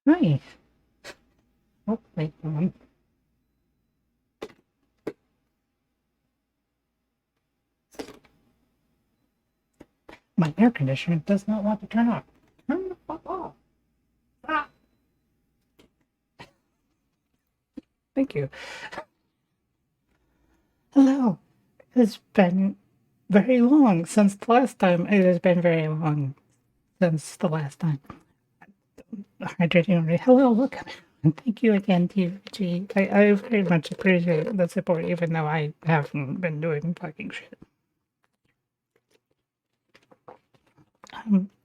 Hi. Oh, wait, hold on. My air conditioner does not want to turn off. Turn the fuck off. Ah, thank you. Hello. It's been very long since the last time. It has been very long since the last time. Hydrating already. Hello, look. And thank you again, TVG. I very much appreciate the support, even though I haven't been doing fucking shit.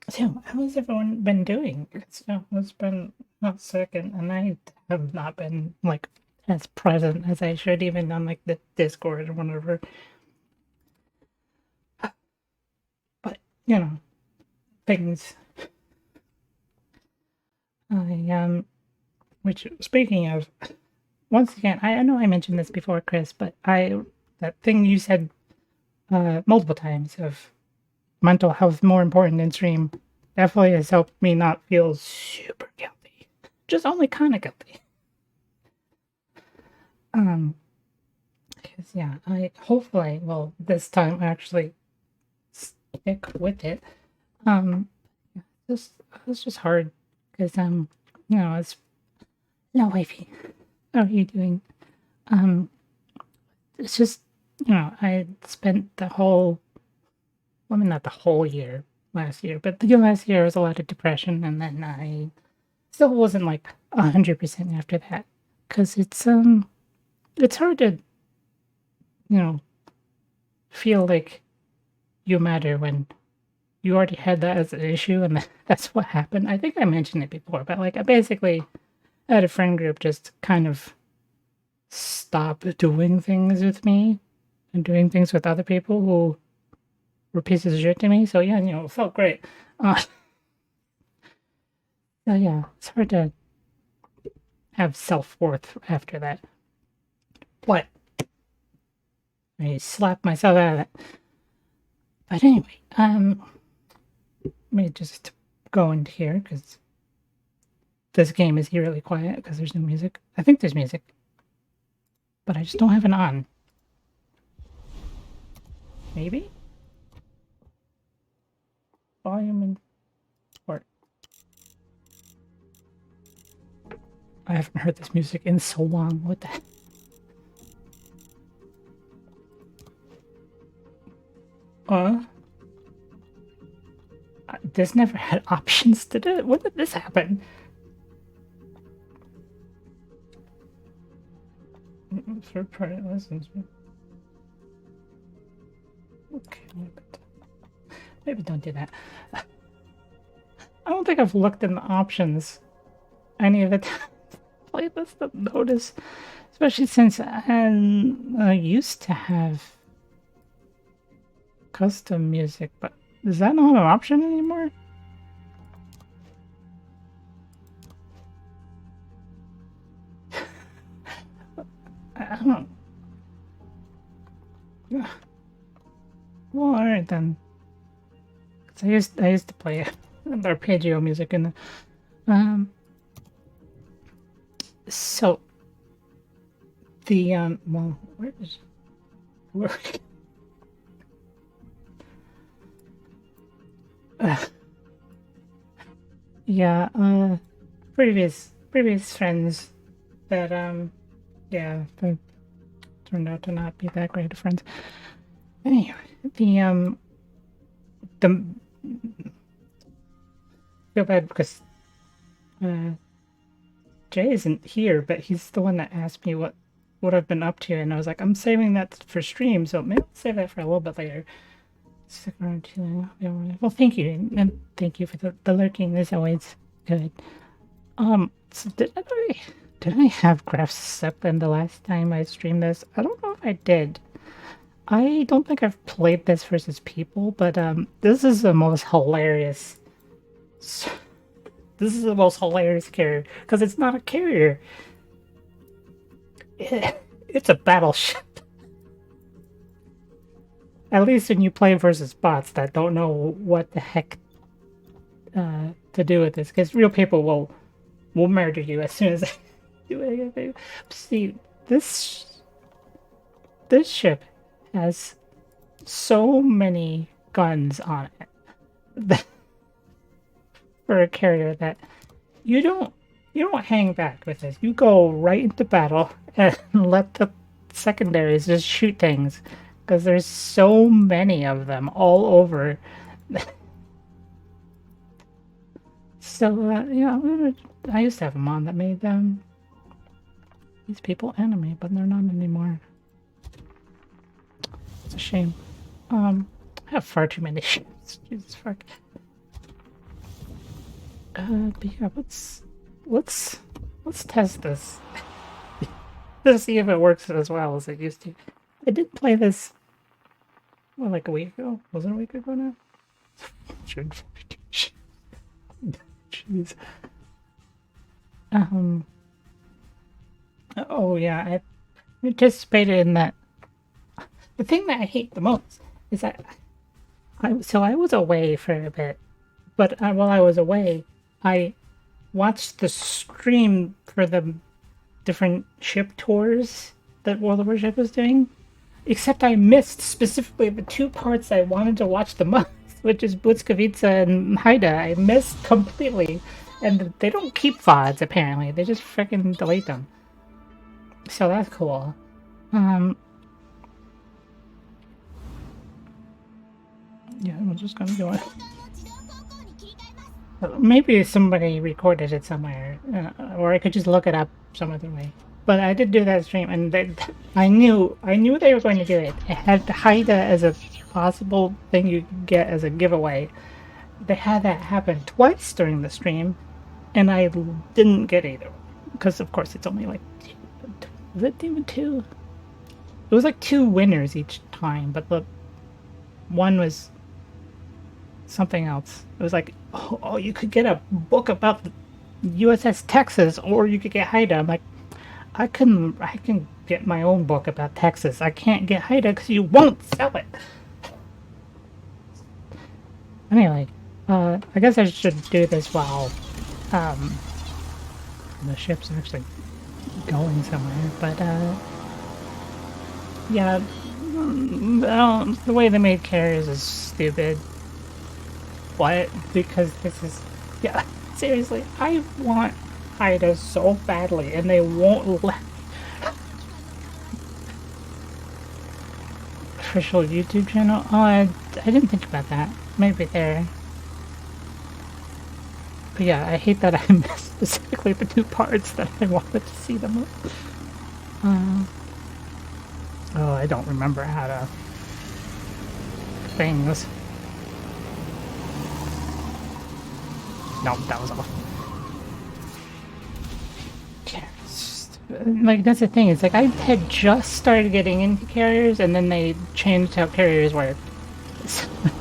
So how has everyone been doing? It's been not sick, and I have not been like as present as I should, even on like the Discord or whatever. But you know, things. Which speaking of, once again, I know I mentioned this before, Chris, but that thing you said multiple times of mental health more important than stream definitely has helped me not feel super guilty. Just only kind of guilty. Because yeah, I hopefully will this time actually stick with it. Um, it's just hard because it's no wifey. How are you doing? Um, it's just I spent the whole, well, I mean not the whole year last year, but the last year was a lot of depression, and then I still wasn't like 100% after that because it's hard to feel like you matter when you already had that as an issue, and that's what happened. I think I mentioned it before, but like I basically had a friend group just kind of stop doing things with me and doing things with other people who were pieces of shit to me. So yeah, it felt great. So yeah, it's hard to have self worth after that. What? I slapped myself out of it. But anyway, let me just go into here because this game is eerily quiet because there's no music. I think there's music, but I just don't have it on. Maybe? Volume and port. I haven't heard this music in so long. What the heck? This never had options to do it. When did this happen? Third party license. Okay, maybe don't do that. I don't think I've looked in the options any of it. Playlist of notice, especially since I used to have custom music, but is that not an option anymore? I don't. Well, all right then. I used to play arpeggio music in the so the well, where is work? Yeah, previous friends that yeah, that turned out to not be that great of friends. Anyway, the feel bad because Jay isn't here, but he's the one that asked me what I've been up to, and I was like, I'm saving that for stream, so maybe I'll save that for a little bit later. Stick around too long. Well, thank you, and thank you for the lurking. As always, good. So did I have graphs up in the last time I streamed this? I don't know if I did. I don't think I've played this versus people, but this is the most hilarious. This is the most hilarious carrier because it's not a carrier. It's a battleship. At least when you play versus bots that don't know what the heck to do with this, because real people will will murder you as soon as I do anything. See, this ship has so many guns on it that, for a carrier that you don't hang back with this. You go right into battle and let the secondaries just shoot things because there's so many of them all over. So yeah, I used to have a mod that made these people enemy, but they're not anymore. It's a shame. I have far too many ships. Jesus fuck. But yeah, let's test this to see if it works as well as it used to. I did play this, well, like a week ago. Was it a week ago now? Jeez. Oh yeah, I participated in that. The thing that I hate the most is that I was away for a bit, but while I was away, I watched the stream for the different ship tours that World of Warship was doing. Except I missed specifically the two parts I wanted to watch the most, which is Butskovica and Haida. I missed completely. And they don't keep VODs, apparently. They just freaking delete them. So that's cool. Yeah, I'm just gonna do it. Maybe somebody recorded it somewhere, or I could just look it up some other way. But I did do that stream, and I knew they were going to do it. It had Haida as a possible thing you could get as a giveaway. They had that happen twice during the stream, and I didn't get either. Because, of course, it's only like... Was it even two? It was like two winners each time, but the one was something else. It was like, oh, you could get a book about the USS Texas, or you could get Haida. I'm like, I can get my own book about Texas. I can't get Haida because you won't sell it. Anyway, I guess I should do this while the ship's actually going somewhere. But yeah, the way they made carriers is stupid. What? Because this is, yeah, seriously, I want Haida so badly, and they won't let me. Official YouTube channel? Oh, I didn't think about that. Maybe there. But yeah, I hate that I missed specifically the two parts that I wanted to see them with. Oh, I don't remember how to... things. No, that was off. Like, that's the thing, it's like I had just started getting into carriers and then they changed how carriers work.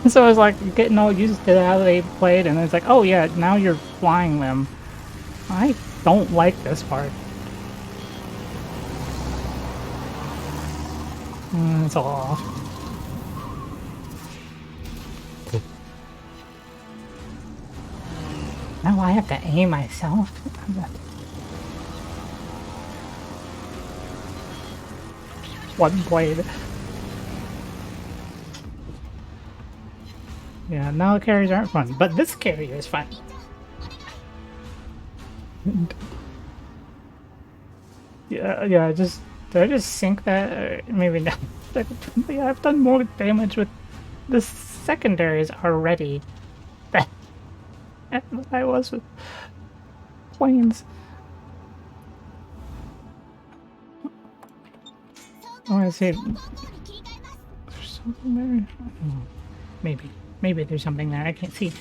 So I was like getting all used to how they played, and it's like, oh yeah, now you're flying them. I don't like this part. It's all off. Now I have to aim myself. One blade. Yeah, now the carriers aren't fun, but this carrier is fun. Yeah, did I just sink that? Or maybe not. Yeah, I've done more damage with the secondaries already than I was with planes. Oh, I see. There's something there? Oh, maybe there's something there. I can't see.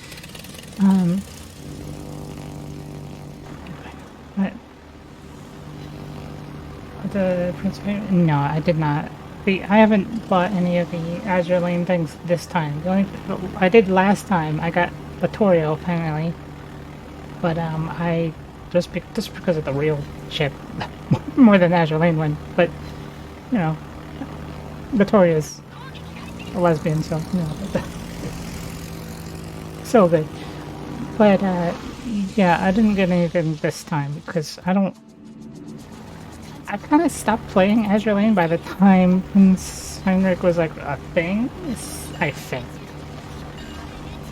The Prince? No, I did not. I haven't bought any of the Azure Lane things this time. The only I did last time. I got Vittorio finally, but I just because of the real ship more than Azure Lane one. But you know, Vittoria's a lesbian, so you know, so good. But Yeah, I didn't get anything this time because I kind of stopped playing Azure Lane by the time Heinrich was like a thing, I think.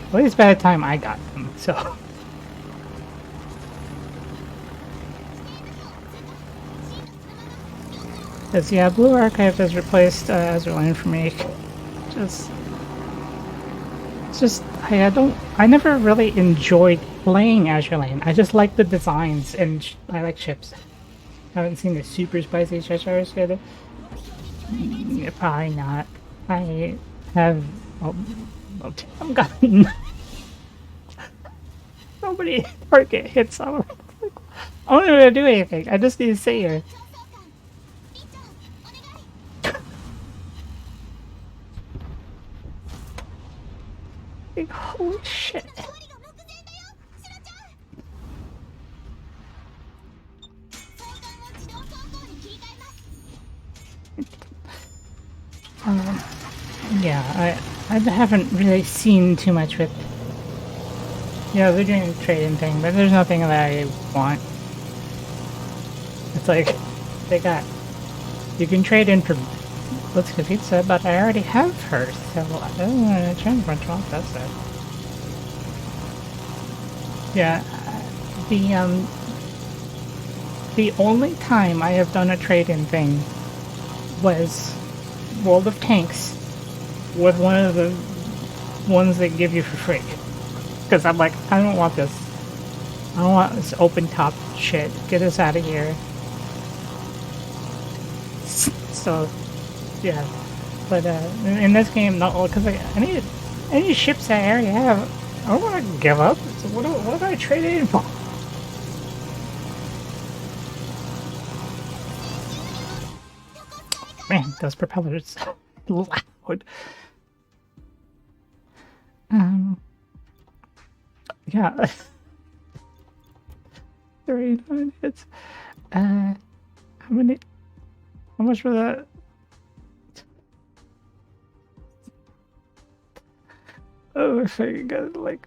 At least by the time I got them, so. Because, yeah, Blue Archive has replaced Azure Lane for me. Just, it's just, I never really enjoyed playing Azure Lane. I just like the designs and I like ships. I haven't seen the super spicy Cheshires yet. Probably not. I have. Oh, I'm gotten nobody target hits on. I don't know how to do anything. I just need to sit here. Like, holy shit. Um, yeah, I haven't really seen too much with. Yeah, they're doing a trading thing, but there's nothing that I want. It's like they got. You can trade in for Let's Get Pizza, but I already have her, so I don't want to change much off. That's it. Yeah, the only time I have done a trade-in thing was World of Tanks with one of the ones they give you for free. Because I'm like, I don't want this. I don't want this open top shit. Get us out of here. So, yeah. But in this game, not because any ships that I already have, I don't want to give up. So what do I trade in for? Man, those propellers loud. Um, yeah. 39 hits. How many? How much was that? Oh, if I got like.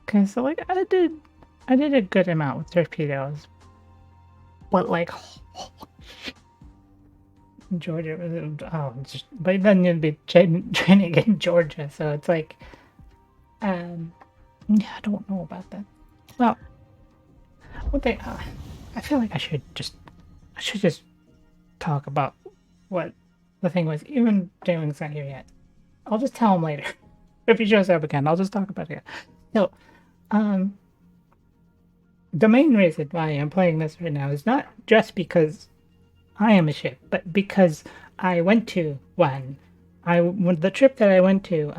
Okay, so like I did a good amount with torpedoes, but like Georgia was but then you'd be training in Georgia, so it's like, yeah, I don't know about that. Well, what they, I feel like I should just talk about what the thing was. Even Jalen's not here yet. I'll just tell him later. If he shows up again, I'll just talk about it. So, um, the main reason why I'm playing this right now is not just because I am a ship, but because I went to one. When the trip that I went to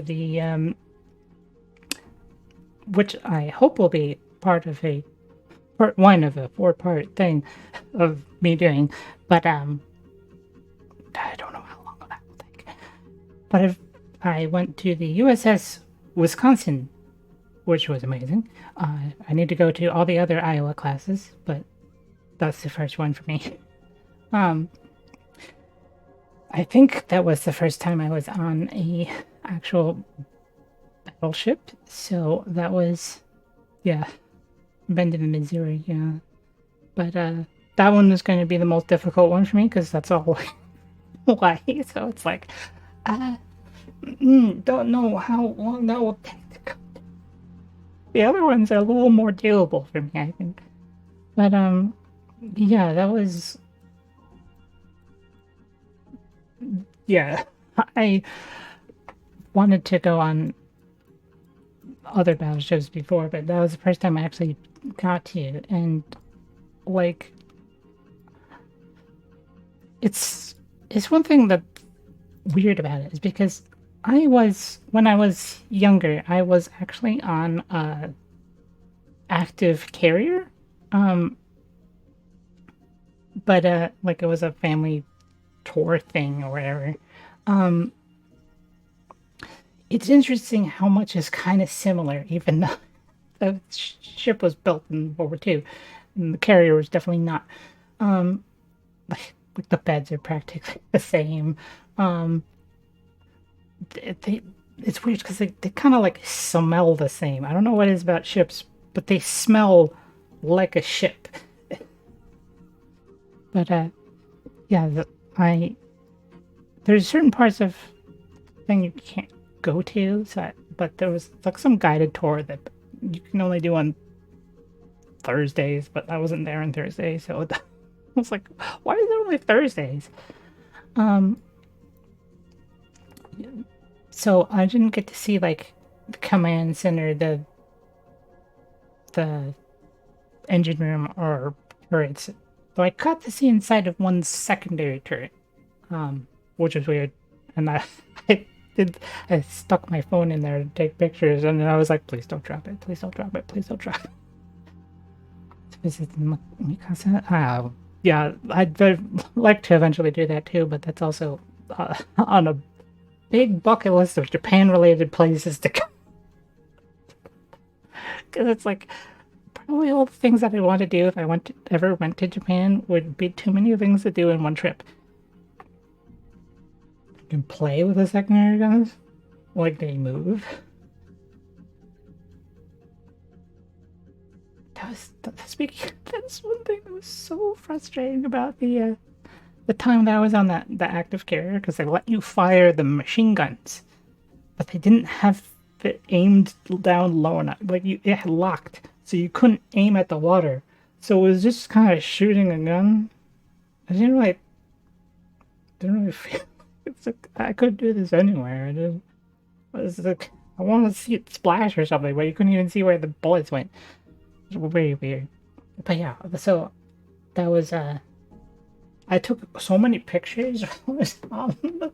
the which I hope will be part one of a 4-part thing of me doing, but I don't know how long that will take. But if I went to the USS Wisconsin, which was amazing. I need to go to all the other Iowa classes, but that's the first one for me. Um, I think that was the first time I was on a actual battleship, so that was, yeah, Benjamin, Missouri, yeah. But that one was going to be the most difficult one for me because that's all Hawaii, so it's like, I don't know how long that will take to go. The other ones are a little more doable for me, I think. But yeah, that was, yeah. I wanted to go on other battleships before, but that was the first time I actually got to, and like, it's one thing that's weird about it is because when I was younger, I was actually on a active carrier, um, but like it was a family tour thing or whatever. Um, it's interesting how much is kind of similar, even though the ship was built in World War II, and the carrier was definitely not. Like the beds are practically the same. Um, they it's weird because they kind of like smell the same. I don't know what it is about ships, but they smell like a ship. But yeah, I there's certain parts of thing you can't go to. But there was like some guided tour that you can only do on Thursdays, but I wasn't there on Thursday, so I was like, why is it only Thursdays? Um, so I didn't get to see like the command center, the engine room or turrets. Though I got to see inside of one secondary turret, which was weird. And I did, I stuck my phone in there to take pictures, and then I was like, please don't drop it, please don't drop it, please don't drop it. To visit Mikasa. Yeah, I'd like to eventually do that too, but that's also on a big bucket list of Japan-related places to go. Because it's like probably all the things that I want to do if I ever went to Japan would be too many things to do in one trip. You can play with the secondary guns, like they move. That's one thing that was so frustrating about the time that I was on the active carrier, because they let you fire the machine guns, but they didn't have it aimed down low enough. Like it had locked, so you couldn't aim at the water. So it was just kind of shooting a gun. I didn't really feel. It's like I could do this anywhere. Was like I want to see it splash or something, but you couldn't even see where the bullets went. It was very weird. But yeah, so that was I took so many pictures on the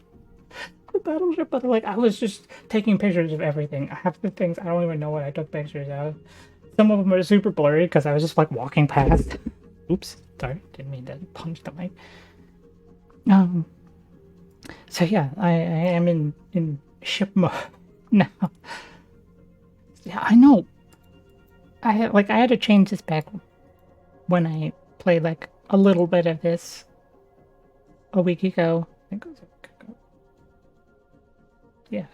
battleship, but like I was just taking pictures of everything. Half the things I don't even know what I took pictures of. Some of them were super blurry because I was just like walking past. Oops, sorry, didn't mean to punch the mic. So yeah, I am in ship mode now. Yeah, I know. I had to change this back when I played like a little bit of this a week ago. I think it was a week ago. Yeah,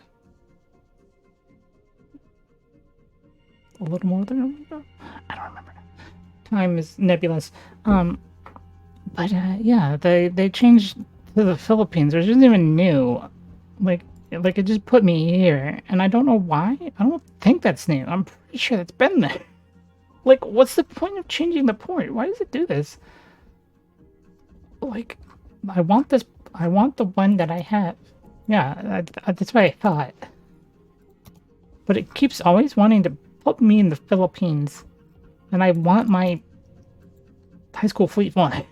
a little more than a week ago. I don't remember. Time is nebulous. But yeah, they changed to the Philippines, which isn't even new. Like it just put me here, and I don't know why. I don't think that's new. I'm pretty sure that's been there. Like, what's the point of changing the port? Why does it do this? Like, I want this. I want the one that I have. Yeah, that's what I thought. But it keeps always wanting to put me in the Philippines, and I want my high school fleet one,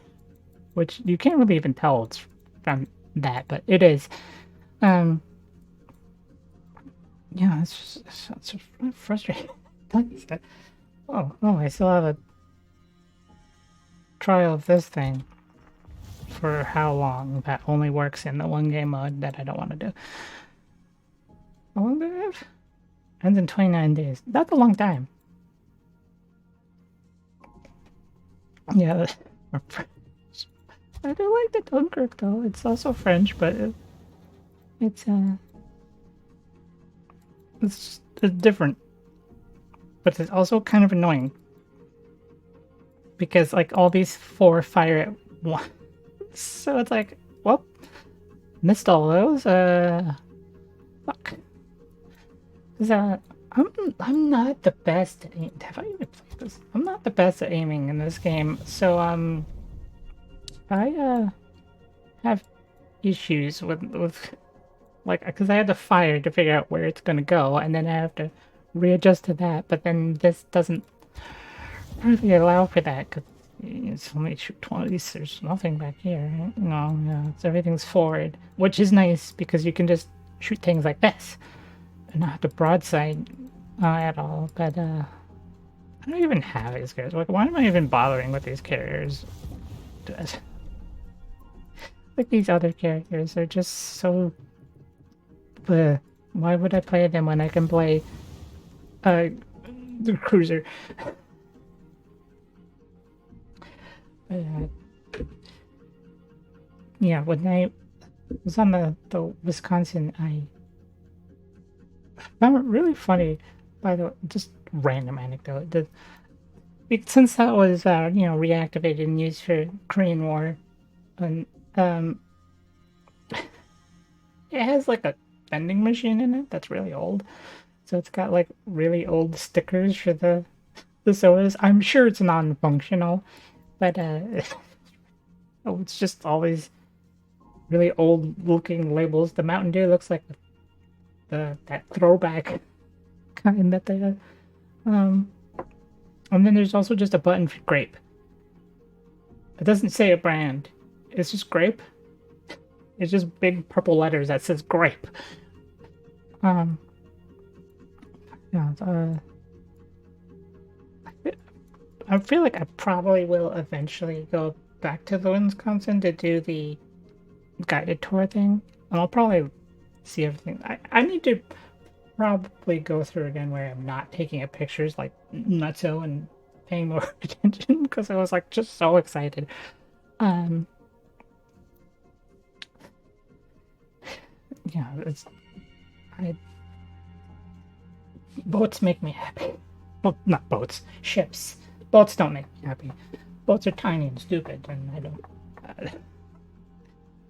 which you can't really even tell it's from that, but it is. Yeah, it's just frustrating. Oh, I still have a trial of this thing. For how long? That only works in the one game mode that I don't want to do. How long do I have? Ends in 29 days. That's a long time. Yeah, I do like the Dunkirk though. It's also French, but it's different. But it's also kind of annoying because like all these four fire at once. So it's like, well, missed all those. Fuck. I'm not the best at aiming. Have I even played this? I'm not the best at aiming in this game. So I have issues with like because I had to fire to figure out where it's gonna go, and then I have to readjust to that. But then this doesn't really allow for that because it's only shoot 20. There's nothing back here. No, yeah, so everything's forward, which is nice because you can just shoot things like this and not have to broadside at all. But I don't even have these carriers. Like, why am I even bothering with these carriers? Like these other characters are just so. Why would I play them when I can play the cruiser? Yeah, when I was on the Wisconsin, found it really funny, by the way, just random anecdote. Since that was, reactivated and used for Korean War, and um, it has like a vending machine in it that's really old. So it's got like really old stickers for the sodas. I'm sure it's non-functional, but oh, it's just always really old looking labels. The Mountain Dew looks like that throwback kind that they had. Um, and then there's also just a button for grape. It doesn't say a brand. It's just grape. It's just big purple letters that says grape. Um, yeah. I feel like I probably will eventually go back to the Wisconsin to do the guided tour thing, and I'll probably see everything. I need to probably go through again where I'm not taking a pictures like nutso and paying more attention because I was like just so excited. Um, yeah, I boats make me happy. Well, not boats, ships. Boats don't make me happy. Boats are tiny and stupid, and I don't.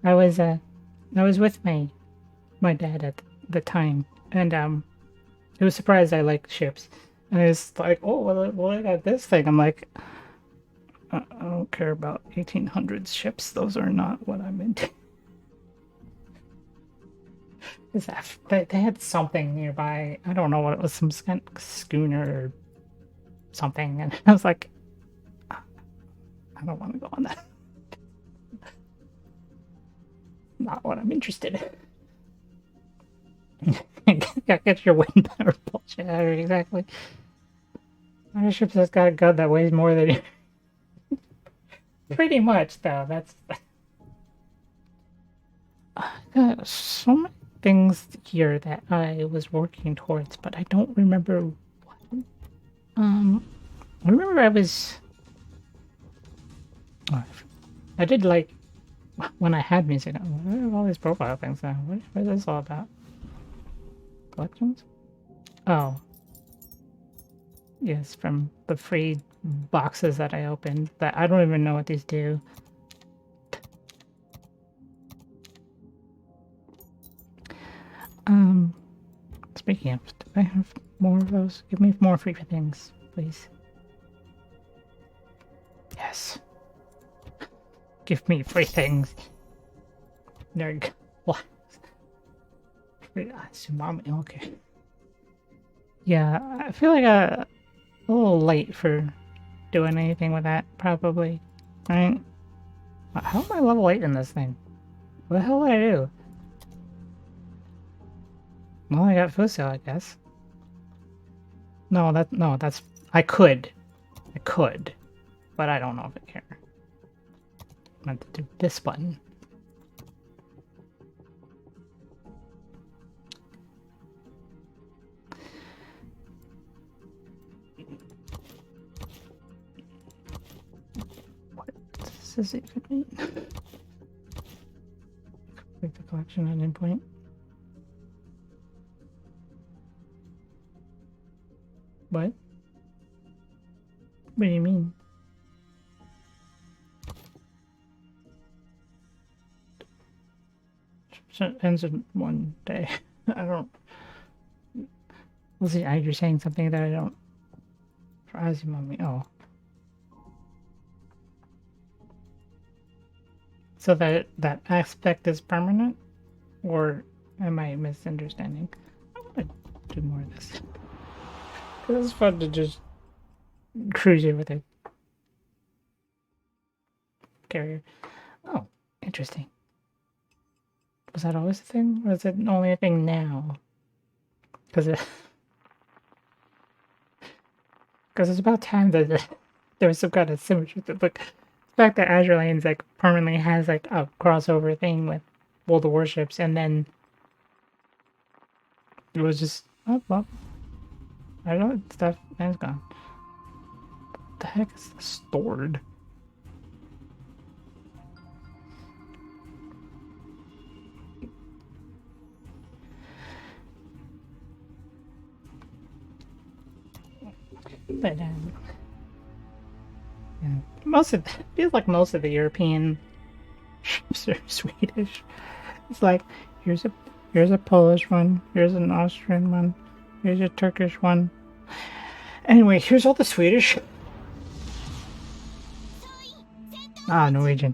I was I was with my dad at the time, and he was surprised I like ships, and he's like, "Oh, well, I got this thing." I'm like, I don't care about 1800s ships. Those are not what I'm into." Is that they had something nearby? I don't know what it was, some kind of schooner or something, and I was like, I don't want to go on that. Not what I'm interested in. Get your wind power bullshit out of here, exactly. Warships has got a gun that weighs more than you. Pretty much, though. That's got so many things here that I was working towards, but I don't remember what. I remember I was. Oh, I did like when I had music. What are all these profile things now? What is this all about? Collections? Oh, yes, from the free boxes that I opened. That I don't even know what these do. Um, Speaking of, do I have more of those? Give me more free things, please. Yes. Give me free things. There you go. What? Tsunami, okay. Yeah, I feel like a little late for doing anything with that, probably. Right? How am I level 8 in this thing? What the hell did I do? Well, I got Fusil, I guess. No, that's... I could. But I don't know if I care. I meant to do this button. What does this even mean? Complete the collection at any point. What? What do you mean? So it ends in one day. I don't... Well, see, you're saying something that I don't... For Azumami, oh. So that aspect is permanent? Or am I misunderstanding? I want to do more of this. Because it's fun to just cruise you with a carrier. Oh, interesting. Was that always a thing? Or is it only a thing now? Because it's about time that there was some kind of symmetry. Look, the fact that Azure Lanes like permanently has like a crossover thing with World of Warships, and then it was just, oh well, I don't know, stuff and it's gone. What the heck is stored? But yeah, most of feels like most of the European ships are Swedish. It's like here's a Polish one, here's an Austrian one, here's a Turkish one. Anyway, here's all the Swedish. Ah, Norwegian.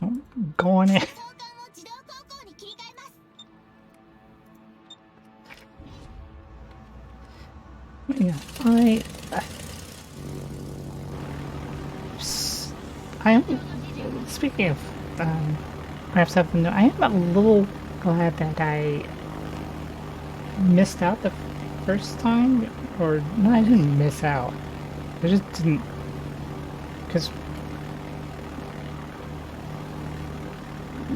Oh, go on in. Yeah, I am. Speaking of perhaps something new, I am a little glad that I missed out the first time, or no, I didn't miss out. I just didn't, because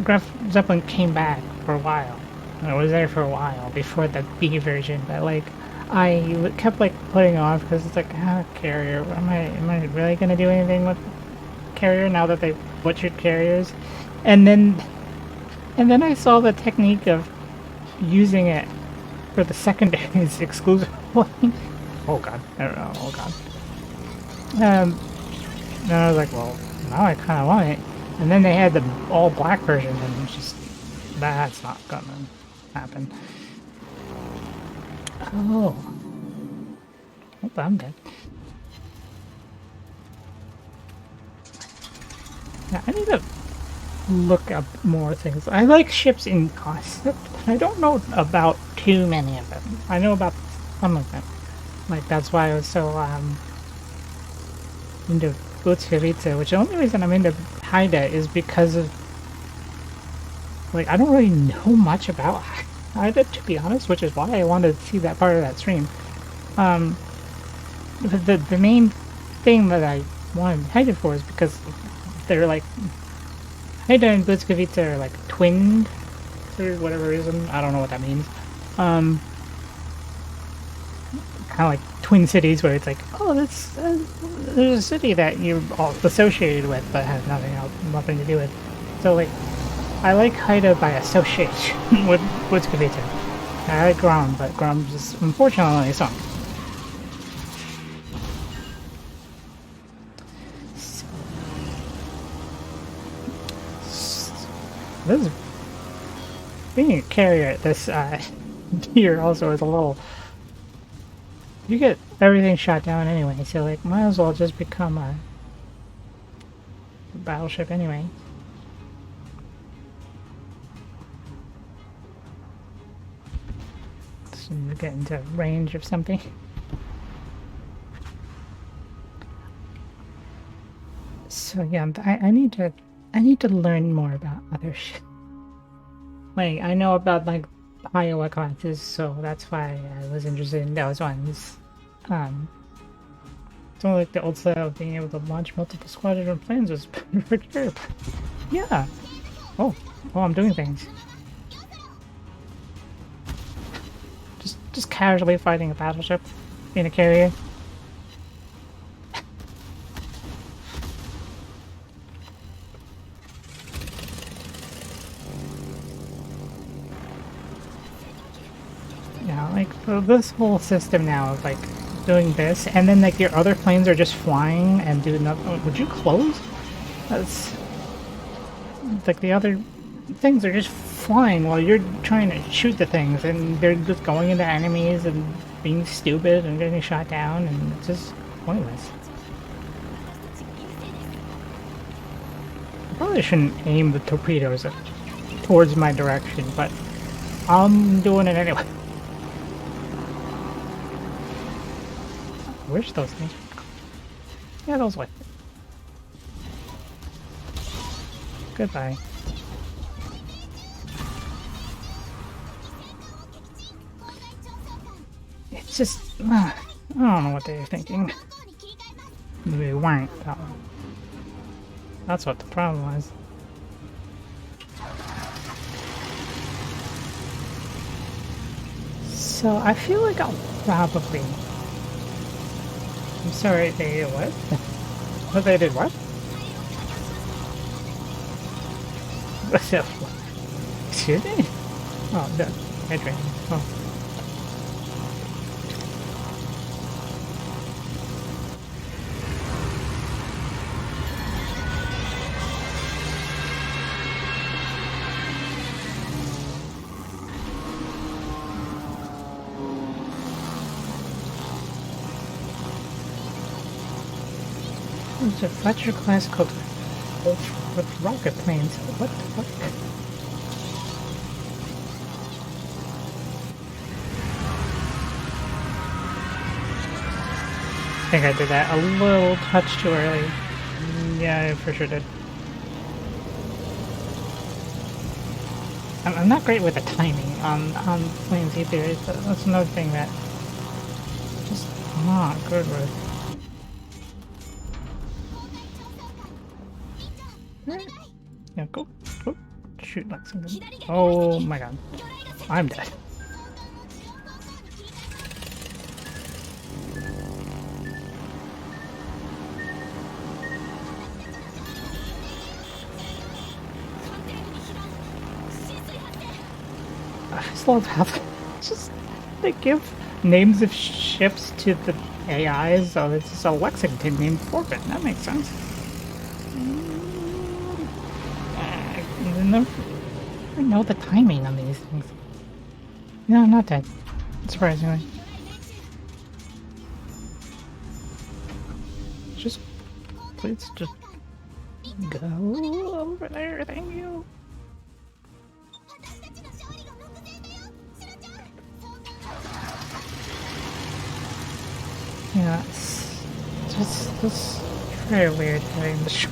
Graf Zeppelin came back for a while. I was there for a while before the B version, but like I kept like putting off because it's like, ah, carrier. Am I really gonna do anything with carrier now that they butchered carriers? And then I saw the technique of using it for the secondaries exclusively. Oh god. Oh god. Then I was like, well, now I kind of want it. And then they had the all black version, and it's just that's not gonna happen. Oh, hope I'm dead. Yeah, I need to look up more things. I like ships in concept, but I don't know about too many of them. I know about some of them. Like, that's why I was so into Bootsfirita, which the only reason I'm into Haida is because of, like, I don't really know much about Haida, to be honest, which is why I wanted to see that part of that stream. The main thing that I wanted Haida for is because they're like, Haida and Bootsfirita are like twinned for whatever reason. I don't know what that means. Kind of like twin cities, where it's like, oh, there's a city that you're all associated with, but has nothing to do with. So like, I like Haida by association with Bootsfirita. I like Grom, but Grom is unfortunately only a song. This is, being a carrier at this tier also is a little. You get everything shot down anyway, so like, might as well just become a battleship anyway. So you get into range of something. So yeah, I need to learn more about other shit. Like, I know about like Iowa classes, so that's why I was interested in those ones. It's only like the old style of being able to launch multiple squadron planes was pretty good. Yeah. Oh, I'm doing things. Just casually fighting a battleship in a carrier. Yeah, like this whole system now of like doing this, and then like your other planes are just flying and do nothing. Oh, would you close? That's like the other things are just flying while you're trying to shoot the things, and they're just going into enemies and being stupid and getting shot down, and it's just pointless. I probably shouldn't aim the torpedoes towards my direction, but I'm doing it anyway. I wish those things would go. Yeah, those way. Goodbye. It's just, I don't know what they were thinking. They weren't. That's what the problem was. So I feel like I'll probably. I'm sorry, they did what? What they did what? Excuse me? Oh, the hydrate. Oh. It's a Fletcher class cooked with rocket planes. What the fuck? I think I did that a little touch too early. Yeah, I for sure did. I'm not great with the timing on planes either. That's another thing that I'm just not good with. Yeah, go. Shoot like something. Oh my god. I'm dead. I just love how they give names of ships to the AIs, so it's just a Lexington named for it. That makes sense. I know the timing on these things. No, I'm not dead. Surprisingly. Please just go over there, thank you. Yeah, it's just this very weird having the shot.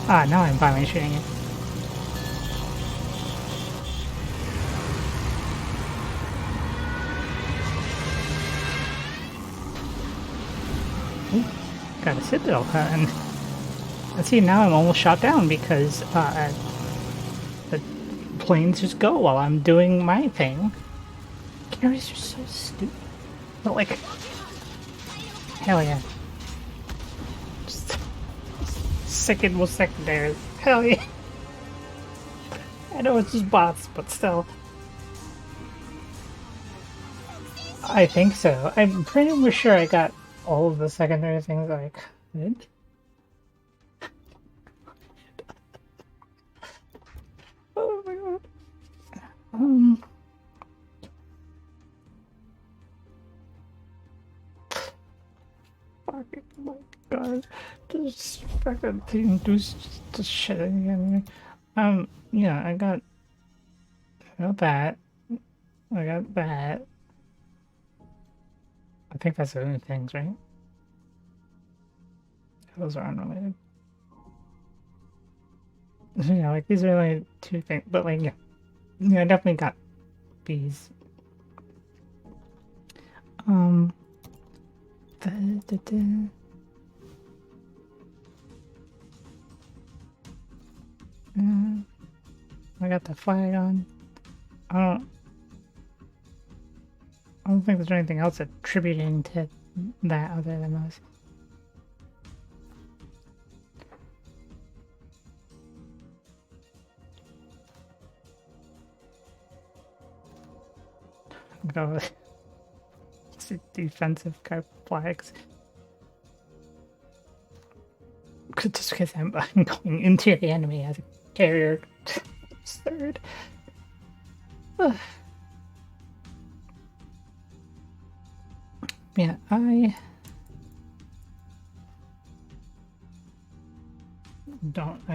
Ah, now I'm finally shooting it. Ooh, got a citadel and see now I'm almost shot down because the planes just go while I'm doing my thing. Carriers are so stupid. But like, hell yeah. Just second secondaries. Hell yeah. I know it's just bots, but still. I think so. I'm pretty sure I got all of the secondary things I could. Oh my god. Fucking my god. This fucking thing does the shit again. Yeah, I got that. I got that. I think that's the only things, right? Those are unrelated. Yeah, like these are only two things, but like, yeah. Yeah, I definitely got bees. I got the flag on. I don't think there's anything else attributing to that other than those. Go with defensive kind of flags. Just because I'm going into the enemy as a carrier. Third. Yeah, I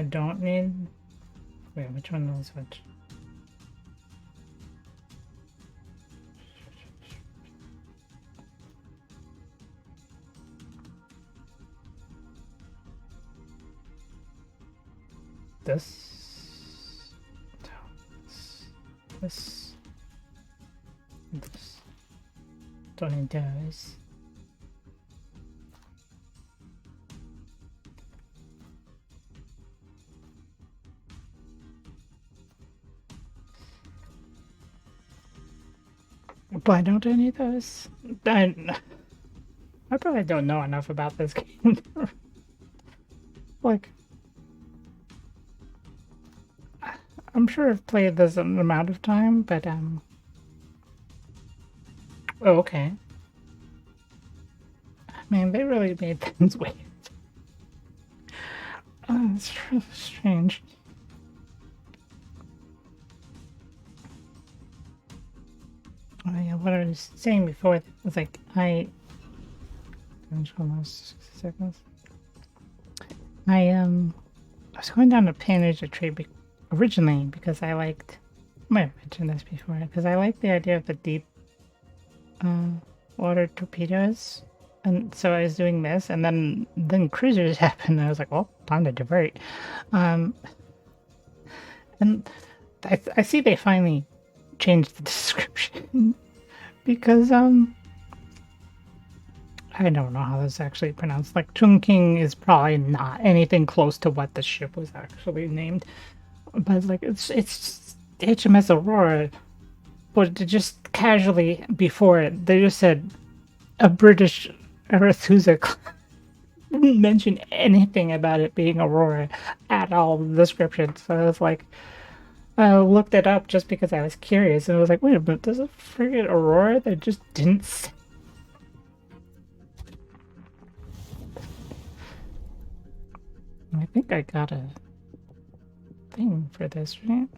don't need. Wait, which one will I switch? This. Don't need those. Why don't I need those? I probably don't know enough about this game. Like, I'm sure I've played this an amount of time, but oh, okay. Man, they really made things weird. Oh, it's really strange. Oh yeah, what I was saying before was like almost 60 seconds. I was going down to Panager trade originally because I liked. I might have mentioned this before because I like the idea of the deep uh, water torpedoes, and so I was doing this, and then cruisers happened. And I was like, well, time to divert. Um, and I see they finally changed the description because I don't know how this is actually pronounced. Like Chungking is probably not anything close to what the ship was actually named, but like it's HMS Aurora. But just casually before it, they just said a British Arethusa. Didn't mention anything about it being Aurora at all in the description. So I was like, I looked it up just because I was curious, and I was like, wait a minute, there's a friggin' Aurora that just didn't say. I think I got a thing for this, right?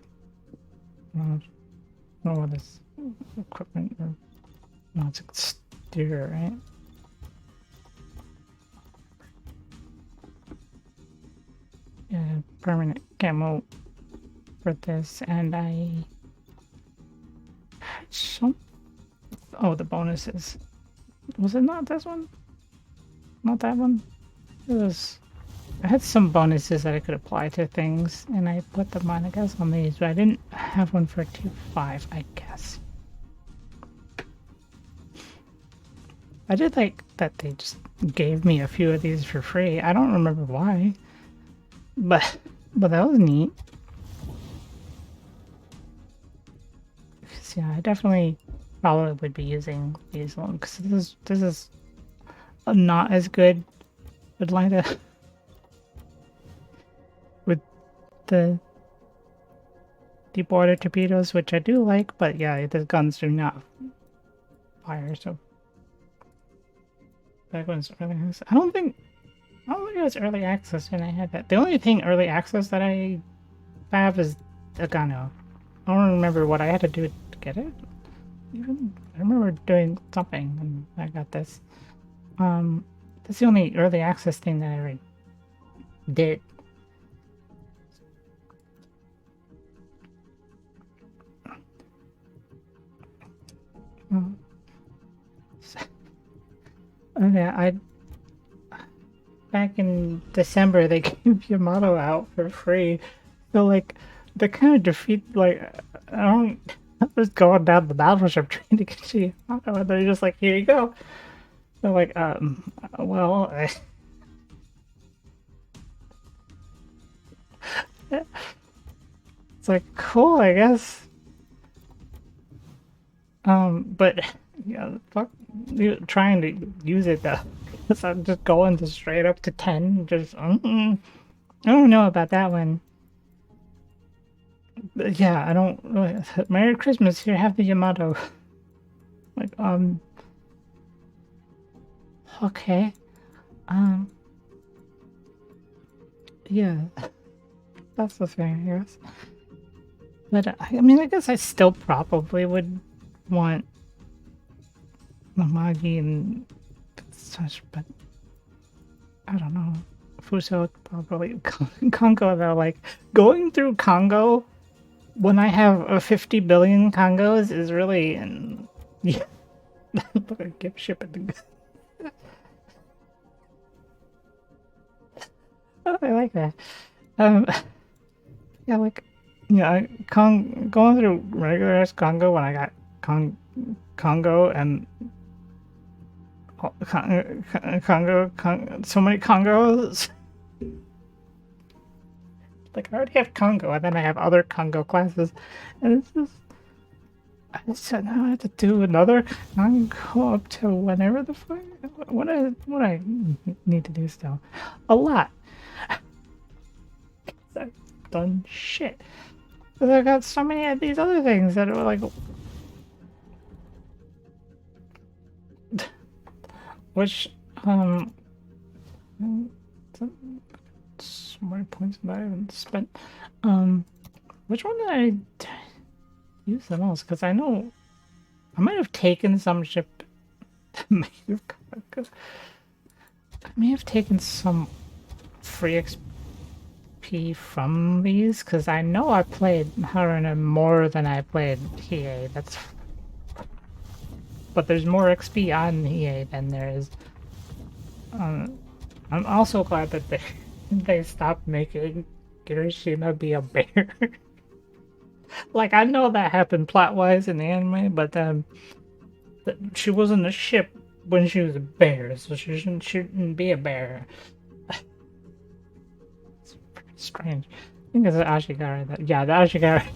I don't know what this equipment or no, it's exterior, right? Yeah, permanent camo for this, and I had some. Oh, the bonuses. Was it not this one? Not that one? It was. I had some bonuses that I could apply to things, and I put them on, I guess, on these, but I didn't have one for T5, I guess. I did like that they just gave me a few of these for free. I don't remember why, but that was neat. Yeah, I definitely probably would be using these ones because this is not as good Atlanta with the deep water torpedoes, which I do like, but yeah, the guns do not fire. So that one's early access. I don't think it was early access when I had that. The only thing early access that I have is a Gano. I don't remember what I had to do to get it. Even I remember doing something and I got this. That's the only early access thing that I ever did. Yeah, back in December they gave Yamato out for free. So like they kind of defeat like I was going down the battleship trying to get Yamato and they're just like, here you go. They're like, well, it's like cool, I guess. But yeah, fuck, trying to use it though. So I'm just going to straight up to 10. Just I don't know about that one. But yeah, I don't really. Merry Christmas. Here, have the Yamato. Like okay, yeah, that's the thing, I guess. But I mean, I guess I still probably would want Namagi and such, but I don't know. Fuso probably Congo though. Like going through Congo when I have a 50 billion Congos is really yeah. Look at gift shipping. Oh, I like that. Um, yeah, like yeah, going through regular ass Congo when I got Congo and Congo, so many Congos. Like I already have Congo, and then I have other Congo classes, and it's just. I said now I have to do another Congo up to whenever the fuck. What I need to do still, a lot. I've done shit. 'Cause I got so many of these other things that are like, which, so many points that I haven't spent. Which one did I use the most? Because I know I might have taken some ship. I may have taken some free XP from these because I know I played Haruna more than I played EA. But there's more XP on EA than there is. I'm also glad that they stopped making Kirishima be a bear. Like I know that happened plot wise in the anime, but she wasn't a ship when she was a bear, so she shouldn't be a bear. It's pretty strange. I think it's the Ashigara. Yeah, the Ashigara.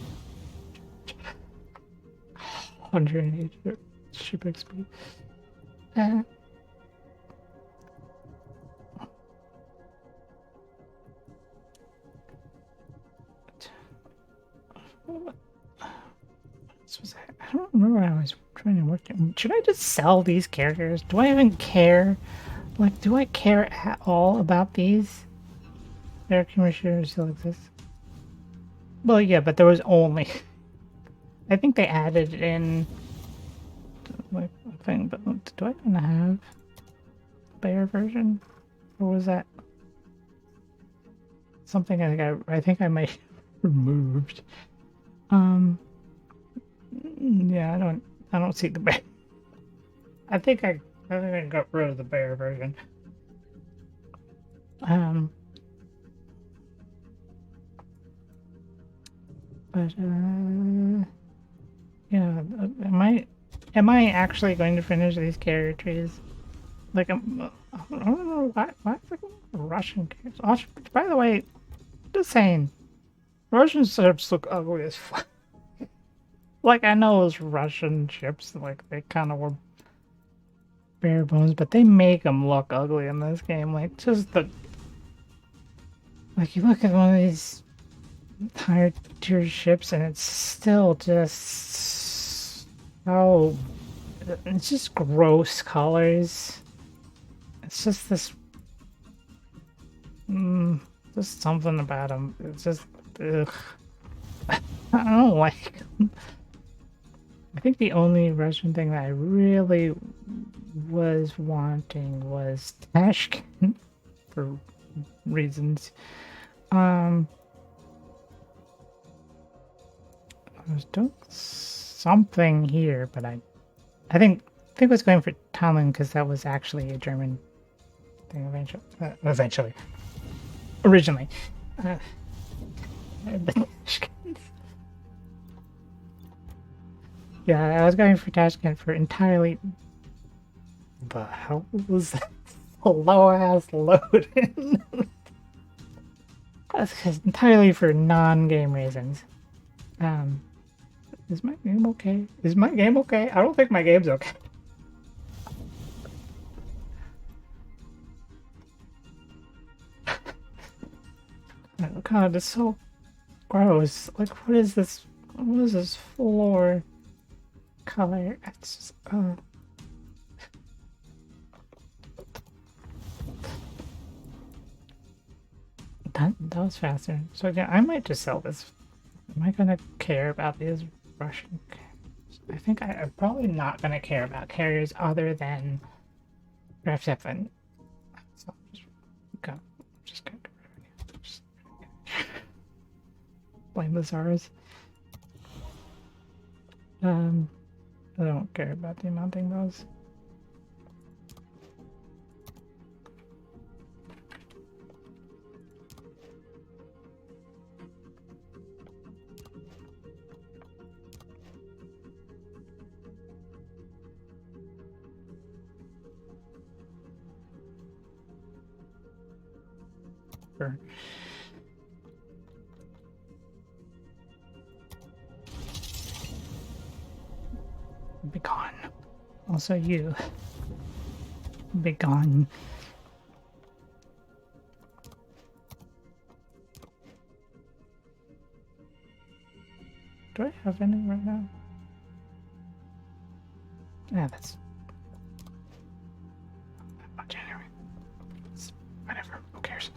180 ship XP. Uh, I don't remember what I was trying to work. Should I just sell these characters? Do I even care? Like, do I care at all about these? Their commissioner still exists. Well, yeah, but there was only. I think they added in like a thing, but do I even have the bear version, or was that something I think I might have removed? Yeah, I don't see the bear. I think I got rid of the bear version. But yeah, am I actually going to finish these characters? Like I don't know why Russian characters. By the way, just saying, Russian ships look ugly as fuck. Like I know it's Russian ships, like they kind of were bare bones, but they make them look ugly in this game. Like just like you look at one of these higher tier ships and it's still just it's just gross colors. It's just this just something about them. It's just ugh. I don't like them. I think the only Russian thing that I really was wanting was Tashkent for reasons. I was doing something here, but I think I was going for Tallinn because that was actually a German thing eventually. Originally. Yeah, I was going for Tashkent for entirely. The hell was that slow ass loading? That's entirely for non-game reasons. Is my game okay? Is my game okay? I don't think my game's okay. God, it's so gross. Like, what is this? What is this floor color? It's just, that was faster. So again, I might just sell this. Am I gonna care about these Russian? I think I'm probably not gonna care about carriers other than Draft 7. So just gonna blame the Tsars. I don't care about the mounting those. Sure. Be gone. Also you. Be gone. Do I have any right now? Yeah, that's not much anyway. It's whatever. Who cares?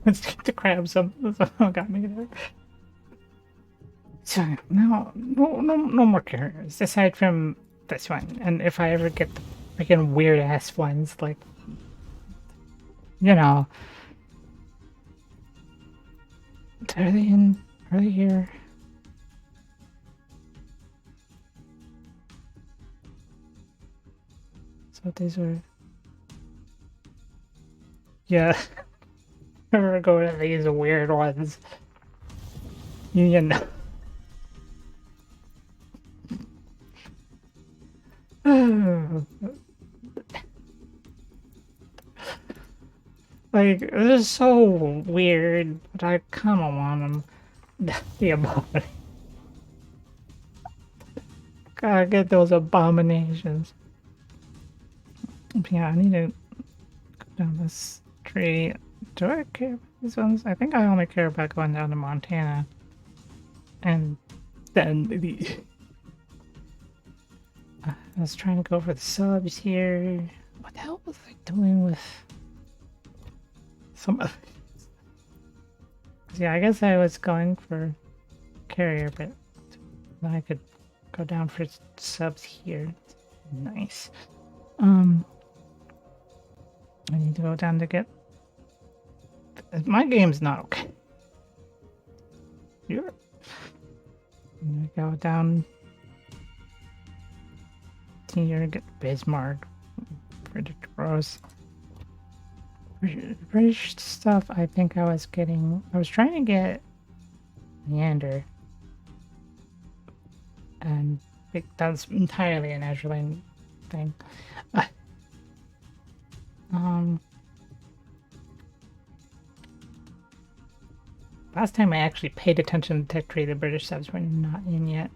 Let's get the crabs up. That's what got me there. So no more characters aside from this one. And if I ever get the freaking weird ass ones, like you know, are they in? Are they here? So these are. Yeah, we're going to these weird ones. You know. Like, this is so weird, but I kind of want them. The abomination. Gotta get those abominations. Yeah, I need to go down this tree. Do I care about these ones? I think I only care about going down to Montana. And then the... I was trying to go for the subs here. What the hell was I doing with some of these? Yeah, I guess I was going for carrier, but then I could go down for subs here. Nice. I need to go down to get... My game's not okay. You're... I'm gonna go down here, get Bismarck, British Rose. British stuff, I think I was getting... I was trying to get Neander. And that's entirely a Naturalane thing. Last time I actually paid attention to Tech Tree, the British subs were not in yet.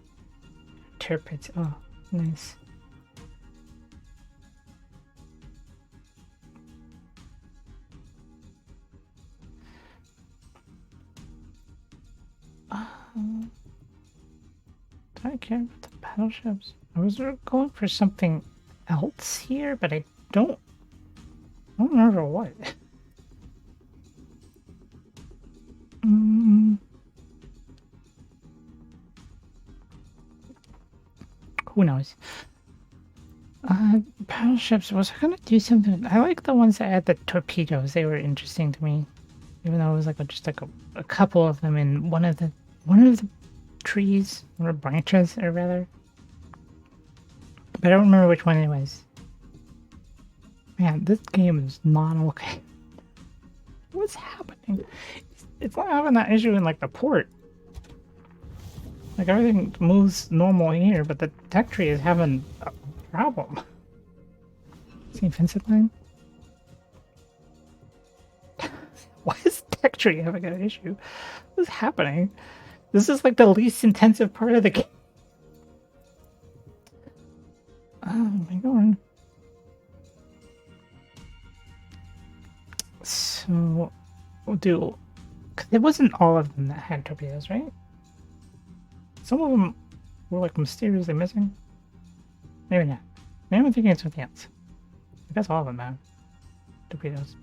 Turpits, oh, nice. Do I care about the battleships? I was going for something else here, but I don't remember what. Who knows? Battleships, was I gonna do something? I like the ones that had the torpedoes. They were interesting to me. Even though it was like just like a couple of them in one of the trees or branches, or rather. But I don't remember which one it was. Man, this game is not okay. What's happening? It's not having that issue in like the port. Like everything moves normal here, but the tech tree is having a problem. See Vincent line? Why is tech tree having an issue? What's happening? This is like the least intensive part of the game. Oh my god. So, we'll do... It wasn't all of them that had torpedoes, right? Some of them were like mysteriously missing. Maybe not. Maybe I'm thinking of something else. I guess all of them have torpedoes.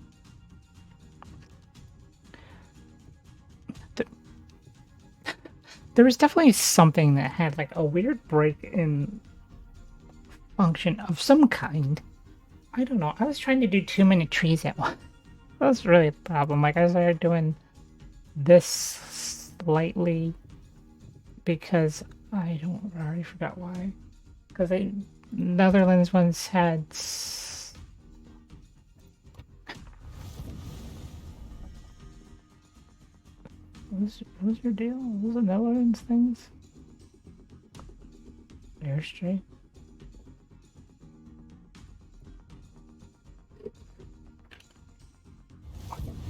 There was definitely something that had like a weird break in function of some kind. I don't know. I was trying to do too many trees at once. That's really the problem. Like I started doing this slightly because I already forgot why. Because the Netherlands ones had... What's your deal? What was the Netherlands things? Airstream?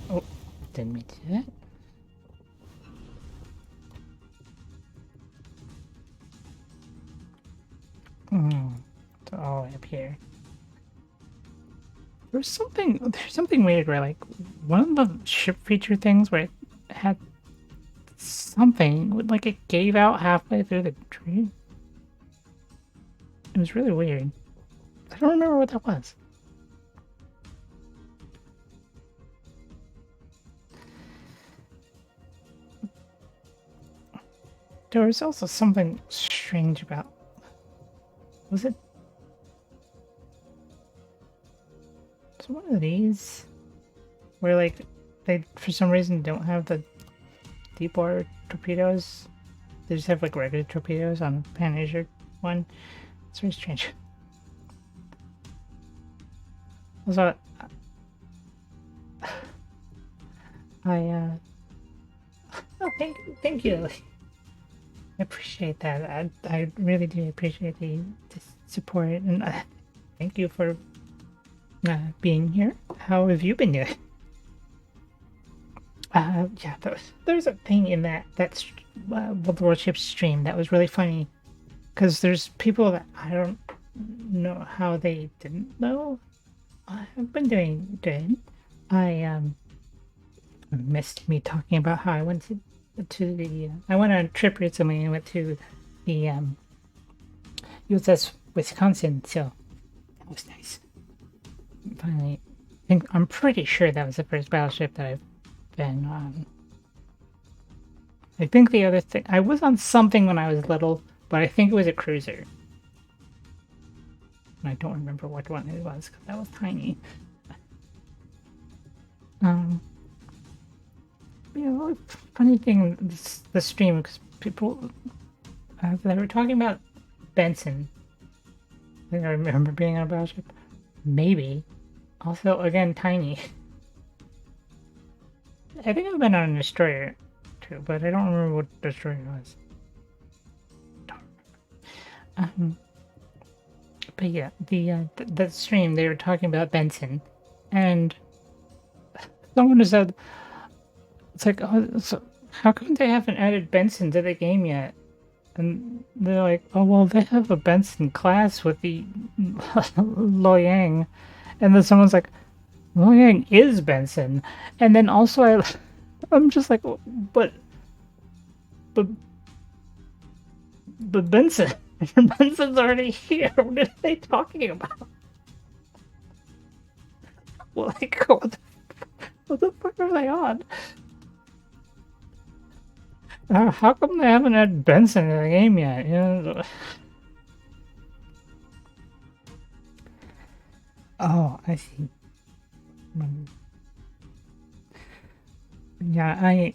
Oh, didn't mean to do that. It's all the way up here. There's something weird where like one of the ship feature things where it had something. Like it gave out halfway through the tree. It was really weird. I don't remember what that was. There was also something strange about. Was it? Was it one of these? Where like they for some reason don't have the deep water torpedoes. They just have like regular torpedoes on Pan Asia one. It's very strange. Also, oh, thank you. I appreciate that. I really do appreciate the support, and thank you for being here. How have you been doing? Yeah, there's a thing in that the Warships stream that was really funny, because there's people that I don't know how they didn't know. I've been doing good. I missed me talking about how I went to the I went on a trip recently and went to the USS Wisconsin, so that was nice. Finally, I'm pretty sure that was the first battleship that I've been on. I think the other thing, I was on something when I was little, but I think it was a cruiser. And I don't remember what one it was because that was tiny. Yeah, funny thing, the stream, because people they were talking about Benson. I think I remember being on a battleship. Maybe. Also, again, tiny. I think I've been on a destroyer too, but I don't remember what destroyer it was. But yeah, the stream, they were talking about Benson, and someone said, it's like, oh, so how come they haven't added Benson to the game yet? And they're like, oh, well, they have a Benson class with the Loyang. And then someone's like, Loyang is Benson. And then also I'm just like, but Benson, Benson's already here. What are they talking about? Like, what the fuck are they on? How come they haven't had Benson in the game yet? You know? Oh, I see. Yeah,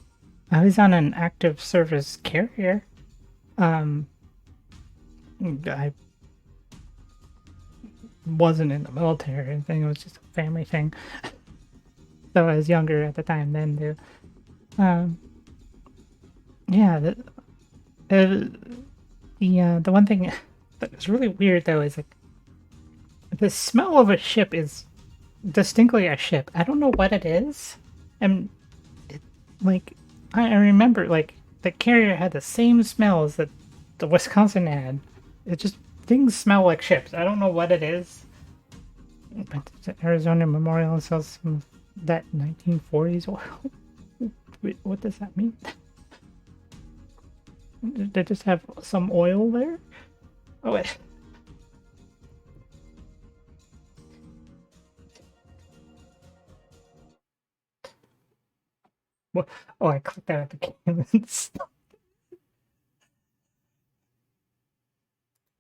I was on an active service carrier. I wasn't in the military or anything. It was just a family thing. So I was younger at the time then too. Yeah, the one thing that is really weird though is like the smell of a ship is distinctly a ship. I don't know what it is, and like I remember like the carrier had the same smells that the Wisconsin had. It just things smell like ships. I don't know what it is. But the Arizona Memorial sells some that 1940s oil. Wait, what does that mean? Did they just have some oil there? Oh wait. What? Oh, I clicked that at the cannons.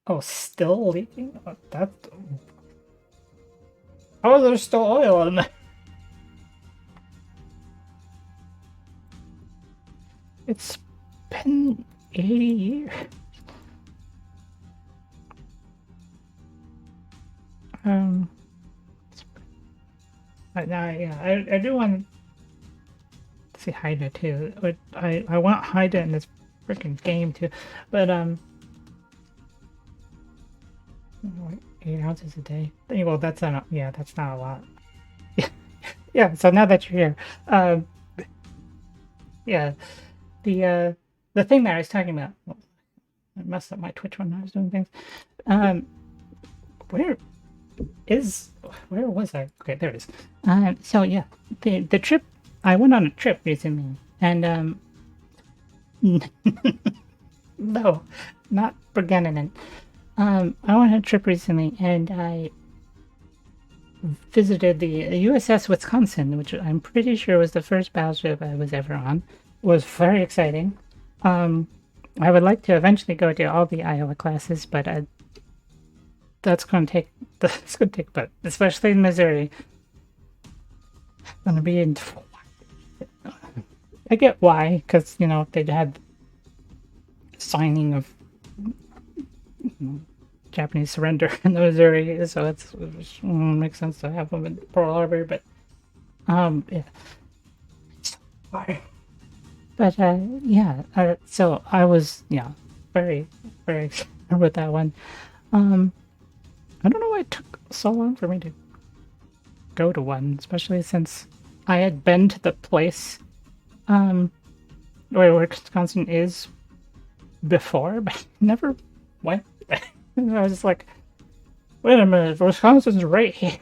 Oh, still leaking? Oh, that. Oh, there's still oil in there. It's been 80 years. I do want to see Haida too. But I want Haida in this freaking game too. But 8 ounces a day. Well, that's not. Yeah, that's not a lot. Yeah. So now that you're here, yeah, the thing that I was talking about. Well, I messed up my Twitch when I was doing things. Where was I? Okay, there it is. So yeah, the trip. I went on a trip recently, and No, not Bergeninen. I went on a trip recently and I visited the USS Wisconsin, which I'm pretty sure was the first battleship I was ever on. It was very exciting. Um, I would like to eventually go to all the Iowa classes, but that's going to take that's going to take, but especially in Missouri, going to be in. I get why, because they had signing of Japanese surrender in the Missouri, so it makes sense to have them in Pearl Harbor. But yeah, but yeah. So I was very very excited with that one. Um, I don't know why it took so long for me to go to one, especially since I had been to the place um where Wisconsin is before, but never went there. I was just like, wait a minute, Wisconsin's right here.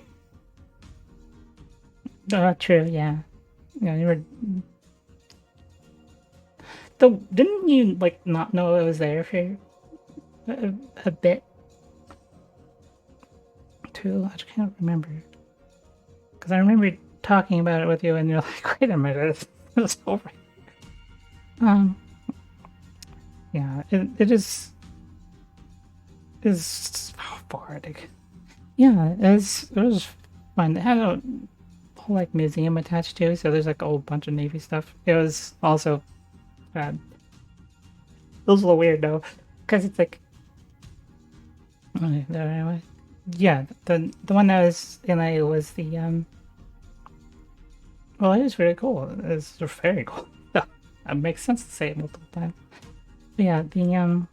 Oh, true, yeah. Yeah, you were. Though, didn't you like not know it was there for a bit too? I can't remember because I remember talking about it with you, and you're like, "Wait a minute, it's over." Um, yeah, it is far. Yeah, it was fun. It had a whole like museum attached to, so there's like a whole bunch of Navy stuff. It was also it was a little weird though, because it's like, okay, anyway. Yeah, the one that was in A was the well, it is really cool. It's very cool. It makes sense to say it multiple times. But yeah, the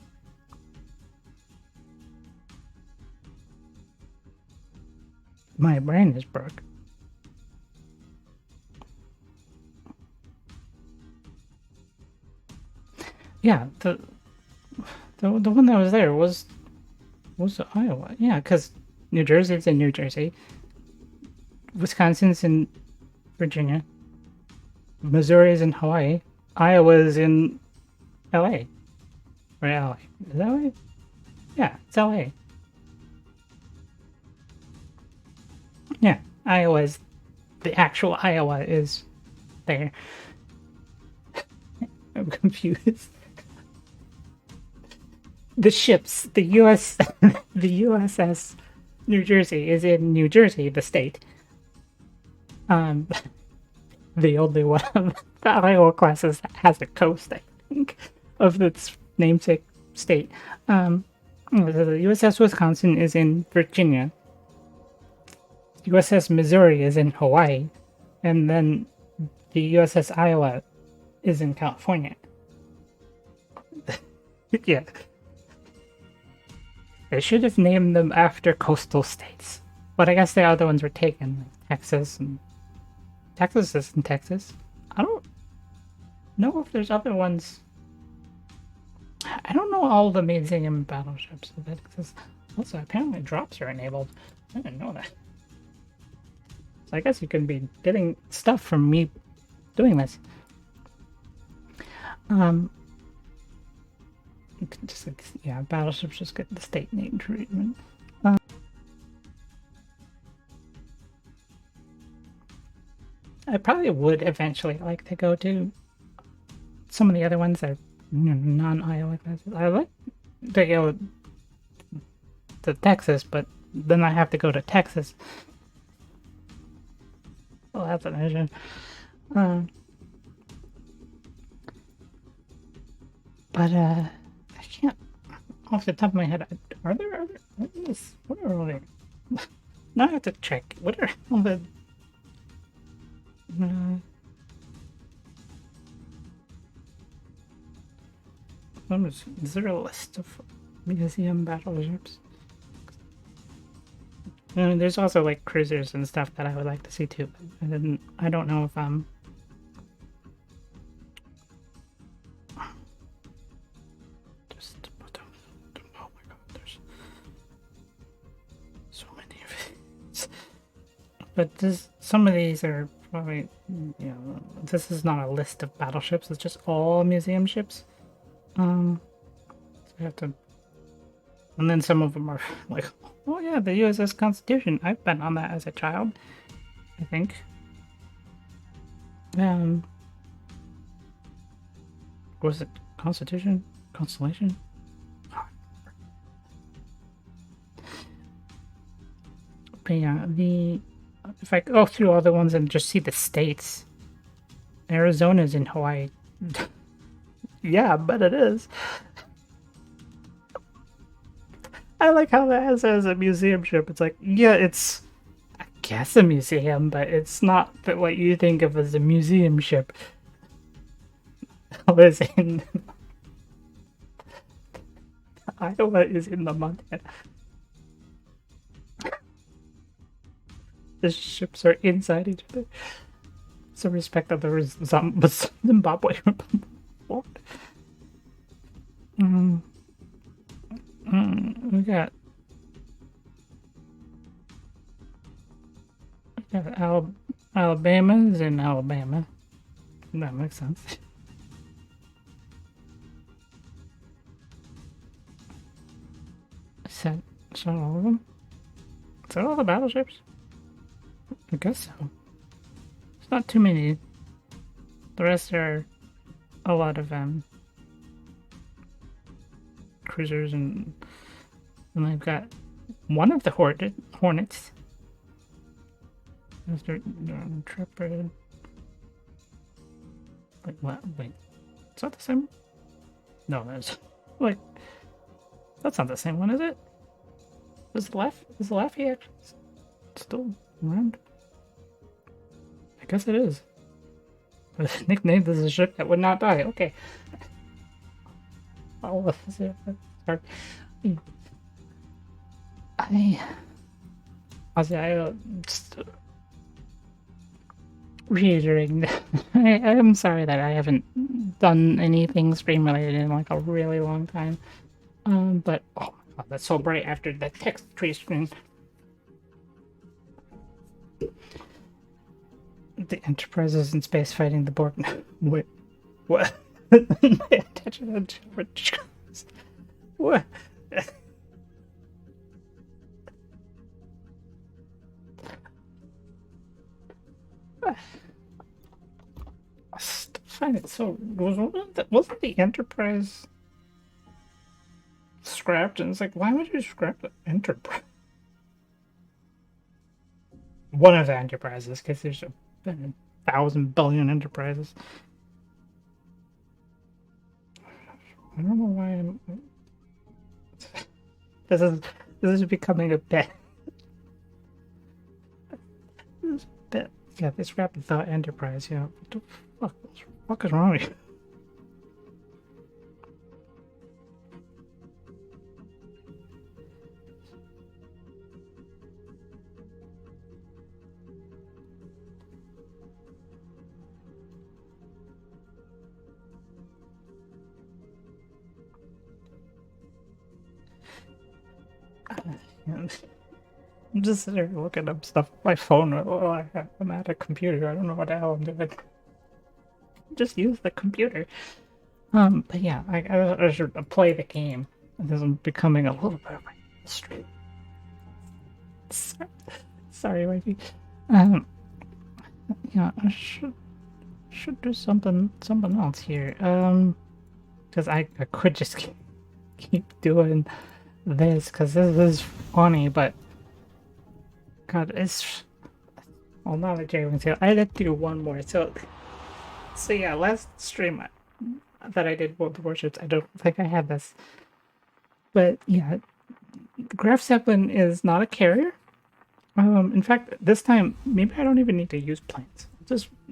my brain is broke. Yeah, the one that was there was Iowa. Yeah, because New Jersey's in New Jersey, Wisconsin's in Virginia, Missouri's in Hawaii, Iowa's in L.A. or L.A. Is that right? Yeah, it's L.A. Yeah, Iowa's the actual Iowa is there. I'm confused. The ships, the U.S. the USS New Jersey is in New Jersey, the state. Um, the only one of the Iowa classes that has a coast, I think, of its namesake state. The USS Wisconsin is in Virginia. USS Missouri is in Hawaii, and then the USS Iowa is in California. Yeah. They should have named them after coastal states. But I guess the other ones were taken, like Texas, and Texas is in Texas. I don't know if there's other ones. I don't know all the museum battleships that exist. Also, apparently drops are enabled. I didn't know that. So I guess you can be getting stuff from me doing this. Just like, yeah, battleships just get the state name treatment. I probably would eventually like to go to some of the other ones that are non-Iowa classes. I like to go to Texas, but then I have to go to Texas. Well, that's an issue. But I can't off the top of my head. Are there other? What are all they? Now I have to check. What are all the? Is there a list of museum battleships? I mean, there's also like cruisers and stuff that I would like to see too. But I don't know if just. Oh my god, there's so many of these. But some of these are probably this is not a list of battleships. It's just all museum ships. So we have to, and then some of them are like, oh yeah, the USS Constitution. I've been on that as a child, I think. Um, was it Constitution? Constellation? But yeah, the if I go through all the ones and just see the states, Arizona's in Hawaii. Yeah, but it is. I like how that has as a museum ship. It's like, yeah, it's I guess a museum, but it's not what you think of as a museum ship. Is in Iowa is in the Montana. The ships are inside each other. So respect that there was Zimbabwe. What? We got Alabama's in Alabama. That makes sense. Is that all of them? Is that all the battleships? I guess so. It's not too many. The rest are a lot of cruisers, and they've got one of the Hornets. Mr. Intrepid. Wait, what? Wait. Is that the same? No, that's like that's not the same one, is it? Is the Lafayette still around? I guess it is. Nicknamed this a ship that would not die. Okay. All of this. Sorry. I just reiterating. I am sorry that I haven't done anything stream related in like a really long time. But oh my god, that's so bright after the text tree screen. The Enterprise is in space fighting the Borg. Wait, what? My attention to what? I find it so. Wasn't the Enterprise scrapped? And it's like, why would you scrap the Enterprise? One of the Enterprises, because there's a 1,000 billion Enterprises. I don't know why I'm. This is becoming a bit. This is a bit. Yeah, they scrapped the Enterprise. Yeah, what the fuck is wrong with you? I'm just sitting here looking up stuff on my phone. I'm at a computer. I don't know what the hell I'm doing. Just use the computer. But yeah, I should play the game. This is becoming a little bit of my history. Sorry, Wifey. Yeah, I should do something else here. Because I could just keep doing this because this is funny, but God, it's well, not a J-Wing sale. I had to do one more. So yeah, last stream that I did with the Warships, I don't think I had this, but yeah, Graf Zeppelin is not a carrier. In fact, this time maybe I don't even need to use planes.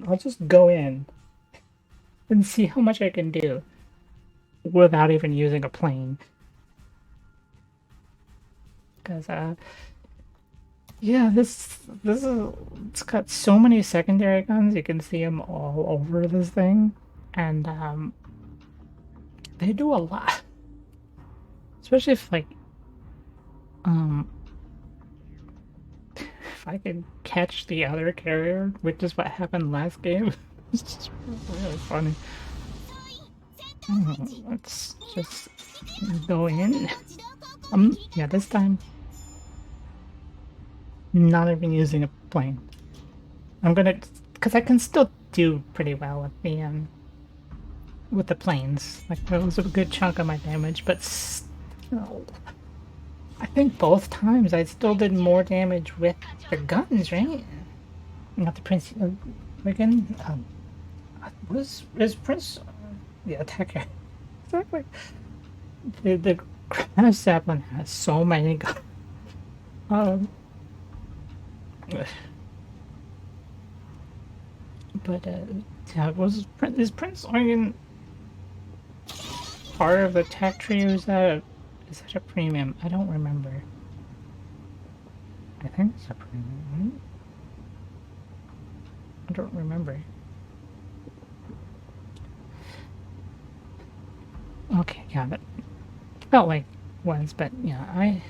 I'll just go in and see how much I can do without even using a plane. Because yeah, this is it's got so many secondary guns. You can see them all over this thing, and they do a lot. Especially if like if I can catch the other carrier, which is what happened last game. It's just really funny. Let's just go in. Yeah, this time, not even using a plane. I'm gonna, because I can still do pretty well with the planes. Like, that was a good chunk of my damage, but still, I think both times I still did more damage with the guns, right? Not the Prince, again, is Prince, the attacker. Exactly. The Crash Zeppelin has so many guns. Um, but, yeah, is Prince Eugen part of the tech tree, or is that a premium? I don't remember. I think it's a premium. I don't remember. Okay, yeah, that felt like was, but yeah, I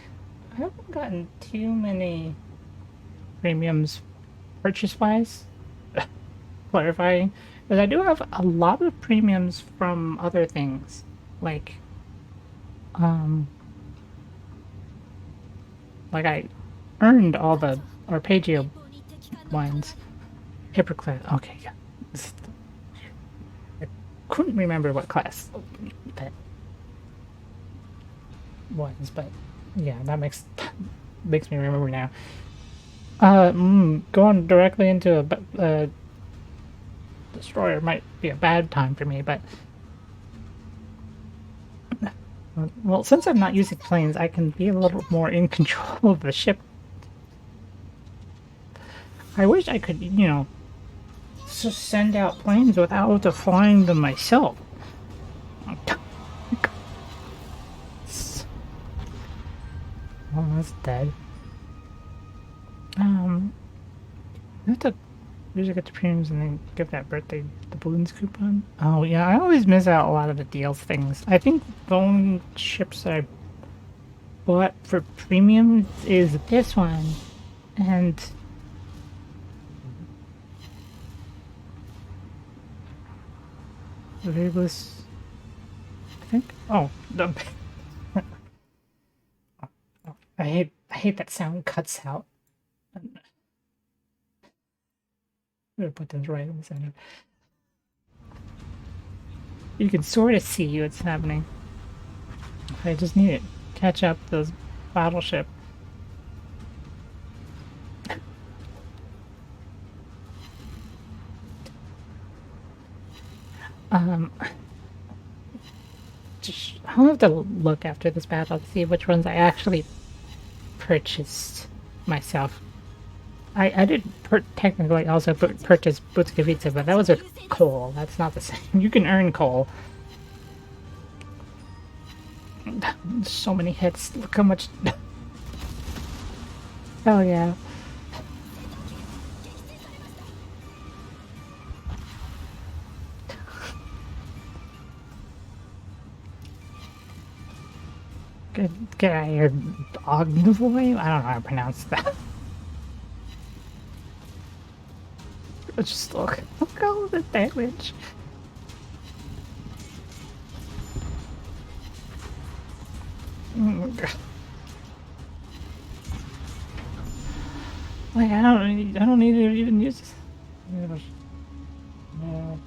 haven't gotten too many premiums purchase-wise. Clarifying, but I do have a lot of premiums from other things, like um, like I earned all the arpeggio ones. Hyperclass. Okay, yeah. I couldn't remember what class that was, but yeah, that makes me remember now. Going directly into a destroyer might be a bad time for me, but well, since I'm not using planes, I can be a little more in control of the ship. I wish I could, just send out planes without flying them myself. Almost dead. I have to usually get the premiums and then give that birthday the balloons coupon. Oh yeah, I always miss out a lot of the deals things. I think the only ships that I bought for premium is this one, and Vegas. I think. Oh, I hate that sound cuts out. I'm gonna put those right in the center. You can sort of see what's happening. I just need to catch up those battleship. Um, I'll have to look after this battle to see which ones I actually purchased myself. I did technically also purchase Butskavitsa, but that was with coal. That's not the same. You can earn coal. So many hits. Look how much. Oh yeah. Get out of here, Ognivoy? I don't know how to pronounce that. Just look all the damage. Like I don't need to even use this. No.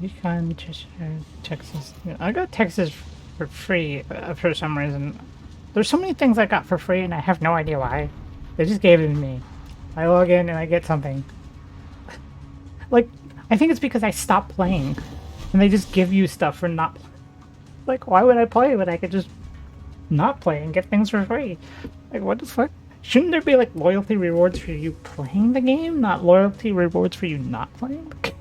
Yukon, Cheshire, Texas. I got Texas for free for some reason. There's so many things I got for free and I have no idea why. They just gave it to me. I log in and I get something. Like, I think it's because I stopped playing. And they just give you stuff for not playing. Like, why would I play when I could just not play and get things for free? Like, what the fuck? Shouldn't there be, like, loyalty rewards for you playing the game, not loyalty rewards for you not playing the game?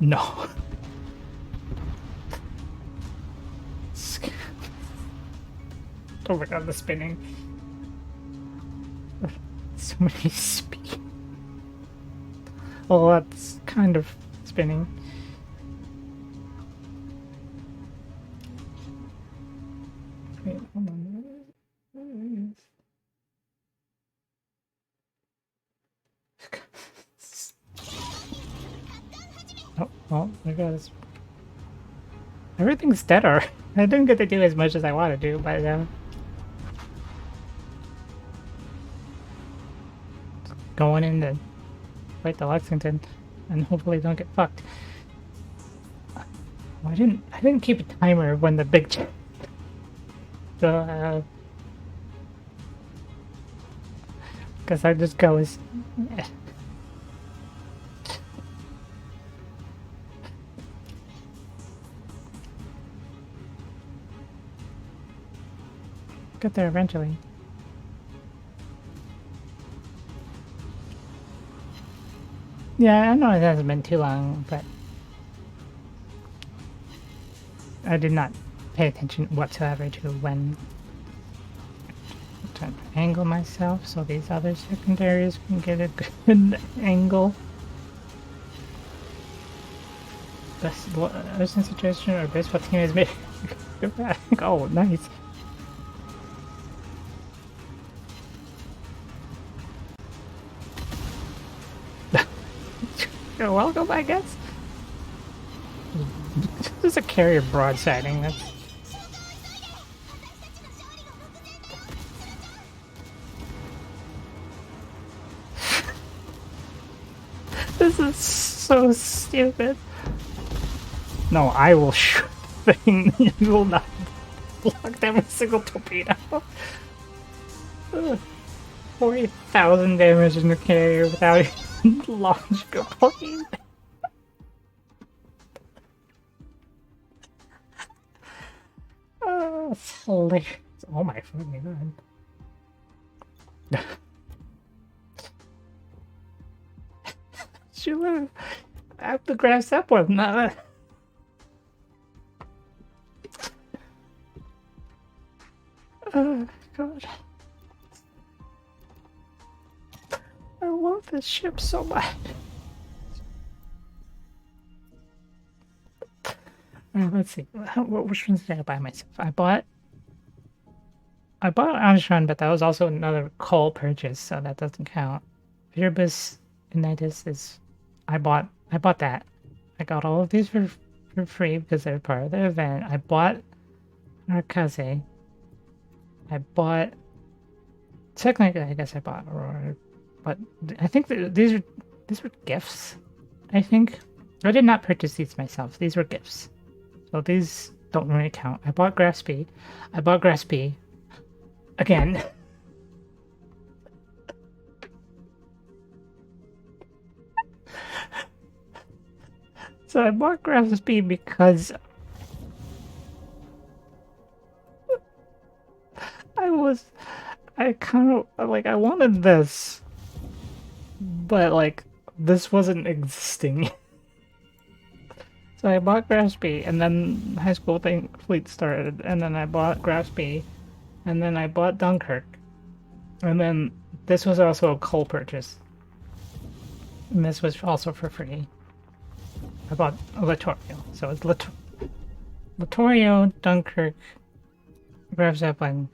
No. Oh my god, the spinning. So many speed. Well, that's kind of spinning. Wait, hold on. Oh, there goes. Everything's dead already. I didn't get to do as much as I want to do, but going in to fight the Lexington and hopefully don't get fucked. Oh, I didn't keep a timer of when the big the because I just go as get there eventually. Yeah, I know it hasn't been too long, but I did not pay attention whatsoever to when I'm trying to angle myself so these other secondaries can get a good angle. Best situation or baseball team is made. Oh, nice. You're welcome, I guess. This is a carrier broadsiding. That's this is so stupid. No, I will shoot the thing. You will not block every single torpedo. 40,000 damage in the carrier without even launching a plane. It's hilarious. Oh my fucking god. Sure. I have to grab that one. Oh god. I love this ship so much. Let's see. Which ones did I buy myself? I bought Anshan, but that was also another coal purchase, so that doesn't count. Virbus Unitas is I bought that. I got all of these for free because they're part of the event. I bought Narkaze. I bought technically I guess I bought Aurora, but I think these were gifts. I think I did not purchase these myself. These were gifts. So these don't really count. I bought Grass B. I bought Grass B. Again. So I bought Grass B because I kind of like I wanted this, but like this wasn't existing. So I bought Grass B, and then High School Fleet started, and then I bought Grass B, and then I bought Dunkirk, and then this was also a coal purchase, and this was also for free. I bought Littorio, so it's Littorio, Dunkirk, Grav Zeppelin,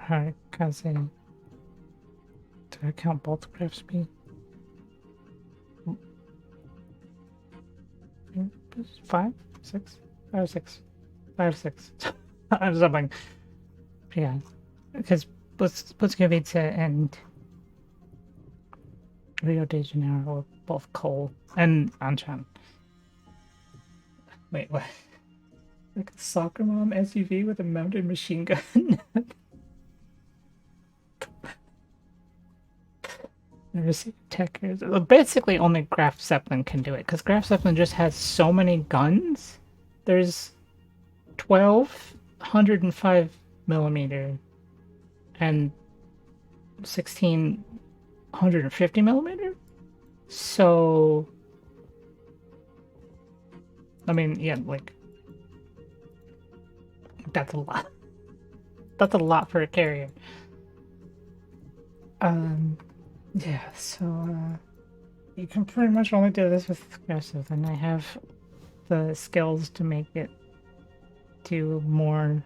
Harikaze. Did I count both Grav B? Five, six, something. Yeah, because Buscovica and Rio de Janeiro are both coal, and Anshan. Wait, what? Like a soccer mom SUV with a mounted machine gun? Never seen tech. Basically, only Graf Zeppelin can do it because Graf Zeppelin just has so many guns. There's 12 105mm and 16 150mm. So, I mean, yeah, like that's a lot. That's a lot for a carrier. Yeah, so you can pretty much only do this with aggressive, and I have the skills to make it do more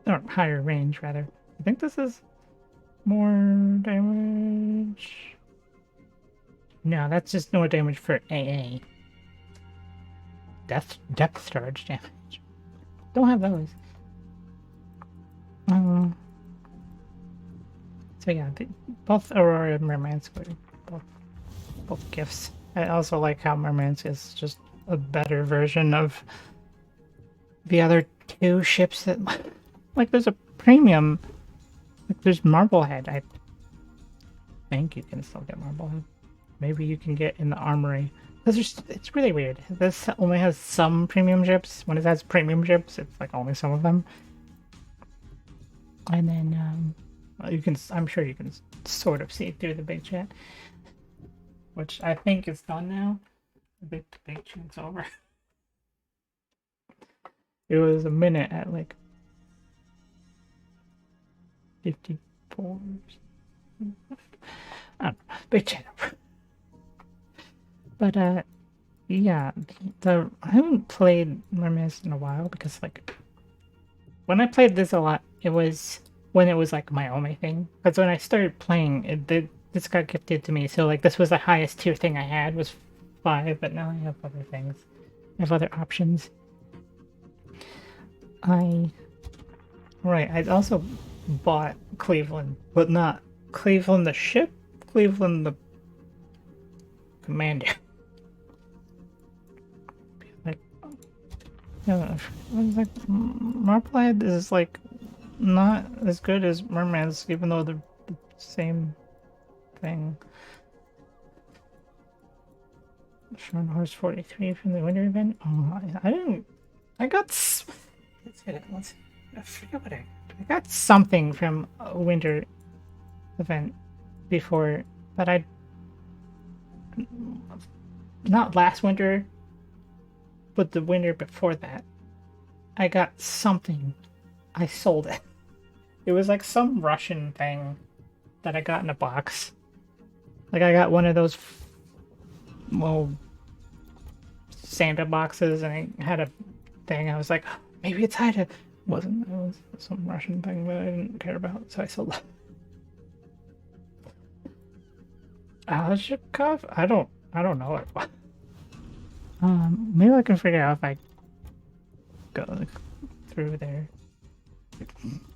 or higher range rather. I think this is More damage. No, that's just more damage for AA. Depth charge damage. Don't have those. So yeah, both Aurora and Mermans were both gifts. I also like how Mermans is just a better version of the other two ships that like there's a premium. Like there's Marblehead. I think you can still get Marblehead. Maybe you can get in the armory. Because it's really weird. This only has some premium ships. When it has premium ships, it's like only some of them. And then you can. I'm sure you can sort of see through the big chat, which I think is done now. The big chat's over. It was a minute at like 54. I don't know. Big chat over. But yeah, I haven't played Mermaids in a while because like when I played this a lot, it was when it was like my only thing. Because when I started playing, this got gifted to me, so like this was the highest tier thing I had was 5, but now I have other things. I have other options. I also bought Cleveland, but not Cleveland the ship, Cleveland the commander. Like, yeah, I was like, Marblehead is like not as good as Mermaids, even though they're the same thing. Shorn Horse 43 from the winter event. Oh, I didn't. I got. Let's get it. I forget what I got something from a winter event before, but I. Not last winter, but the winter before that. I got something. I sold it. It was like some Russian thing that I got in a box. Like I got one of those little Santa boxes, and I had a thing. I was like, oh, maybe it's Haida. It wasn't. It was some Russian thing that I didn't care about, so I sold it. Alashikov? I don't know it. Maybe I can figure out if I go through there.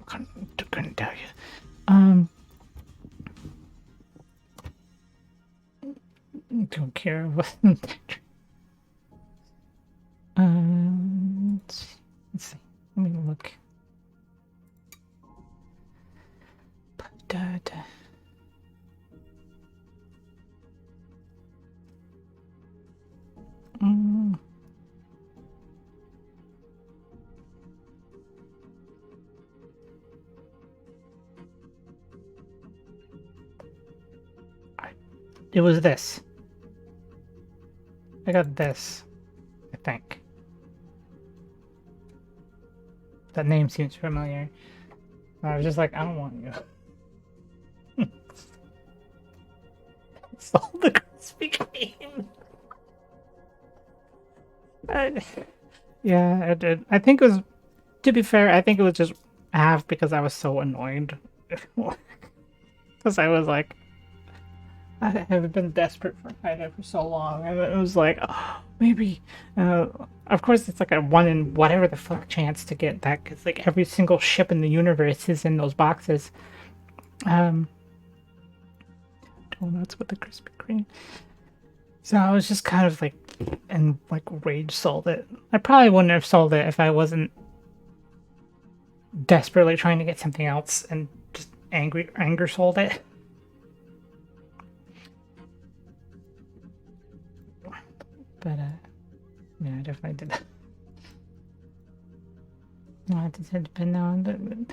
Couldn't tell you. Don't care what. Let's see. Let me look. It was this. I got this, I think. That name seems familiar. I was just like, I don't want you. Sold the crispy game. Yeah, I did. I think it was, to be fair, I think it was just half because I was so annoyed. Because I was like, I have been desperate for Haida for so long, and it was like, oh, maybe. Of course, it's like a 1 in whatever the fuck chance to get that, because like every single ship in the universe is in those boxes. Donuts with the Krispy Kreme. So I was just kind of like, and like rage sold it. I probably wouldn't have sold it if I wasn't desperately trying to get something else and just anger sold it. But yeah, I definitely did that. No, it depends on.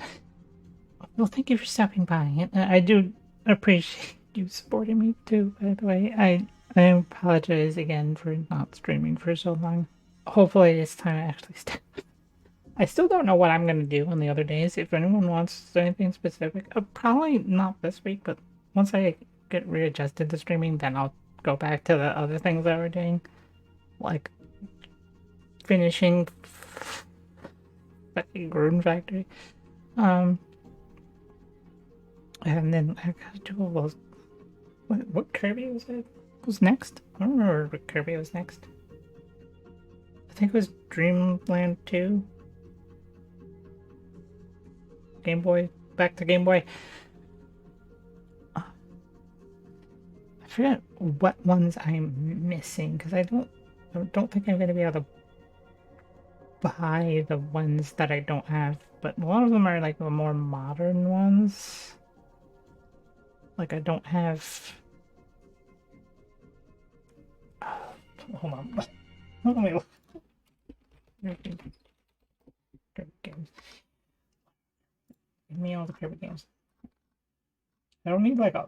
Well, thank you for stopping by. I do appreciate you supporting me too. By the way, I apologize again for not streaming for so long. Hopefully, this time I actually I still don't know what I'm gonna do on the other days. If anyone wants anything specific, probably not this week, but once I get readjusted to streaming, then I'll go back to the other things that we're doing. Like finishing fucking Rune Factory. And then I gotta do all those. What Kirby was it? Was next? I don't remember what Kirby was next. I think it was Dreamland 2. Game Boy. Back to Game Boy. I forget what ones I'm missing because I don't think I'm gonna be able to buy the ones that I don't have. But a lot of them are like the more modern ones. Like I don't have. Hold on. Let me look. Kirby games. Give me all the Kirby games. I don't need like a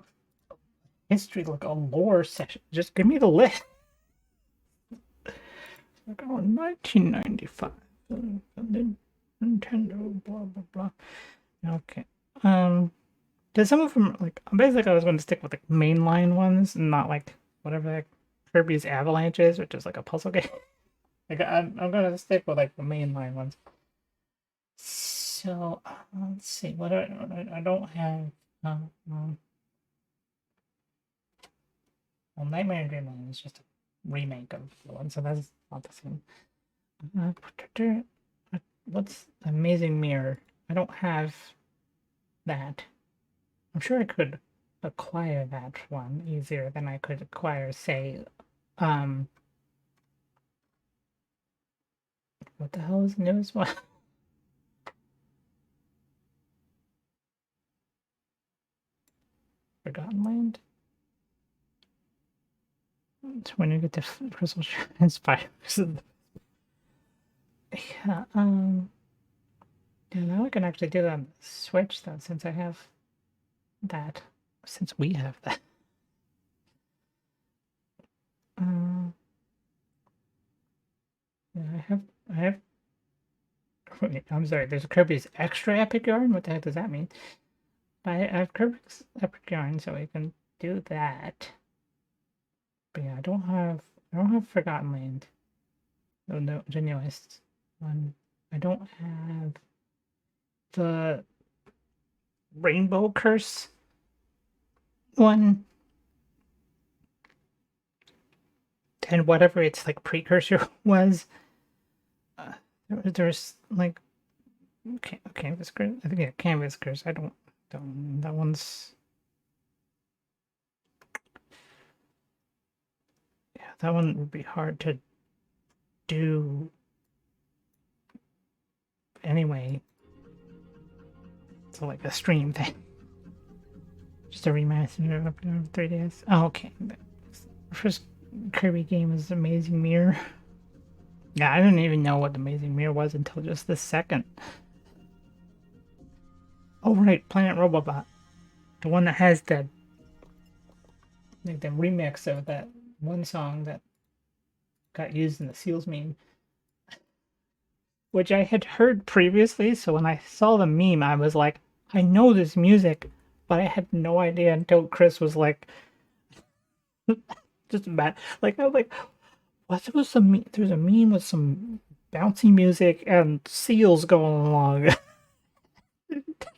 history, like a lore section. Just give me the list. Like, oh, 1995. Nintendo, blah, blah, blah. Okay. Because some of them, like, basically I was going to stick with like mainline ones and not like whatever like Kirby's Avalanche is, which is like a puzzle game. Like, I'm going to stick with like the mainline ones. So, let's see. What I don't have. Well, Nightmare in Dreamland is just a remake of the one, so that's not the same. What's Amazing Mirror? I don't have that. I'm sure I could acquire that one easier than I could acquire, say, what the hell is the newest one? Forgotten Land? It's when you get to Crystal Spires. Yeah, yeah, now I can actually do that on the Switch though, since I have that. Since we have that. Yeah, I have. Wait, I'm sorry. There's a Kirby's Extra Epic Yarn. What the heck does that mean? I have Kirby's Epic Yarn, so I can do that. But yeah, I don't have Forgotten Land. No, the newest one. I don't have the Rainbow Curse one. And whatever its like precursor was. There's like Canvas Curse. I think yeah, Canvas Curse. I don't that one's that one would be hard to do anyway. So like a stream thing. Just a remaster of 3DS. Oh, okay. The first Kirby game is Amazing Mirror. Yeah, I didn't even know what the Amazing Mirror was until just this second. Oh right, Planet Robobot. The one that has the like the remix of that one song that got used in the Seals meme. Which I had heard previously, so when I saw the meme, I was like, I know this music, but I had no idea until Chris was like, just mad. Like, I was like, what was some? There's a meme with some bouncy music and seals going along.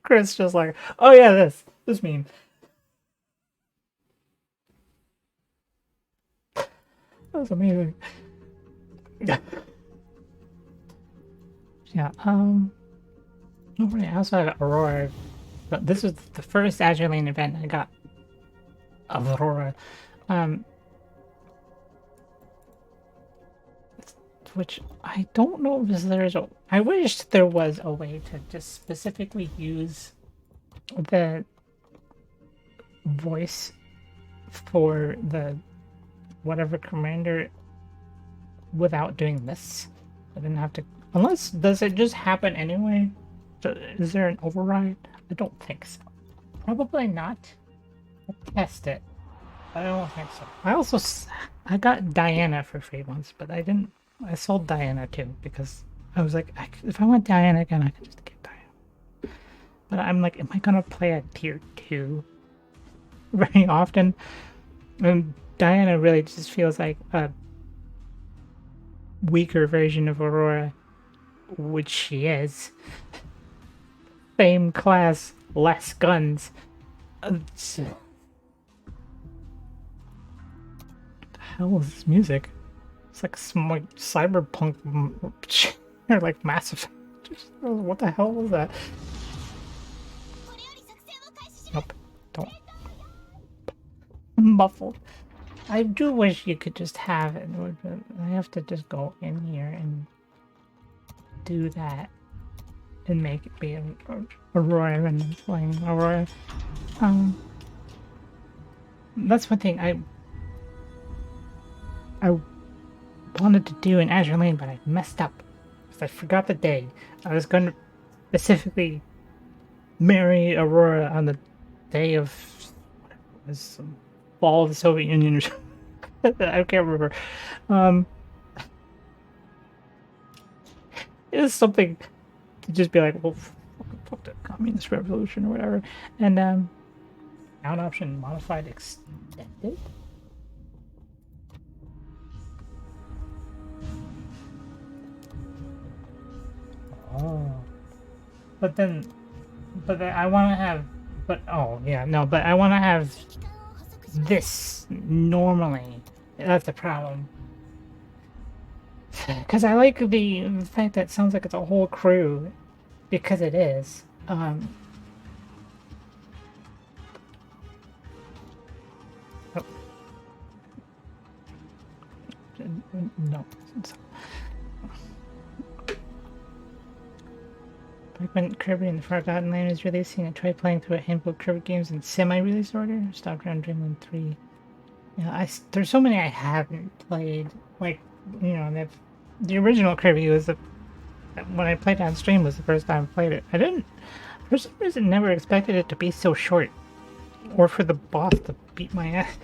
Chris just like, oh yeah, this meme. That was amazing. Yeah. Yeah. Oh, I also got Aurora, but this was the first Azure Lane event I got of Aurora. Which I don't know if there's a. I wish there was a way to just specifically use the voice for the whatever commander without doing this. I didn't have to. Unless, does it just happen anyway? Is there an override? I don't think so. Probably not. I'll test it. I don't think so. I got Diana for free once, but I didn't. I sold Diana too because I was like, if I want Diana again, I can just get Diana. But I'm like, am I gonna play a tier 2 very often? And Diana really just feels like a weaker version of Aurora, which she is. Same class, less guns. What the hell is this music? It's like some like cyberpunk or like massive. What the hell was that? Nope, don't. Muffled. I do wish you could just have it. I have to just go in here and do that and make it be Aurora and playing Aurora. That's one thing I wanted to do in Azure Lane, but I messed up because I forgot the day. I was going to specifically marry Aurora on the day of whatever it was, fall of the Soviet Union or something. I can't remember. It was something to just be like, well, fuck the communist revolution or whatever. And out option modified extended. Oh, but I want to have, oh yeah, no, but I want to have this normally. That's the problem. Because I like the fact that it sounds like it's a whole crew, because it is. Oh. No. Like when Kirby and the Forgotten Land is releasing, I tried playing through a handful of Kirby games in semi-release order. Stopped around Dreamland 3. Yeah, there's so many I haven't played. Like, you know, the original Kirby was when I played on stream was the first time I played it. I didn't, for some reason, never expected it to be so short, or for the boss to beat my ass.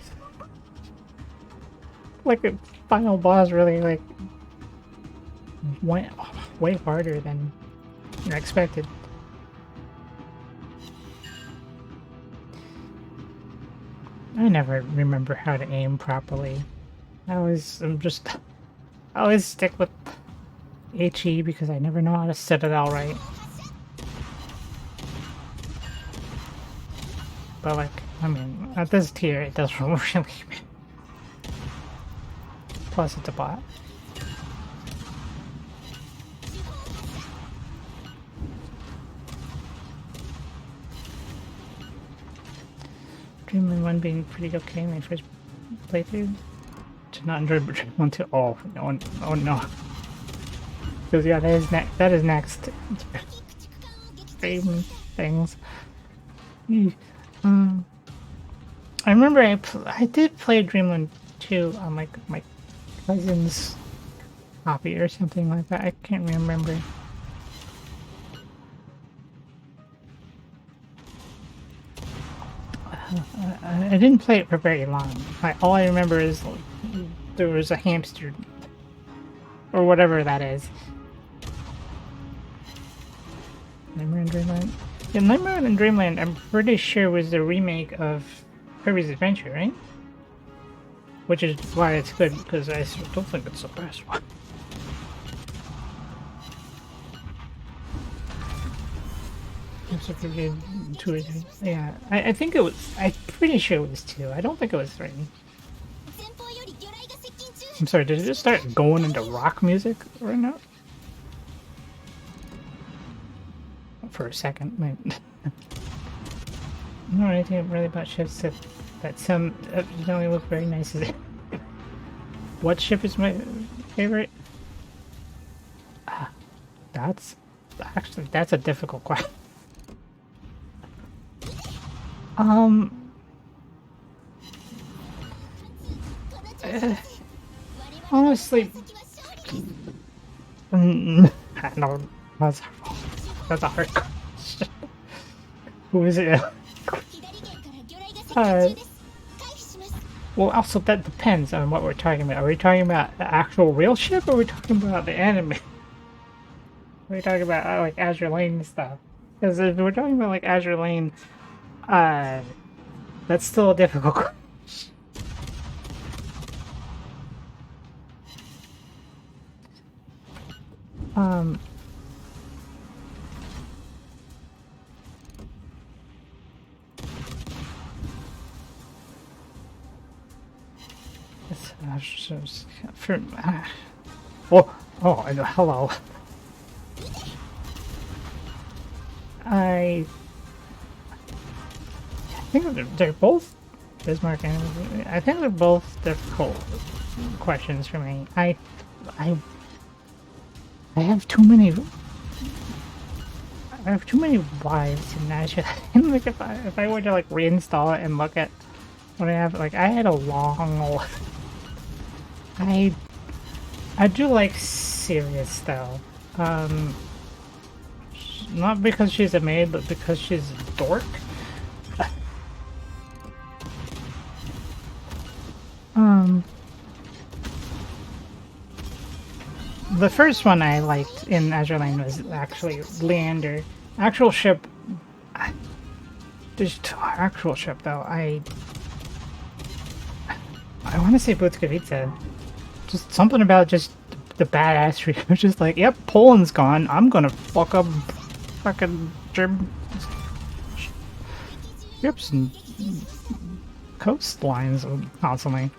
Like the final boss really like went way harder than I expected. I never remember how to aim properly. I always stick with HE because I never know how to set it all right. But like, I mean, at this tier it doesn't really. Plus it's a bot. Dreamland 1 being pretty okay in my first playthrough. To not enjoy Dreamland 1 2. Oh no, oh no. Because yeah, that is next. Dream things. I remember I did play Dreamland 2 on like my cousin's copy or something like that. I can't remember. I didn't play it for very long. All I remember is there was a hamster or whatever that is. Nightmare in Dreamland. Yeah, Nightmare in Dreamland, I'm pretty sure was the remake of Kirby's Adventure, right? Which is why it's good, because I don't think it's the best one. Yeah, I think it was. I'm pretty sure it was 2. I don't think it was 3. I'm sorry, did it just start going into rock music right now? For a second, I don't know anything really about ships that some only look very nice. What ship is my favorite? That's a difficult question. Honestly, no, that's a hard question. Who is it? Well, also that depends on what we're talking about. Are we talking about the actual real ship, or are we talking about the anime? Are we talking about like Azure Lane and stuff? Because if we're talking about like Azure Lane, that's still a difficult question. For, oh, oh, hello. I think they're both Bismarck and I think they're both difficult questions for me. I I have too many. I have too many wives in Nashville. Like if I were to like reinstall it and look at what I have, like I had a long. I I do like Sirius though. Not because she's a maid, but because she's a dork. The first one I liked in Azure Lane was actually Leander. Actual ship. Just actual ship though. I want to say Butskavitsa. Just something about just the badassery. It was just like, yep, Poland's gone. I'm gonna fuck up fucking German ships and coastlines constantly.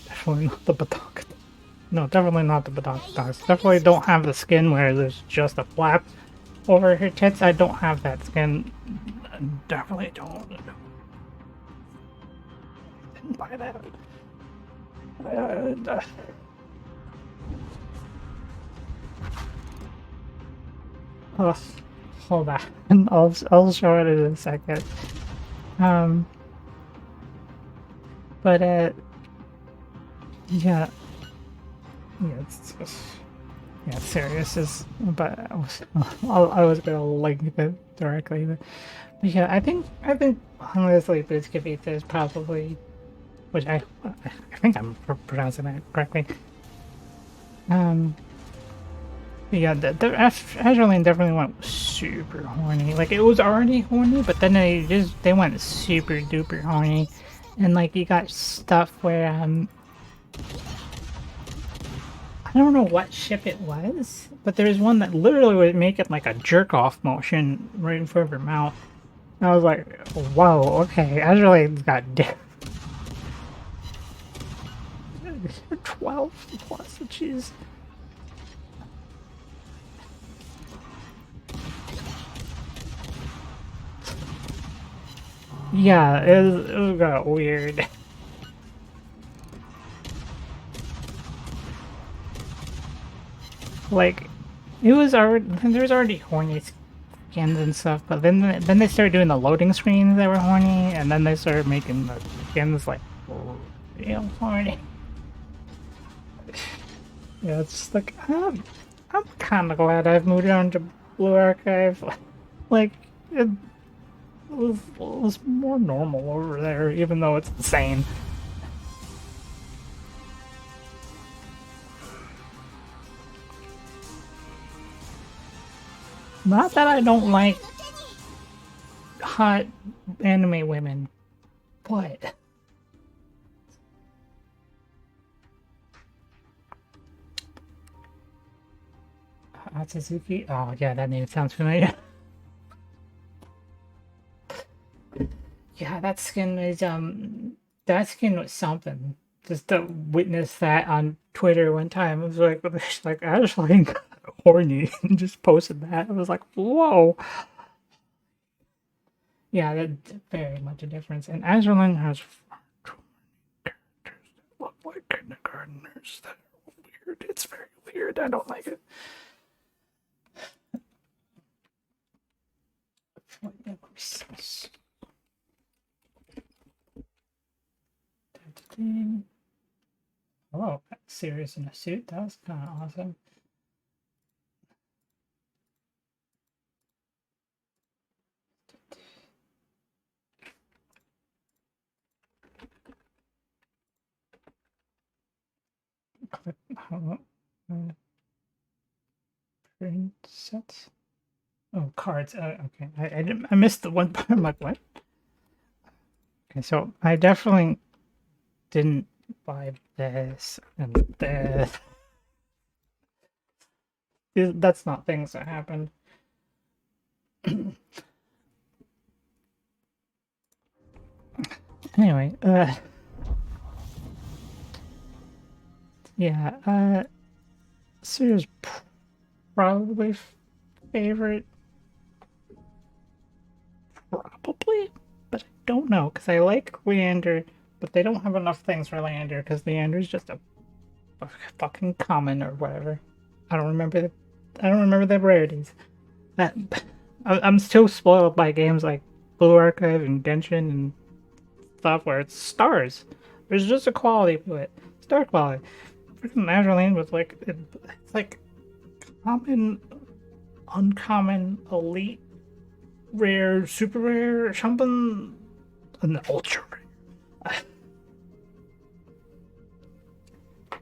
Definitely not the Batak. No, definitely not the Batak dogs. Definitely don't have the skin where there's just a flap over her tits. I don't have that skin. Definitely don't. Didn't buy that. Oh, hold on. I'll show it in a second. But yeah, yeah, serious is. But I was gonna link it directly. But yeah, I think honestly, Butskavitsa is probably, which I think I'm pronouncing that correctly. Yeah, the Azure Lane definitely went super horny. Like it was already horny, but then they went super duper horny, and like you got stuff where I don't know what ship it was, but there was one that literally would make it like a jerk off motion right in front of her mouth. And I was like, whoa, okay, Azure Lane's got 12 plus, jeez. Yeah, it got weird. Like, it was already, there was already horny skins and stuff, but then they started doing the loading screens that were horny, and then they started making the skins like real horny. Yeah, it's like I'm kind of glad I've moved on to Blue Archive. Like it was more normal over there, even though it's insane. Not that I don't like hot anime women, but Atsuzuki. Oh yeah, that name sounds familiar. Yeah, that skin was something. Just to witness that on Twitter one time, it was like I was like horny and just posted that. I was like, whoa. Yeah, that's very much a difference. And Azerlin has far too many characters that look like kindergartners. That are weird. It's very weird. I don't like it. Oh, serious in a suit. That was kind of awesome. Print sets. Oh, cards. Okay, I missed the one part. I'm like, what? Okay, so I definitely didn't buy this and this. That's not things that happened. Anyway, Yeah, Sarah's probably favorite, probably, but I don't know because I like Leander, but they don't have enough things for Leander because Leander's just a fucking common or whatever. I don't remember the, I don't remember the rarities. That I'm still spoiled by games like Blue Archive and Genshin and stuff where it's stars. There's just a quality to it, star quality. Freaking Azure Lane was like it's like common, uncommon, elite, rare, super rare, something, an ultra rare.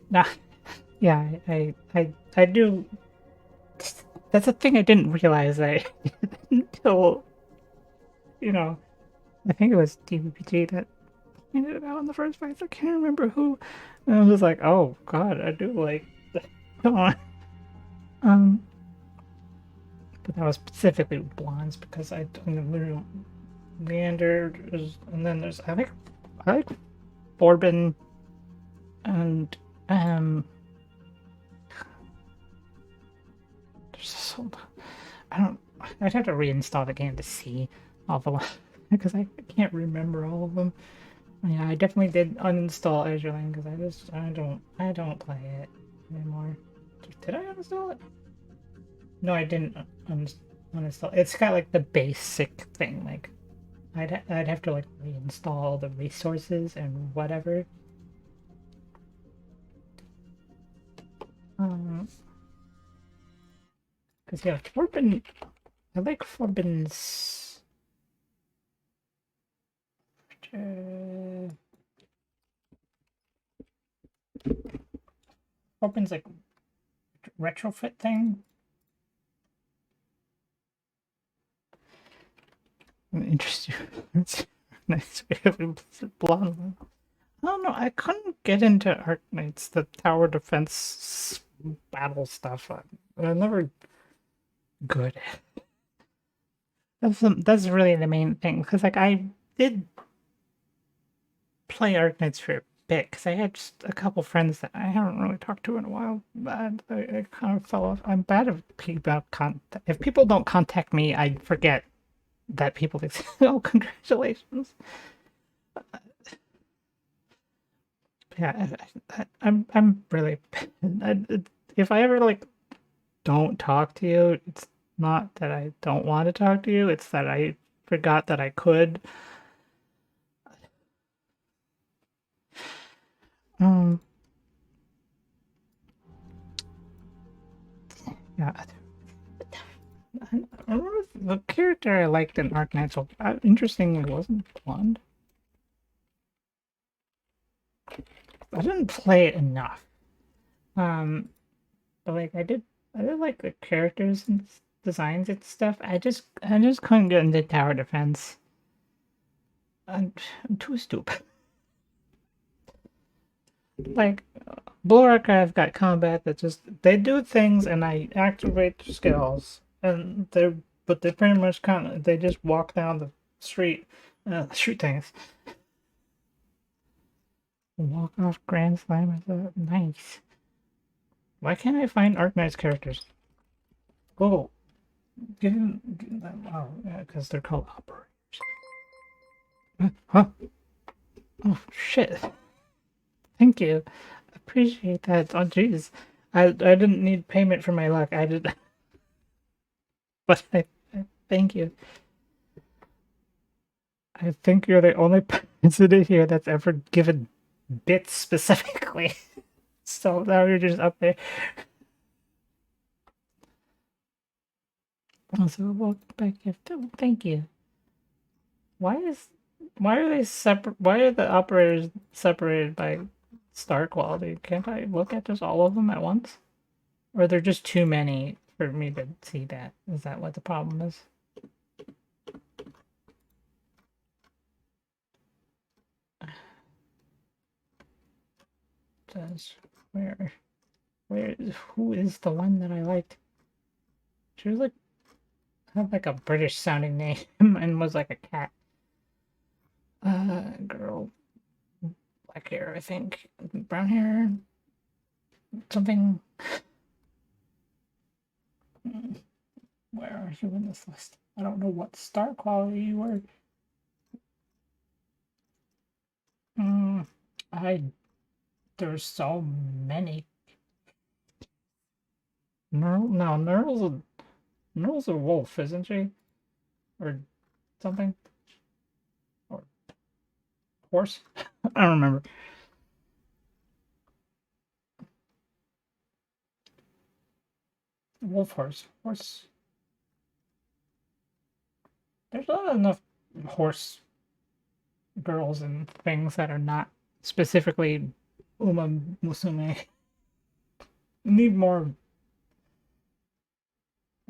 Nah, yeah, I do. That's a thing I didn't realize I until you know. I think it was DVPG that pointed it out in the first place. I can't remember who. And I was just like, oh god, I do like. Come on. Um, but that was specifically blondes because I don't know Leander is, and then there's I like Forbin and there's so I don't I'd have to reinstall the game to see all the ones because I can't remember all of them. Yeah, I definitely did uninstall Azure Lane because I don't play it anymore. Did I uninstall it? No, I didn't uninstall. It's got like the basic thing. Like I'd have to like reinstall the resources and whatever. Um, because yeah, Forbin. I like Forbin's. Forbin's like retrofit thing. Interesting. Nice way of blonde. I don't know. I couldn't get into Arknights, the tower defense battle stuff. I'm never good. That's really the main thing because like I did play Arknights for a bit because I had just a couple friends that I haven't really talked to in a while. And I kind of fell off. I'm bad at people contact. If people don't contact me, I forget that people exist. Oh, congratulations! Yeah, I'm really. If I ever like don't talk to you, it's not that I don't want to talk to you. It's that I forgot that I could. Um, yeah. I remember the character I liked in Arknights, interestingly, wasn't blonde. I didn't play it enough. Um, but like I did like the characters and designs and stuff. I just couldn't get into tower defense. I'm too stupid. Like Blue Archive got combat that just they do things and I activate their skills and they pretty much kind of they just walk down the street, shoot things. Walk off Grand Slam is nice. Why can't I find Arknight's characters? Google, give them. Oh, yeah, because they're called operators. Huh? Oh shit! Thank you. Appreciate that. Oh jeez, I didn't need payment for my luck. I did, but I thank you. I think you're the only person in here that's ever given bits specifically. So now you're just up there. Also, welcome back here. Thank you. Why is why are they separate? Why are the operators separated by star quality? Can't I look at just all of them at once? Or are there just too many for me to see that? Is that what the problem is? Does where who is the one that I liked? She was like had like a British sounding name and was like a cat. Girl, black hair, I think, brown hair. something. Where are you in this list? I don't know what star quality you were. Mm, I there's so many. Nerl, no, Nerl's a wolf, isn't she? Or something? Or horse? I don't remember. Wolf horse. Horse. There's not enough horse girls and things that are not specifically Uma Musume. Need more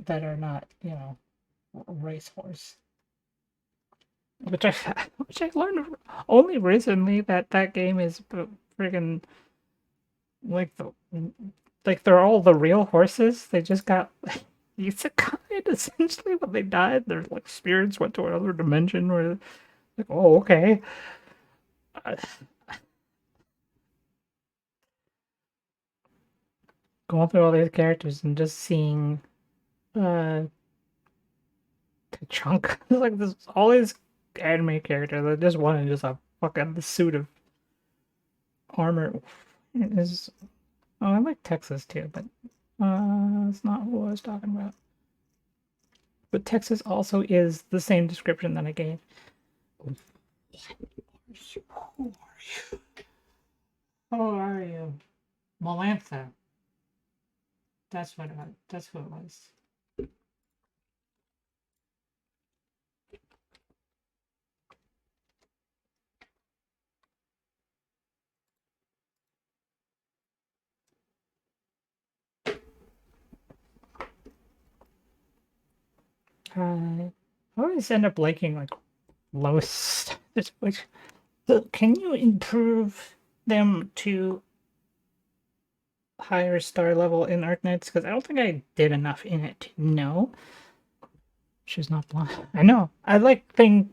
that are not, racehorse. Which I which I learned only recently that that game is friggin' like they're all the real horses. They just got isekai essentially when they died. Their like spirits went to another dimension where like, oh, okay. Uh, Going through all these characters and just seeing uh the chunk like this all these anime characters. I just wanted just a fucking suit of armor. It is oh, I like Texas too, but that's not who I was talking about. But Texas also is the same description that I gave. Who are you? Who are you? Melantha. That's who it was. I always end up liking like lowest. Which can you improve them to higher star level in Arknights? Because I don't think I did enough in it to know. She's not blonde. I know. I like thing.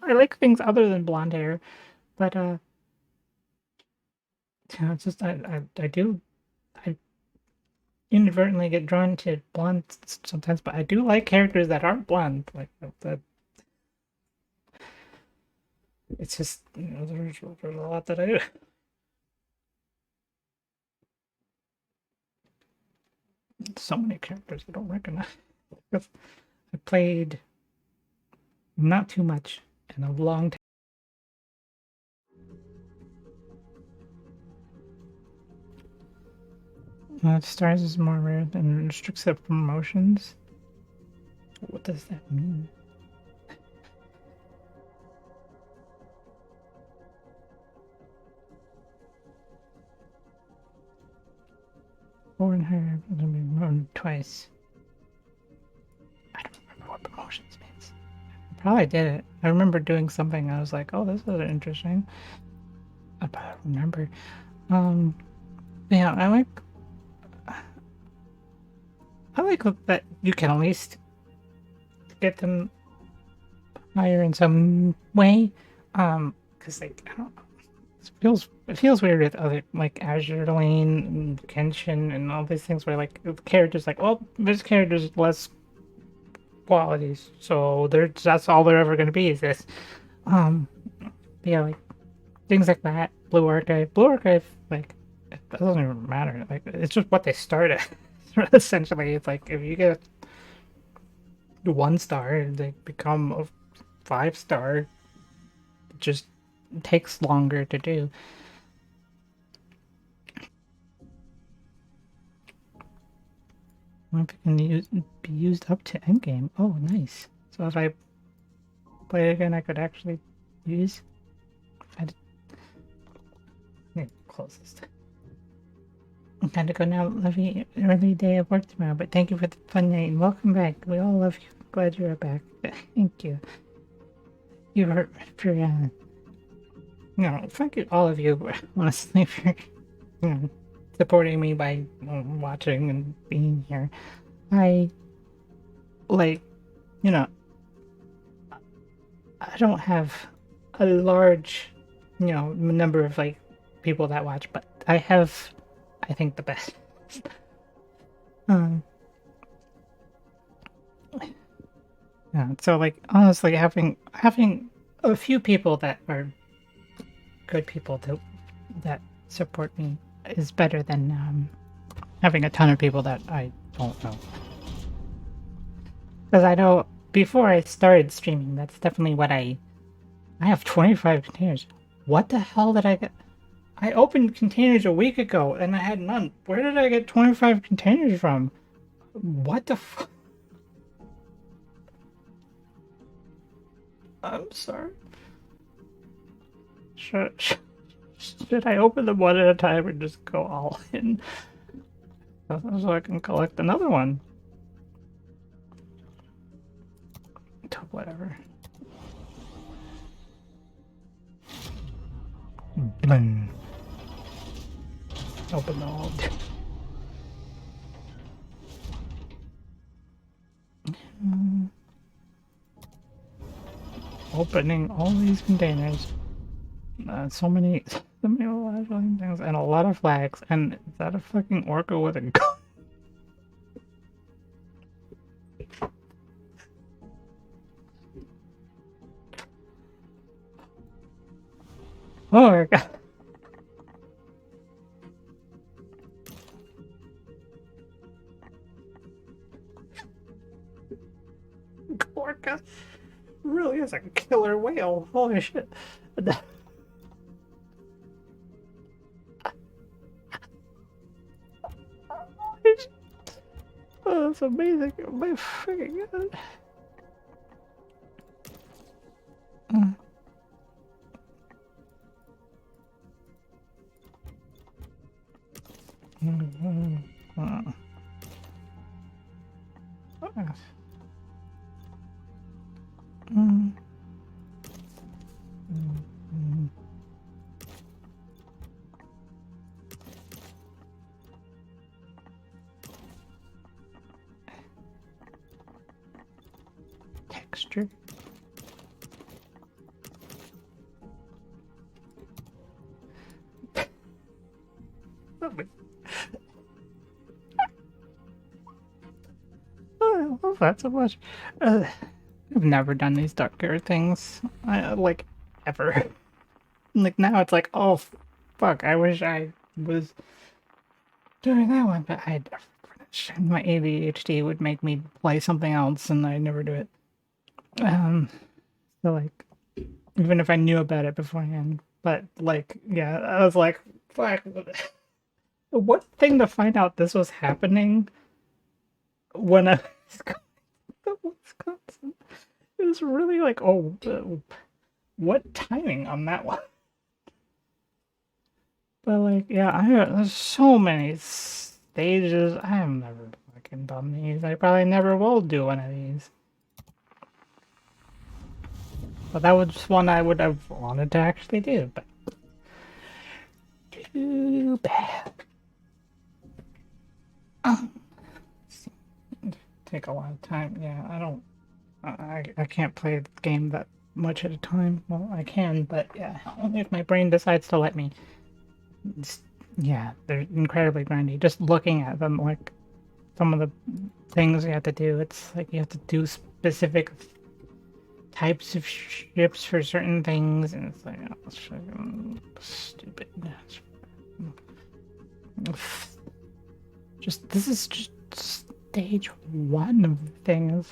I like things other than blonde hair, but it's just I do I inadvertently get drawn to blonde sometimes, but I do like characters that aren't blonde. Like that. It's just there's a lot that I do. So many characters I don't recognize. I played not too much in a long time. Stars is more rare than restricts the promotions. What does that mean? Four and higher than be promoted twice. I don't remember what promotions means. I probably did it. I remember doing something. I was like, "Oh, this is interesting." I probably remember. Um, yeah, I like that you can at least get them higher in some way. Because like I don't know, it feels weird with other like Azure Lane and Kenshin and all these things where like the characters like, well, this character's less qualities, so that's all they're ever gonna be is this. Um, yeah, like things like that. Blue Archive, like it doesn't even matter. Like it's just what they start at. Essentially, it's like if you get 1 star, they become a 5 star. It just takes longer to do. Might be used up to endgame. Oh, nice. So if I play it again, I could actually use. I need to close this. I'm kind of go now. Lovely early day of work tomorrow, but thank you for the fun night and welcome back. We all love you. Glad you're back. Thank you. You for thank you all of you honestly for supporting me by watching and being here. I like you know I don't have a large number of like people that watch, but I I think, the best. um, yeah. So like honestly, having a few people that are good people that support me is better than having a ton of people that I don't know. Because I know before I started streaming, that's definitely what I have 25 containers. What the hell did I get? I opened containers a week ago and I had none. Where did I get 25 containers from? What the f? I'm sorry. Should I open them one at a time or just go all in? So I can collect another one. Whatever. Bling. Open them all. Opening all these containers. So many things and a lot of flags. And is that a fucking orca with a gun? Oh my god. Orca really is a killer whale. Holy shit. Oh, that's amazing. Oh my freaking god. Texture. I love that so much. I've never done these darker things, like, ever. Like, now it's like, oh, fuck, I wish I was doing that one, but my ADHD would make me play something else, and I never do it. So, like, even if I knew about it beforehand, but, like, yeah, I was like, fuck, what thing to find out this was happening when I was going to Wisconsin. It was really like, oh, what timing on that one? But like, yeah, there's so many stages. I have never fucking done these. I probably never will do one of these. But that was one I would have wanted to actually do, but too bad. Take a lot of time. Yeah, I don't. I can't play the game that much at a time. Well, I can, but yeah, only if my brain decides to let me. Yeah, they're incredibly grindy. Just looking at them, like some of the things you have to do, it's like you have to do specific types of ships for certain things, and it's like, oh, it's fucking stupid. This is just stage 1 of things.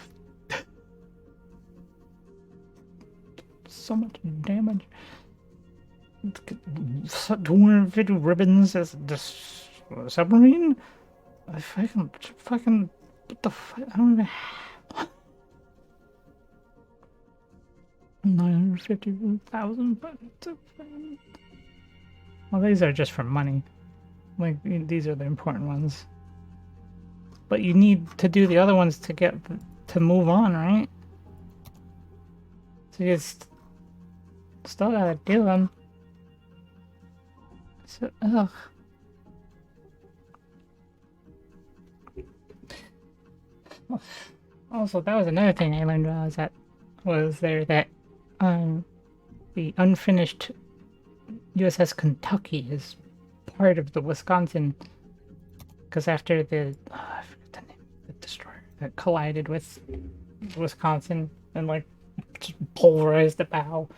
So much damage. 250 ribbons as this submarine? I fucking what the fuck? I don't even have 950,000, but well, these are just for money. Like, these are the important ones. But you need to do the other ones to get to move on, right? So you still gotta do them. So, ugh. Also, that was another thing I learned while I was there, that the unfinished USS Kentucky is part of the Wisconsin because after the I forget the name, the destroyer that collided with Wisconsin and like just pulverized the bow,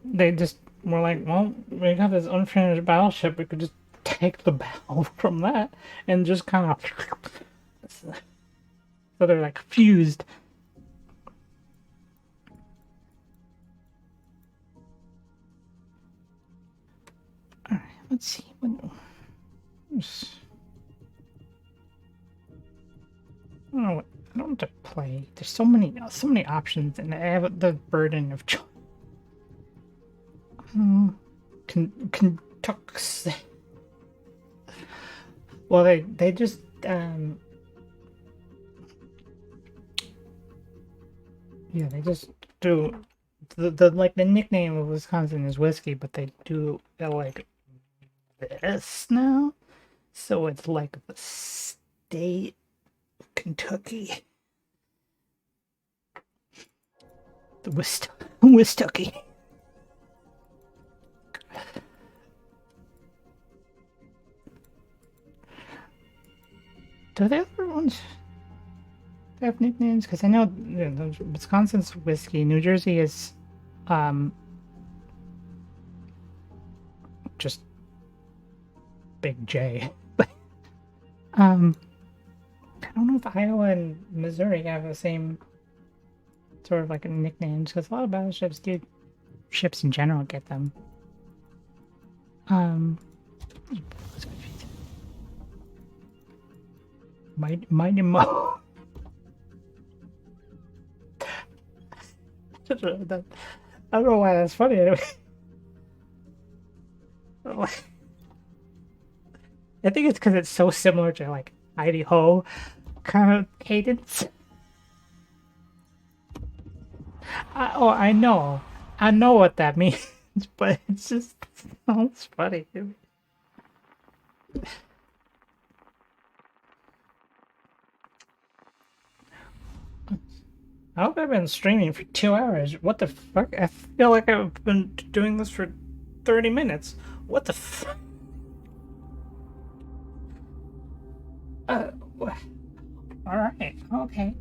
they just were like, well, we got this unfinished battleship. We could just take the bow from that and just kind of so they're like fused. All right, let's see. I don't know what I don't want to play. There's so many options, and I have the burden of choice. Kentucky. Well, they just yeah, they just do the like the nickname of Wisconsin is whiskey, but they do like this now, so it's like the state of Kentucky, the Wistucky. Do the other ones have nicknames? Because I know Wisconsin's whiskey, New Jersey is just Big J. I don't know if Iowa and Missouri have the same sort of like nicknames, because a lot of battleships do, ships in general get them. Mighty Mo. I don't know why that's funny anyway. I think it's because it's so similar to like Heidi Ho kind of cadence. I know what that means, but it's just sounds funny to me. I hope I've been streaming for 2 hours. What the fuck? I feel like I've been doing this for 30 minutes. What the fuck? Alright, okay.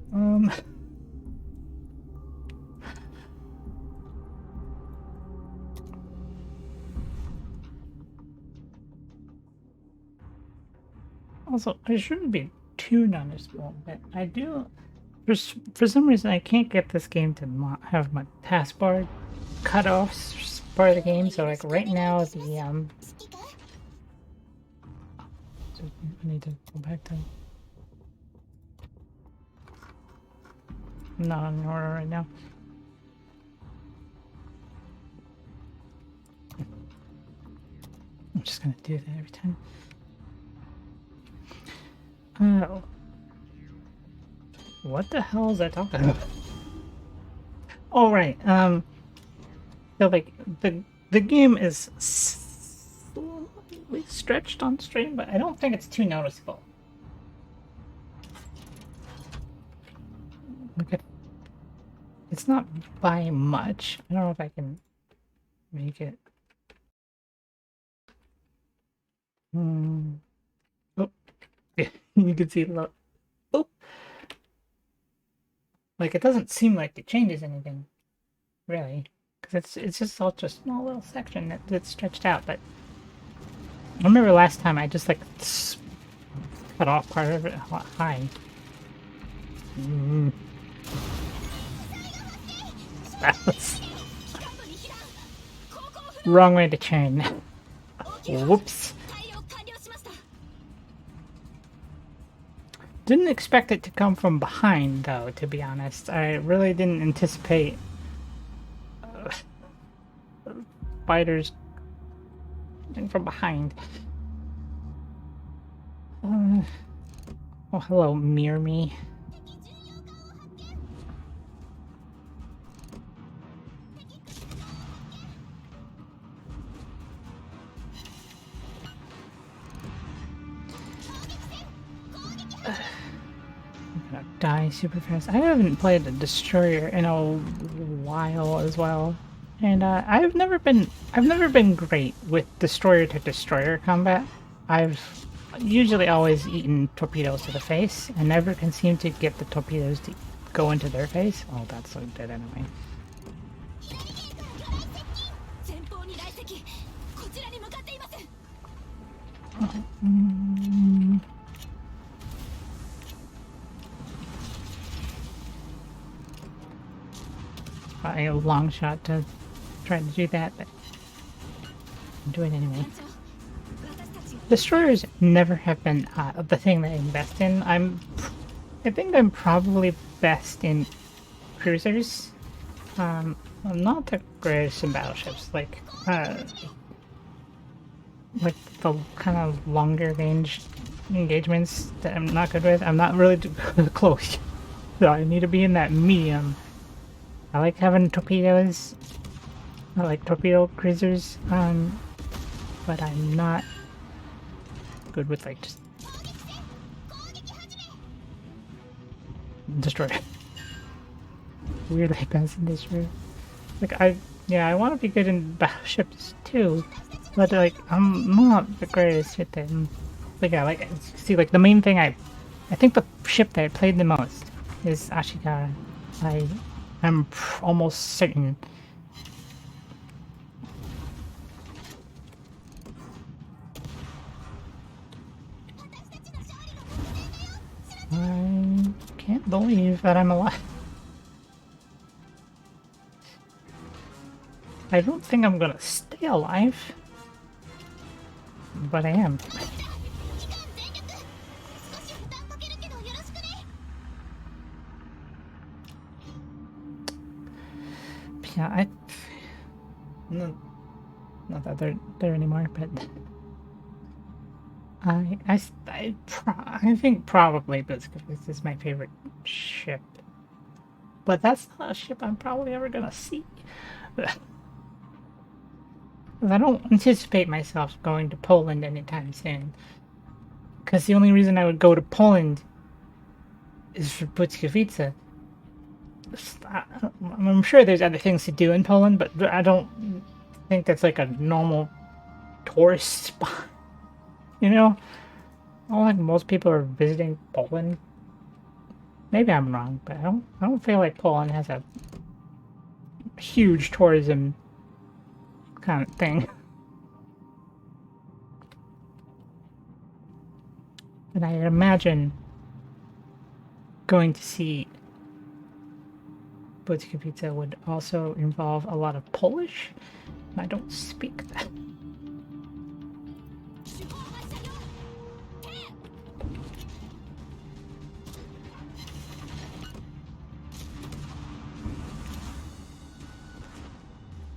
Also, I shouldn't be too noticeable, but I do. For some reason, I can't get this game to have my taskbar cut off part of the game. So, like right now, the I need to go back to. I'm not in order right now. I'm just gonna do that every time. Oh. What the hell is that talking about? Oh right. So like the game is slightly stretched on stream, but I don't think it's too noticeable. Look at it's not by much. I don't know if I can make it. Oh, yeah, you can see the. Oh. Like, it doesn't seem like it changes anything, really, because it's just such a small little section that's stretched out. But I remember last time I just like cut off part of it high. That was wrong way to chain. Whoops. Didn't expect it to come from behind, though, to be honest. I really didn't anticipate spiders from behind. Oh, hello, Mirror Me. Die super fast. I haven't played a destroyer in a while as well, and I've never been great with destroyer to destroyer combat. I've usually always eating torpedoes to the face, and never can seem to get the torpedoes to go into their face. Oh, that's so dead anyway. Probably a long shot to try to do that, but I'm doing it anyway. Destroyers never have been the thing that I invest in. I think I'm probably best in cruisers. I'm not the greatest in battleships. Like the kind of longer range engagements that I'm not good with. I'm not really close, so I need to be in that medium. I like having torpedoes. I like torpedo cruisers. But I'm not good with like just destroy. Weirdly best in destroy. Like I want to be good in battleships too, but like I'm not the greatest at them. Like yeah, like see, like the main thing I think the ship that I played the most is Ashikara. I'm almost certain. I can't believe that I'm alive. I don't think I'm gonna stay alive, but I am. Yeah, not that they're there anymore, but I think probably Biscuits is my favorite ship. But that's not a ship I'm probably ever gonna see. I don't anticipate myself going to Poland anytime soon. Because the only reason I would go to Poland is for Butkowice. I'm sure there's other things to do in Poland, but I don't think that's like a normal tourist spot. You know? I don't think most people are visiting Poland. Maybe I'm wrong, but I don't feel like Poland has a huge tourism kind of thing. And I imagine going to see Butkowice would also involve a lot of Polish. I don't speak that.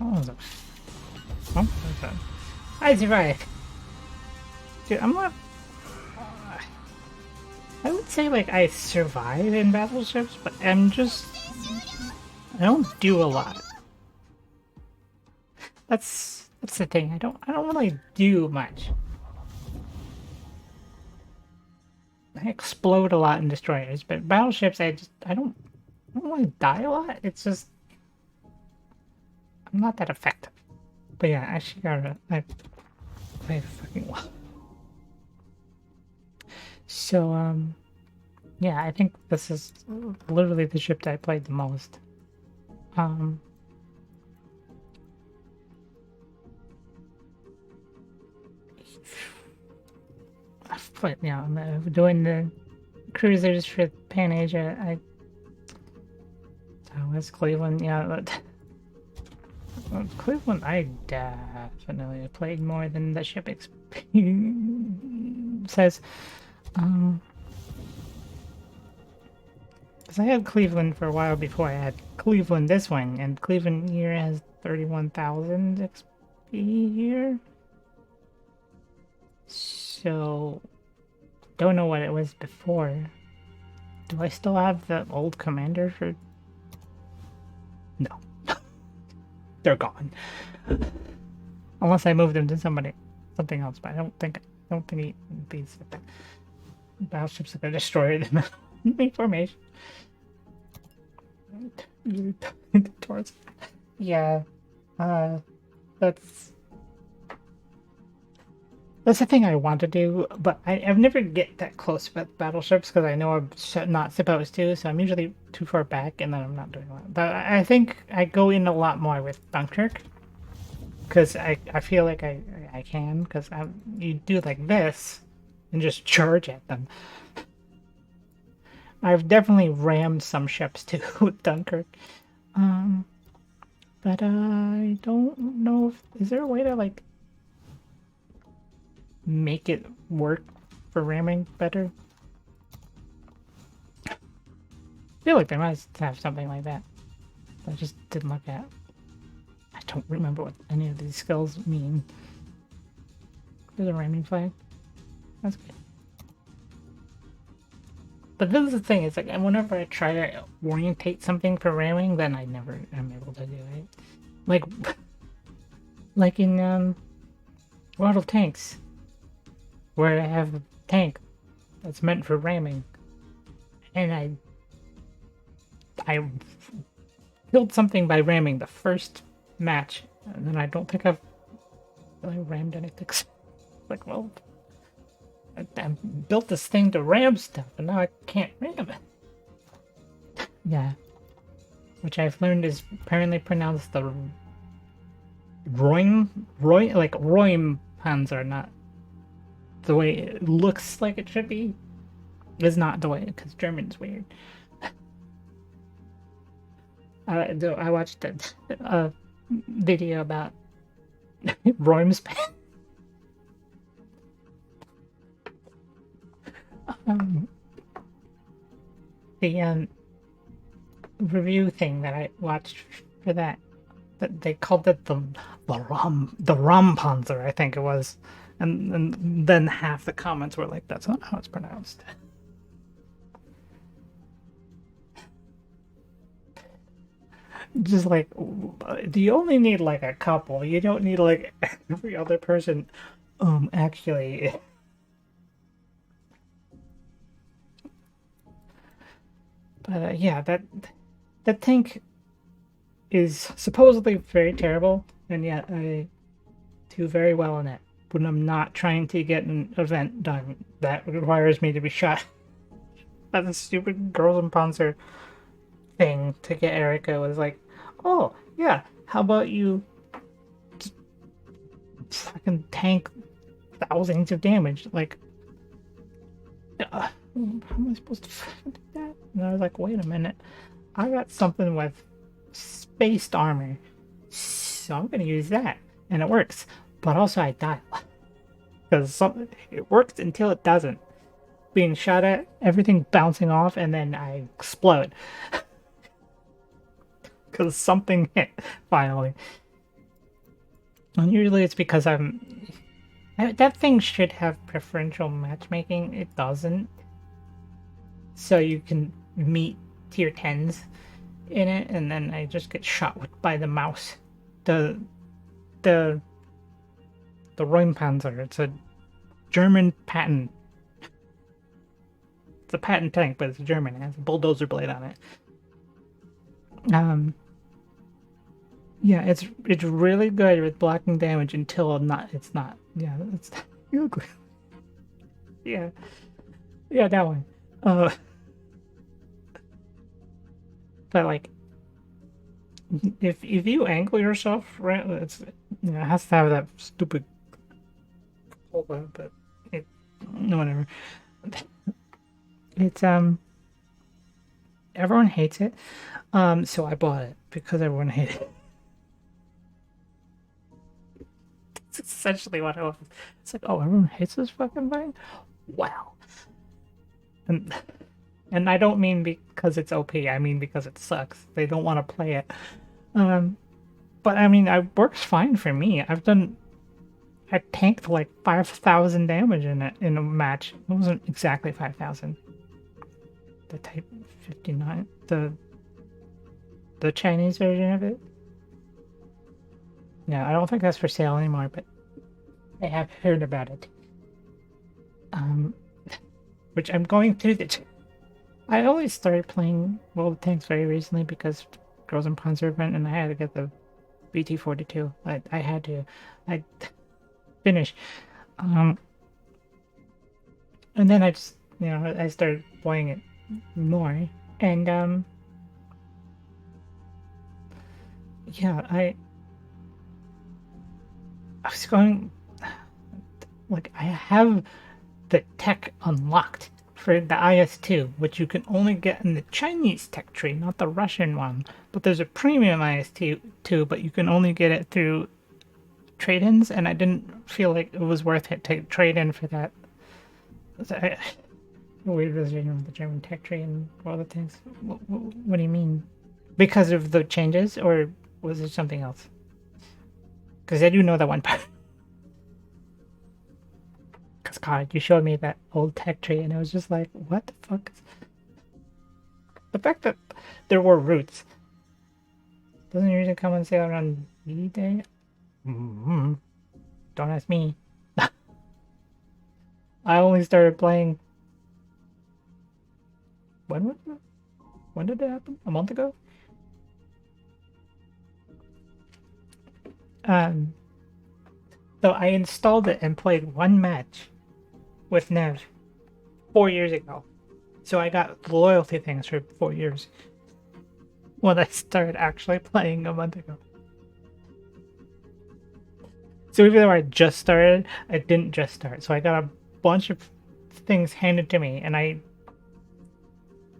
Oh, what's that? I survived. Dude, I'm not. I would say like I survive in battleships, but I don't do a lot. That's the thing. I don't really do much. I explode a lot in destroyers, but battleships I don't really die a lot. It's just I'm not that effective. But yeah, actually I play fucking well. So yeah, I think this is literally the ship that I played the most. I've played, I'm doing the cruisers for Pan Asia. West Cleveland, yeah. Cleveland, I definitely played more than the ship says. Because I had Cleveland for a while before I had Cleveland this one, and Cleveland here has 31,000 XP here. So, don't know what it was before. Do I still have the old commander for... No. They're gone. Unless I moved them to something else, but I don't think these battleships are gonna destroy them in formation. Yeah. That's That's the thing I want to do, but I've never get that close with battleships because I know I'm not supposed to, so I'm usually too far back and then I'm not doing that. But I think I go in a lot more with Dunkirk because I feel like I can because you do like this and just charge at them. I've definitely rammed some ships too with Dunkirk. Um, but I don't know if is there a way to like make it work for ramming better? I feel like they must have something like that. I just didn't look at. I don't remember what any of these skills mean. There's a ramming flag. That's good. But this is the thing, it's like whenever I try to orientate something for ramming, then I never am able to do it. Like like in World of Tanks, where I have a tank that's meant for ramming. And I killed something by ramming the first match, and then I don't think I've really rammed anything. Like, well, I built this thing to ram stuff, and now I can't ram it. Yeah, which I've learned is apparently pronounced the like Roim puns are not the way it looks like it should be. Is not the way because German's weird. I watched a video about Roim's the review thing that I watched for that they called it the Rampanzer, I think it was, and then half the comments were like, "That's not how it's pronounced." Just like, do you only need like a couple? You don't need like every other person. Actually, but yeah, that tank is supposedly very terrible, and yet I do very well in it when I'm not trying to get an event done that requires me to be shot by the stupid Girls and Panzer thing to get Erica. Was like, oh yeah, how about you fucking tank thousands of damage? Like, how am I supposed to do that? And I was like, wait a minute, I got something with spaced armor, so I'm gonna use that, and it works. But also I die because it works until it doesn't. Being shot at, everything bouncing off, and then I explode because something hit finally. And usually it's because that thing should have preferential matchmaking. It doesn't, so you can meet tier 10s in it, and then I just get shot by the mouse. The Rheinpanzer. It's a German patent. It's a patent tank, but it's German. It has a bulldozer blade on it. Yeah, it's really good with blocking damage until it's not. Yeah, it's yeah, yeah, that one. But like, if you angle yourself right, it has to have that stupid. But whatever. It's everyone hates it. So I bought it because everyone hated it. It's essentially what I was. It's like, oh, everyone hates this fucking thing. Wow. And I don't mean because it's OP. I mean because it sucks. They don't want to play it. But I mean, it works fine for me. I tanked like 5,000 damage in it in a match. It wasn't exactly 5,000. The Type 59, the Chinese version of it. Yeah, I don't think that's for sale anymore, but I have heard about it. Which I'm going through I only started playing World of Tanks very recently because Girls and Panzer event, and I had to get the BT-42. I had to finish. Um, and then I just, I started playing it more, and yeah, I was going like I have the tech unlocked for the IS-2, which you can only get in the Chinese tech tree, not the Russian one. But there's a premium IS-2, but you can only get it through trade-ins, and I didn't feel like it was worth it to trade in for that. Weird version of the German tech tree and all the things. What do you mean? Because of the changes, or was it something else? Because I do know that one part. Because God, you showed me that old tech tree, and it was just like, what the fuck? The fact that there were roots doesn't usually come on sale around D-Day. Mm-hmm. Don't ask me. I only started playing. When was it? When did it happen? A month ago. Um. So I installed it and played one match with Nev 4 years ago. So I got loyalty things for 4 years. When I started actually playing a month ago. So even though I just started, I didn't just start. So I got a bunch of things handed to me, and I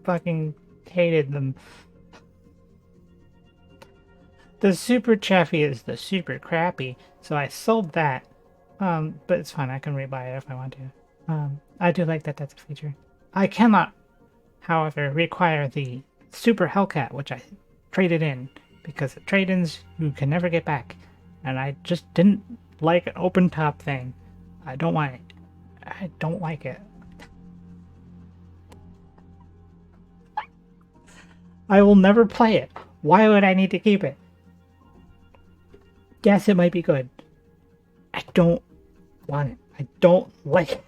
fucking hated them. The super chaffy is the super crappy, so I sold that. But it's fine. I can rebuy it if I want to. I do like that that's a feature. I cannot, however, require the super Hellcat, which I traded in because the trade-ins you can never get back, and I just didn't like an open top thing. I don't want it. I don't like it. I will never play it. Why would I need to keep it? Yes, it might be good. I don't want it. I don't like it.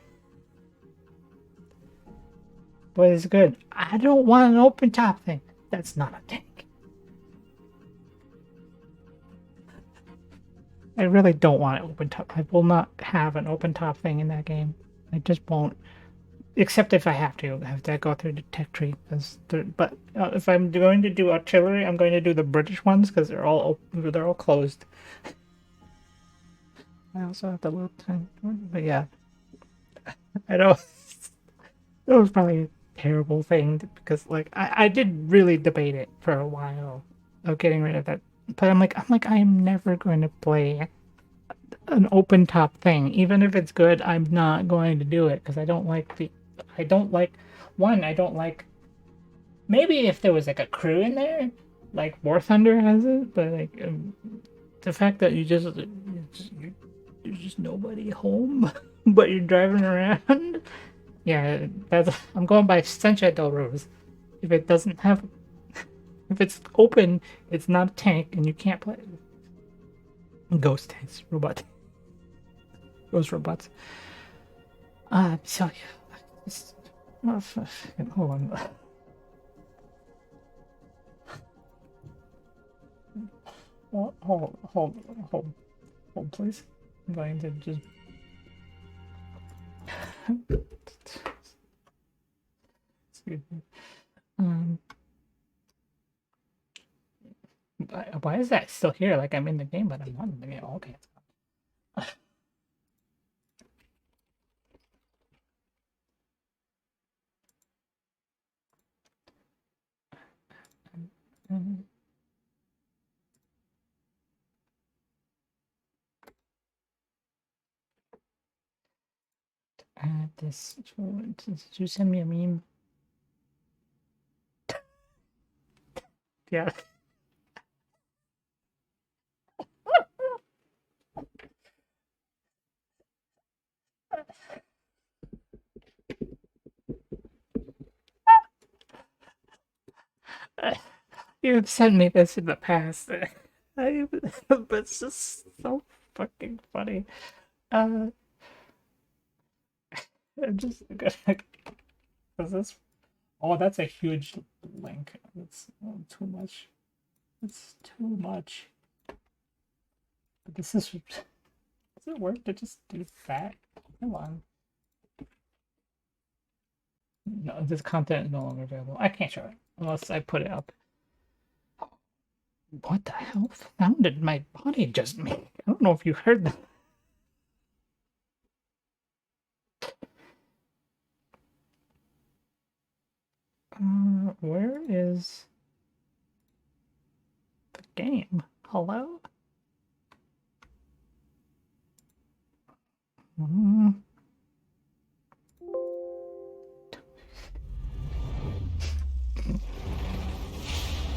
But it's good. I don't want an open top thing. That's not a tank. I really don't want an open top. I will not have an open top thing in that game. I just won't. Except if I have to. I have to go through the tech tree. But if I'm going to do artillery, I'm going to do the British ones because they're all closed. I also have the little tiny one, but yeah, I know it was probably a terrible thing because like I did really debate it for a while of getting rid of that, but I'm like I am never going to play an open top thing, even if it's good. I'm not going to do it because I don't like one. I don't like maybe if there was like a crew in there, like War Thunder has it, but like the fact that there's just nobody home, but you're driving around. Yeah, I'm going by Sunshine rules. If it doesn't have, if it's open, it's not a tank, and you can't play ghost tanks, ghost robots. So yeah, hold on. Hold, please. I'm going to just. Excuse me. Um, why is that still here? Like I'm in the game, but I'm not in the game. Okay. This. Did you send me a meme? Yeah. You've sent me this in the past. But it's just so fucking funny. Uh, I'm just gonna. Is this? Oh, that's a huge link. That's too much. It's too much. But this is Does it work to just do that? Come on. No, this content is no longer available. I can't show it unless I put it up. What the hell sounded my body just made? I don't know if you heard that. Where is the game? Hello?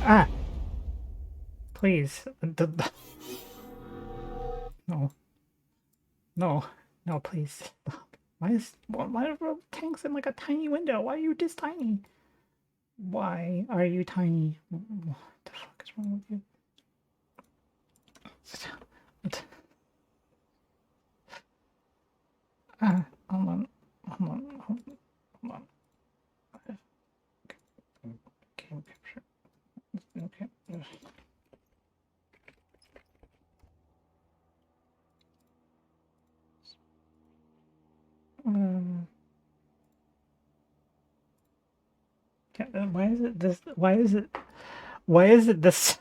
Ah! Please. No. No. No, please. Stop. Why are the tanks in like a tiny window? Why are you this tiny? Why are you tiny? What the fuck is wrong with you? What? Hold on. Hold on. Hold on. Game capture. Okay. Why is it this? Why is it? Why is it this?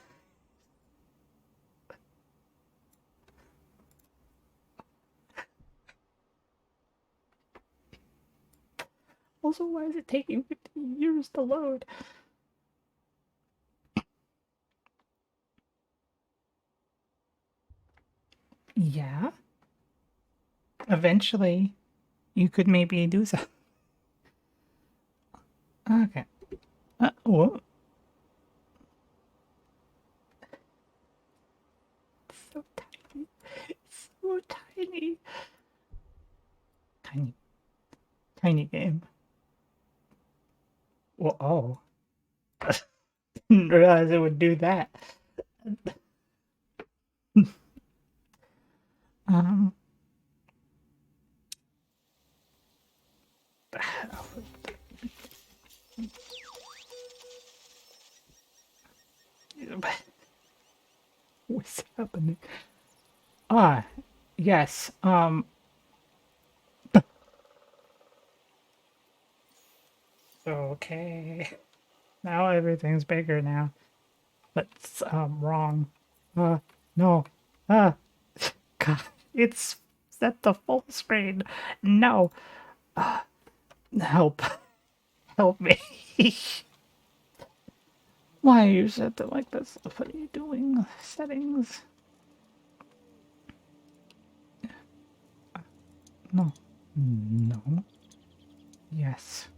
Also, why is it taking 15 years to load? Yeah. Eventually, you could maybe do so. Okay. Whoa. So tiny. So tiny. Tiny. Tiny game. Well, oh. Didn't realize it would do that. Um. What's happening? Ah, yes. Okay. Now everything's bigger now. But wrong. No. Ah, God. It's set to full screen. No. Help. Help me. Why you set it like this? What are you doing? Settings. No. No. Yes.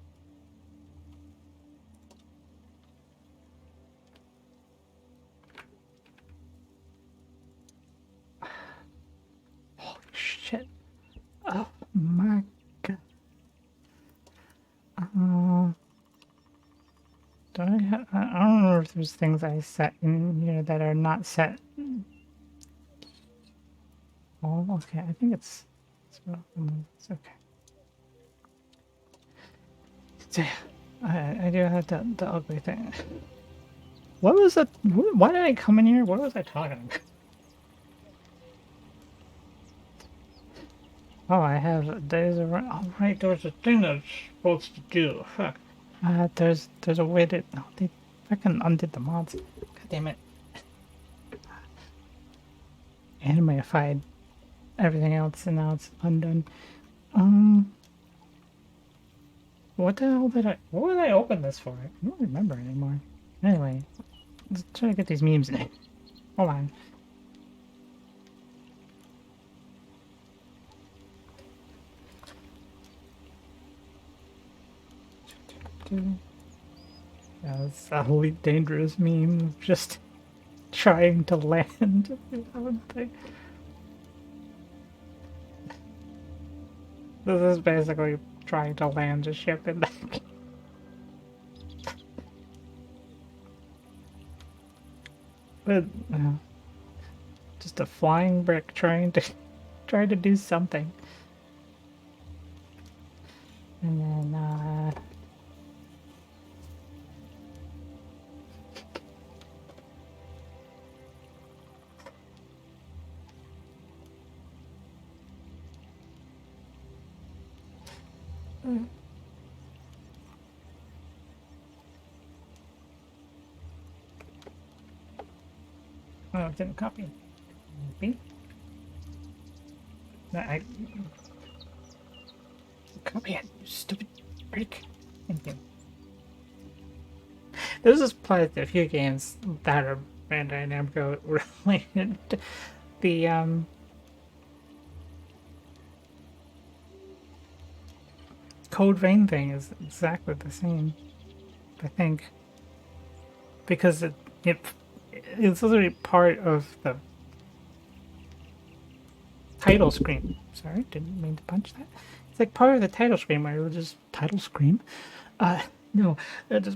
Holy shit. Oh my god. Do I have, I don't know if there's things I set in here that are not set. Oh, okay. I think it's okay. I do have the ugly thing. What was that? Why did I come in here? What was I talking about? Oh, I have there's a oh right, there's a thing that's supposed to do. Fuck. There's a way that no, they fucking undid the mods. God damn it. Animeified everything else and now it's undone. What the hell did what would I open this for? I don't remember anymore. Anyway, let's try to get these memes in. Hold on. Yeah, it's a wholly dangerous meme. Just trying to land. This is basically trying to land a ship in that. But just a flying brick trying to do something. And then Oh, it didn't copy. Maybe. No, I copy it, you stupid freak. Thank you. This is played a few games that are Bandai Namco related. The Code Vein thing is exactly the same, I think, because it's literally part of the title screen. Sorry, didn't mean to punch that. It's like part of the title screen where it'll just title screen. Uh, no,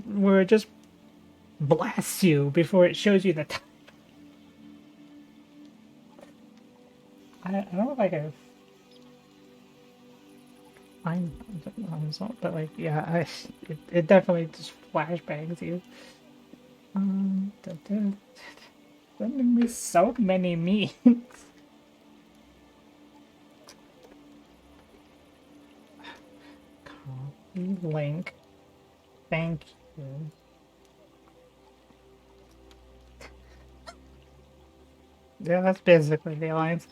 where it just blasts you before it shows you the. I don't know if I can find the result, but like, yeah, it definitely just flashbangs you. Sending me so many memes. Copy link. Thank you. Yeah, that's basically the alliance.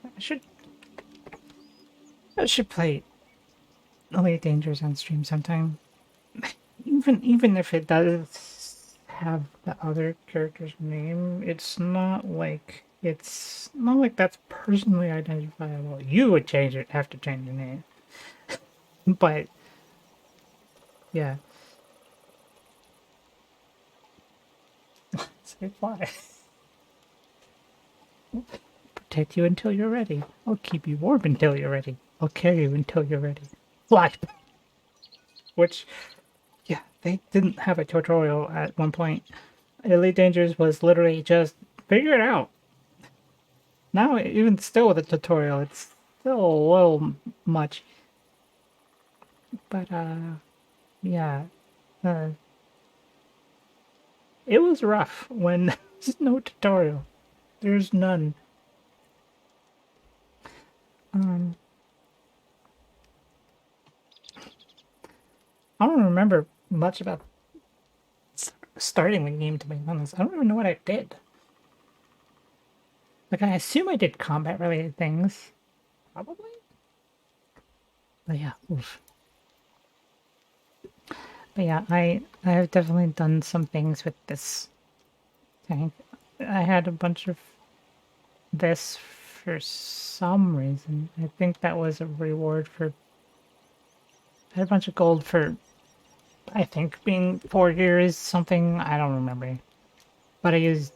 I should I should play Elite Dangerous on stream sometime. Even if it does have the other character's name, it's not like that's personally identifiable. You would change it, have to change your name. But yeah. Say fly. Protect you until you're ready. I'll keep you warm until you're ready. I'll carry you until you're ready. Fly. Which, yeah, they didn't have a tutorial at one point. Elite Dangerous was literally just figure it out. Now, even still with a tutorial, it's still a little much. But, yeah. Uh, it was rough when there's no tutorial. There's none. Um, I don't remember much about starting the game, to be honest. I don't even know what I did. Like, I assume I did combat-related things. Probably? But yeah, oof. But yeah, I have definitely done some things with this tank. I had a bunch of this for some reason. I think that was a reward for... I had a bunch of gold for, I think, being 4 years, something. I don't remember. But I used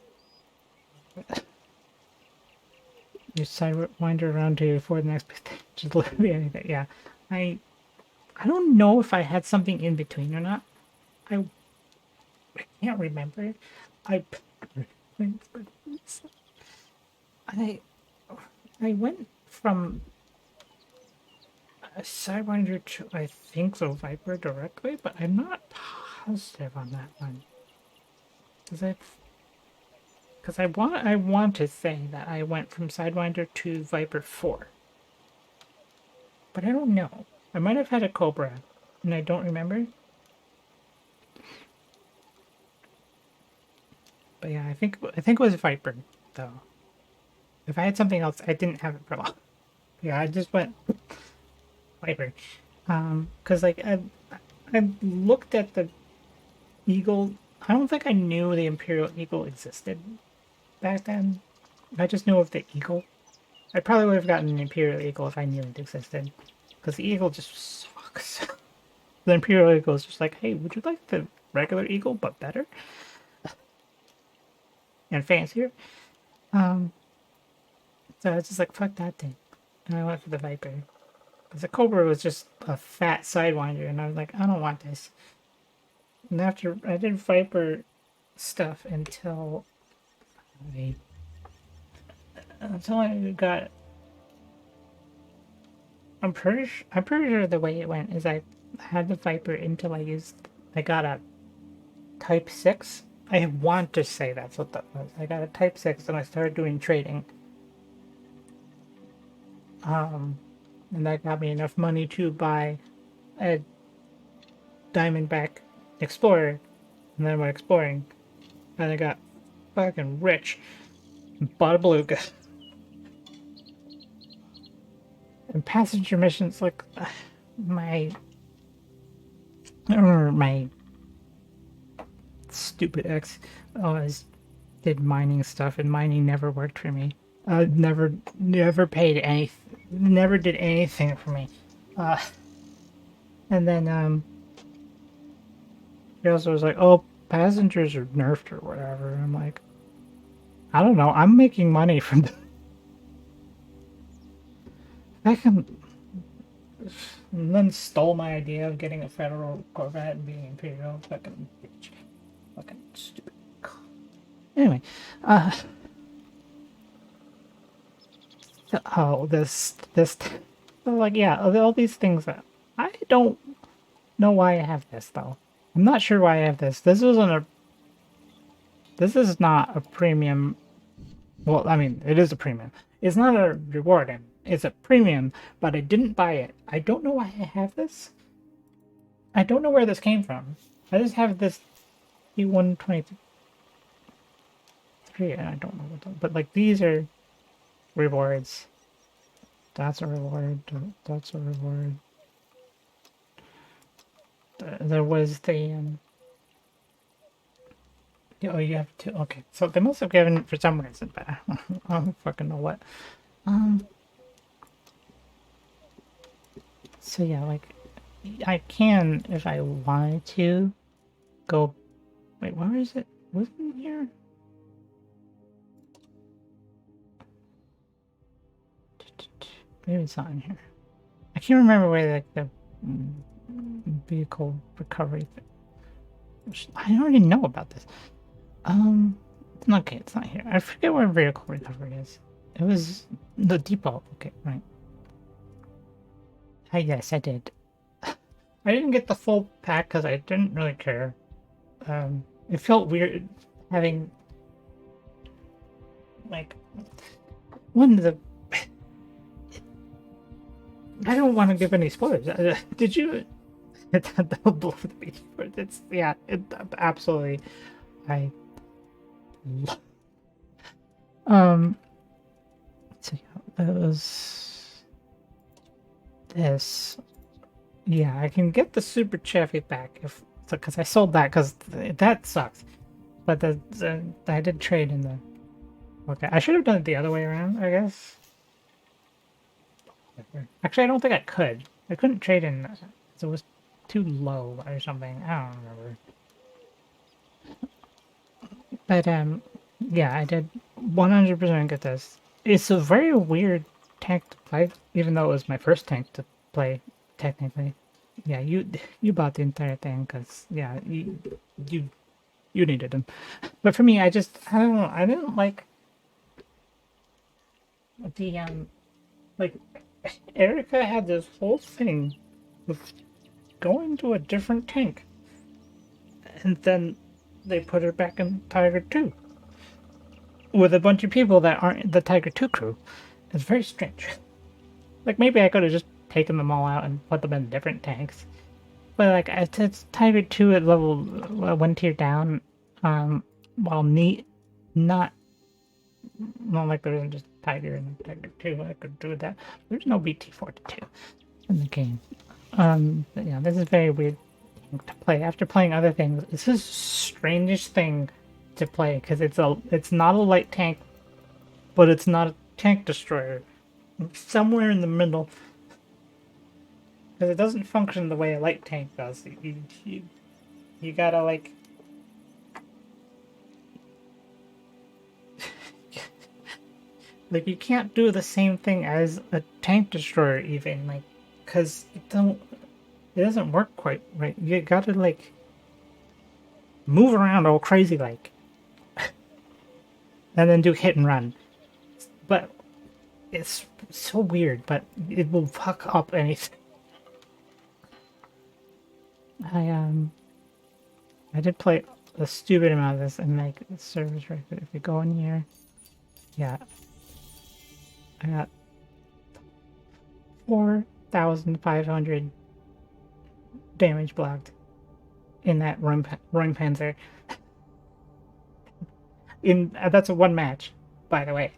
Sidewinder around to for the next just literally anything. Yeah. I I don't know if I had something in between or not. I can't remember. I I I went from a Sidewinder to I think the Viper directly, but I'm not positive on that one. Because I want to say that I went from Sidewinder to Viper 4. But I don't know. I might have had a Cobra, and I don't remember. But yeah, I think it was Viper though. If I had something else, I didn't have it for long. Yeah, I just went Viper. Because like I looked at the Eagle. I don't think I knew the Imperial Eagle existed back then. I just knew of the Eagle. I probably would have gotten an Imperial Eagle if I knew it existed. Because the Eagle just sucks. The Imperial Eagle is just like, hey, would you like the regular Eagle but better? And fancier? So I was just like, fuck that thing. And I went for the Viper. Because the Cobra was just a fat Sidewinder, and I was like, I don't want this. And after I did Viper stuff I, until I got... I'm pretty sure the way it went is I had the Viper until I got a Type 6 I want to say that's what that was. I got a Type 6 and I started doing trading. And that got me enough money to buy a Diamondback Explorer. And then I went exploring. And I got fucking rich. And bought a Beluga. And passenger missions, like, my... I remember my stupid ex always did mining stuff, and mining never worked for me. Never paid anything, never did anything for me. Uh, and then he also was like, "Oh, passengers are nerfed or whatever." And I'm like, I don't know. I'm making money from. I can. And then stole my idea of getting a federal Corvette and being imperial. Fucking bitch. Fucking stupid. Anyway, uh, oh, this, like, yeah, all these things that I don't know why I have this though. I'm not sure why I have this. This is not a premium. Well, I mean, it is a premium. It's not a reward, and it's a premium, but I didn't buy it. I don't know why I have this. I don't know where this came from. I just have this E123, and I don't know what. But like these are rewards. That's a reward. That's a reward. There was the oh, you have to. Okay, so they must have given it for some reason, but I don't fucking know what. So yeah, like I can, if I wanted to, go. Wait, where is it? Was it here? Maybe it's not in here. I can't remember where like the vehicle recovery thing. I already know about this. Okay, it's not here. I forget where vehicle recovery is. It was the depot. Okay, right. Yes, I did. I didn't get the full pack because I didn't really care. It felt weird having like one of the. I don't want to give any spoilers. Did you? It's yeah. It absolutely. I. So yeah, that was this. Yeah, I can get the Super Chaffee back if because I sold that because that sucks. But I did trade in the. Okay, I should have done it the other way around, I guess. Actually, I don't think I could. I couldn't trade in. So it was too low or something. I don't remember. But yeah, I did 100% get this. It's a very weird tank to play, even though it was my first tank to play, technically. Yeah, you bought the entire thing because yeah, you needed them. But for me, I don't know. I didn't like the like Erica had this whole thing with going to a different tank, and then they put her back in Tiger 2 with a bunch of people that aren't the Tiger 2 crew. It's very strange. Like maybe I could have just taken them all out and put them in different tanks. But like it's Tiger 2 at level 1 tier down, while not like there isn't just Tiger and Tiger 2. I could do that. There's no BT-42 in the game. But yeah, this is very weird to play. After playing other things, this is the strangest thing to play because it's not a light tank, but it's not a tank destroyer. It's somewhere in the middle. Because it doesn't function the way a light tank does. You gotta like like you can't do the same thing as a tank destroyer even like because it doesn't work quite right. You gotta like move around all crazy like and then do hit and run. But it's so weird, but it will fuck up anything. I did play a stupid amount of this and make the service record. If we go in here, yeah, I got 4,500 damage blocked in that run panzer. That's a one match, by the way.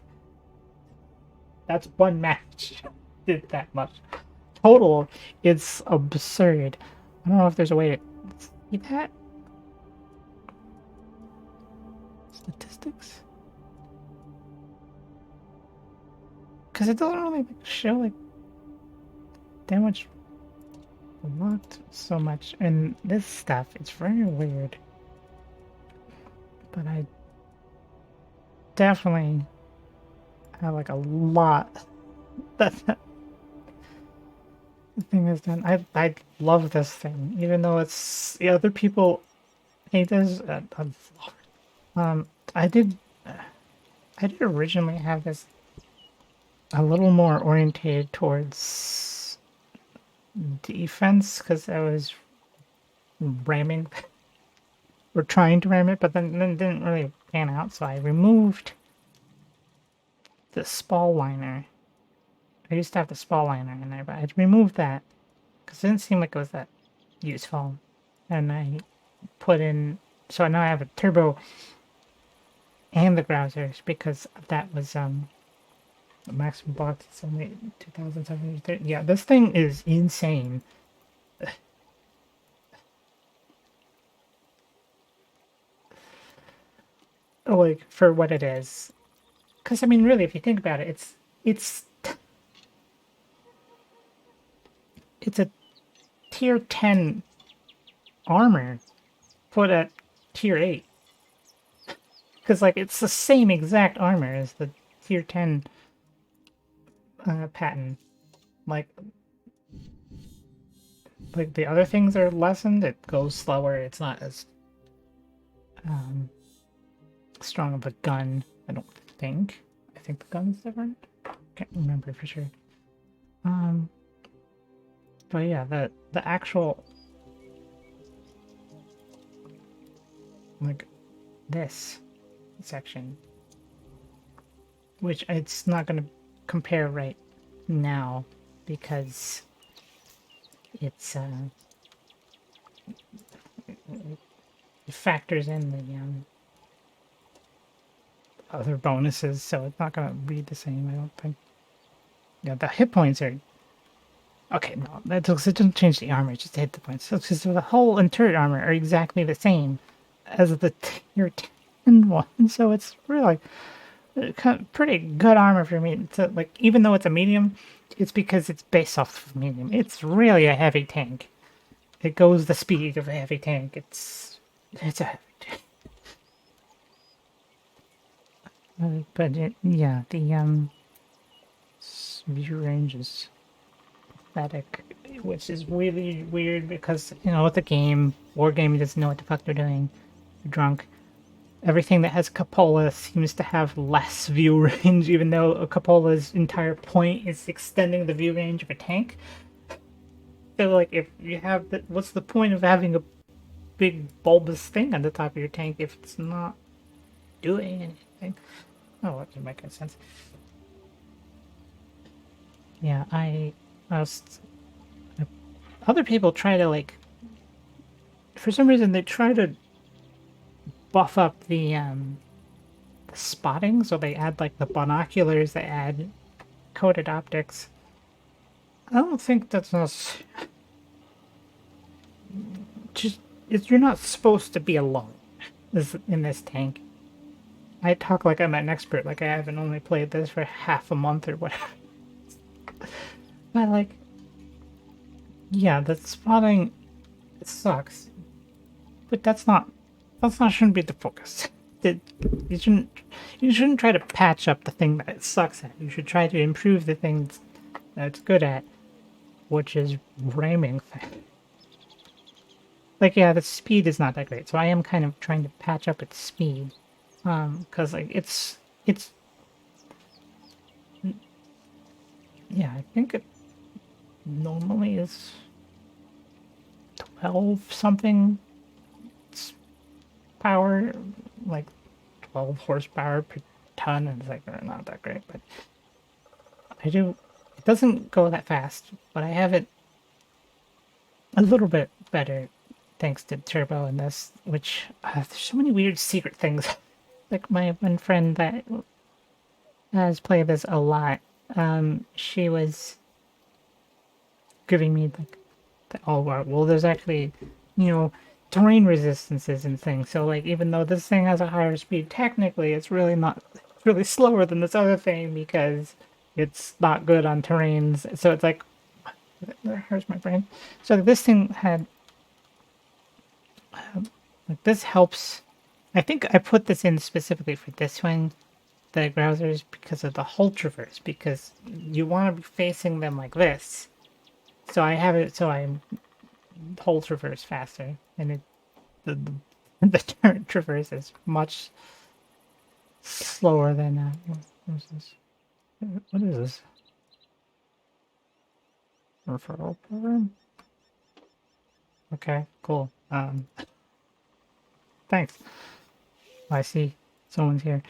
That's one match. Did that much. Total, it's absurd. I don't know if there's a way to see that. Statistics? Because it doesn't really show like damage blocked so much. And this stuff, it's very weird. But I definitely have like a lot that the thing is done. I love this thing, even though it's the other people hate this. I love it. I did originally have this a little more orientated towards defense because I was ramming or trying to ram it, but then didn't really pan out. So I removed the spall liner. I used to have the spall liner in there, but I removed that because it didn't seem like it was that useful. And I put in, so now I have a turbo and the grousers because that was the maximum box is only 2,730. Yeah, this thing is insane. Like for what it is, because I mean, really, if you think about it, it's a tier 10 armor put at tier 8. Because, like, it's the same exact armor as the tier 10 pattern. Like the other things are lessened, it goes slower, it's not as strong of a gun, I don't think. I think the gun's different. Can't remember for sure. But yeah, the actual, like, this section, which it's not going to compare right now because it's it factors in the other bonuses, so it's not going to read the same, I don't think. Yeah, the hit points are okay. No, it doesn't change the armor; it's just the hit points. So the whole and turret armor are exactly the same as the tier 10 one, so it's really pretty good armor for me. So, like, even though it's a medium, it's because it's based off of medium. It's really a heavy tank. It goes the speed of a heavy tank. It's a heavy tank. But yeah, the view range is pathetic, which is really weird because, you know, with the game, Wargaming doesn't know what the fuck they're doing. They're drunk. Everything that has cupola seems to have less view range, even though a cupola's entire point is extending the view range of a tank. So, like, if you have what's the point of having a big bulbous thing on the top of your tank if it's not doing anything? Oh, that doesn't make any sense. Yeah, other people try to, like, for some reason they try to buff up the spotting, so they add like the binoculars, they add coated optics. I don't think that's not just you're not supposed to be alone in this tank. I talk like I'm an expert, like I haven't only played this for half a month or whatever. But, like, yeah, the spotting, it sucks. But that's not shouldn't be the focus. You shouldn't try to patch up the thing that it sucks at. You should try to improve the things that it's good at, which is ramming. Like, yeah, the speed is not that great, so I am kind of trying to patch up its speed. Because, like, it's yeah, I think it normally is 12 something. power, like 12 horsepower per ton, and it's like not that great, but I do. It doesn't go that fast, but I have it a little bit better thanks to turbo in this. Which there's so many weird secret things. Like my one friend that has played this a lot, she was giving me like, oh well, there's actually, you know, terrain resistances and things. So like, even though this thing has a higher speed, technically, it's really not. It's really slower than this other thing because it's not good on terrains. So it's like, here's my brain. So this thing had, like, this helps. I think I put this in specifically for this one, the browsers, because of the hull traverse, because you want to be facing them like this. So I have it so I'm hull traverse faster, and the turret traverse is much slower than what's this? What is this? Referral program? Okay, cool. Thanks. I see someone's here.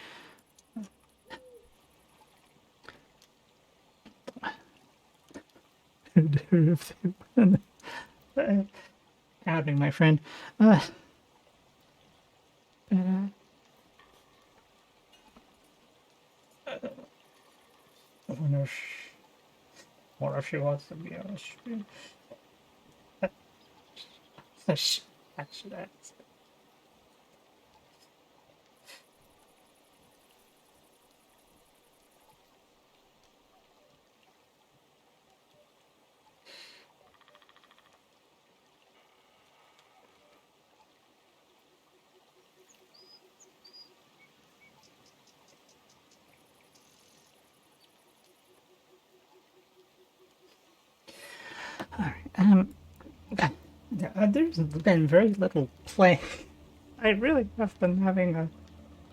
Having my friend. I wonder if she wants to be on a stream. Actually, that's. Alright, there's been very little play. I really have been having a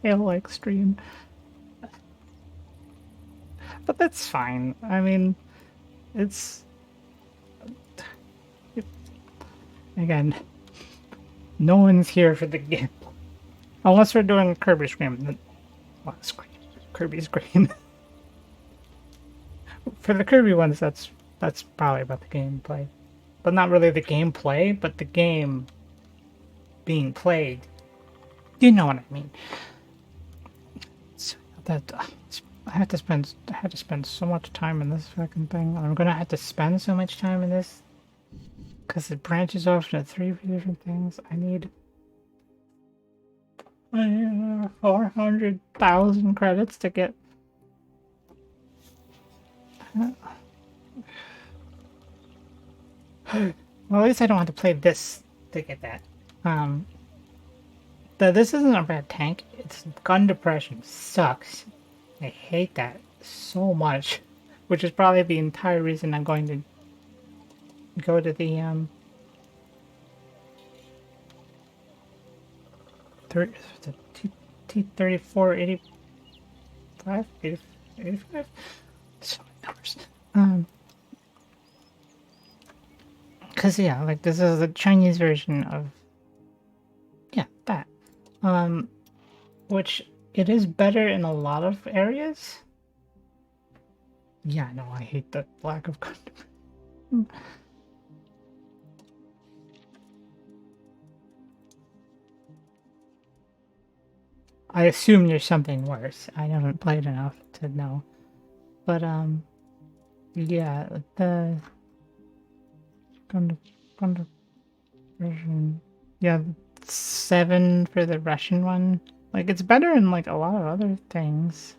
hail-like stream. But that's fine. I mean, it's... Again, no one's here for the game. Unless we're doing Kirby Scream. Well, Kirby Scream. For the Kirby ones, that's probably about the gameplay. But not really the gameplay, but the game being played. You know what I mean. So that I had to spend so much time in this fucking thing. I'm gonna have to spend so much time in this because it branches off into 3 different things. I need 400,000 credits to get. Well, at least I don't have to play this to get that. This isn't a bad tank. It's gun depression sucks. I hate that so much, which is probably the entire reason I'm going to go to the T-34 85 85. So many numbers. Because yeah, like this is the Chinese version of that. Which it is better in a lot of areas. Yeah, no, I hate the lack of content. I assume there's something worse. I haven't played enough to know. But yeah, the version, yeah, 7 for the Russian one. Like, it's better in like a lot of other things.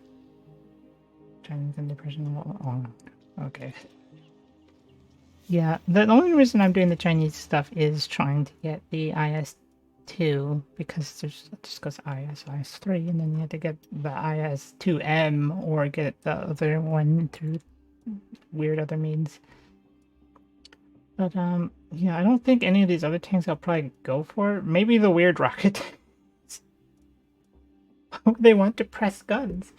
Chinese and depression. Oh, okay. Yeah, the only reason I'm doing the Chinese stuff is trying to get the IS-2 because it just goes IS-3, and then you have to get the IS-2M or get the other one through weird other means. But yeah, I don't think any of these other tanks I'll probably go for. Maybe the weird rocket tanks. They want to press guns.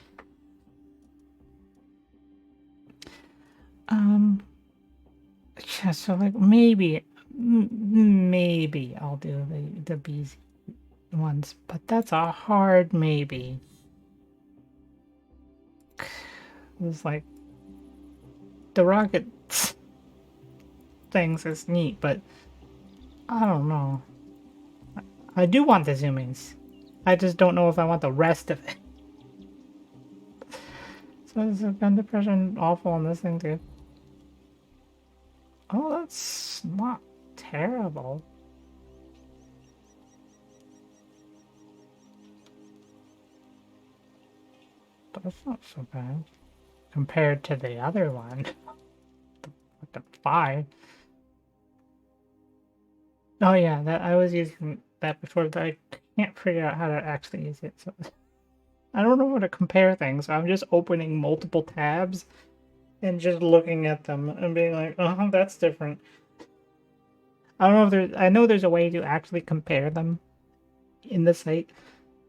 Yeah, so like maybe I'll do the BZ ones, but that's a hard maybe. It's like the rocket things is neat, but I don't know. I do want the zoom-ins. I just don't know if I want the rest of it. So is the gun depression awful on this thing too? Oh, that's not terrible. But that's not so bad compared to the other one. The 5. Oh yeah, that I was using that before, but I can't figure out how to actually use it. So I don't know how to compare things. I'm just opening multiple tabs and just looking at them and being like, "Oh, that's different." I don't know if there's. I know there's a way to actually compare them in the site,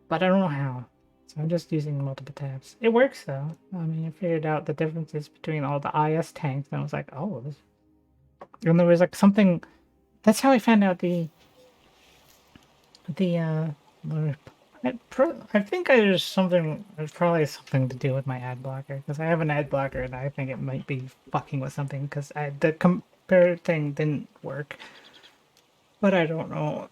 but I don't know how. So I'm just using multiple tabs. It works though. I mean, I figured out the differences between all the IS tanks, and I was like, "Oh," and there was like something. That's how I found out the I think there's something. There's probably something to do with my ad blocker because I have an ad blocker and I think it might be fucking with something because the compare thing didn't work, but I don't know.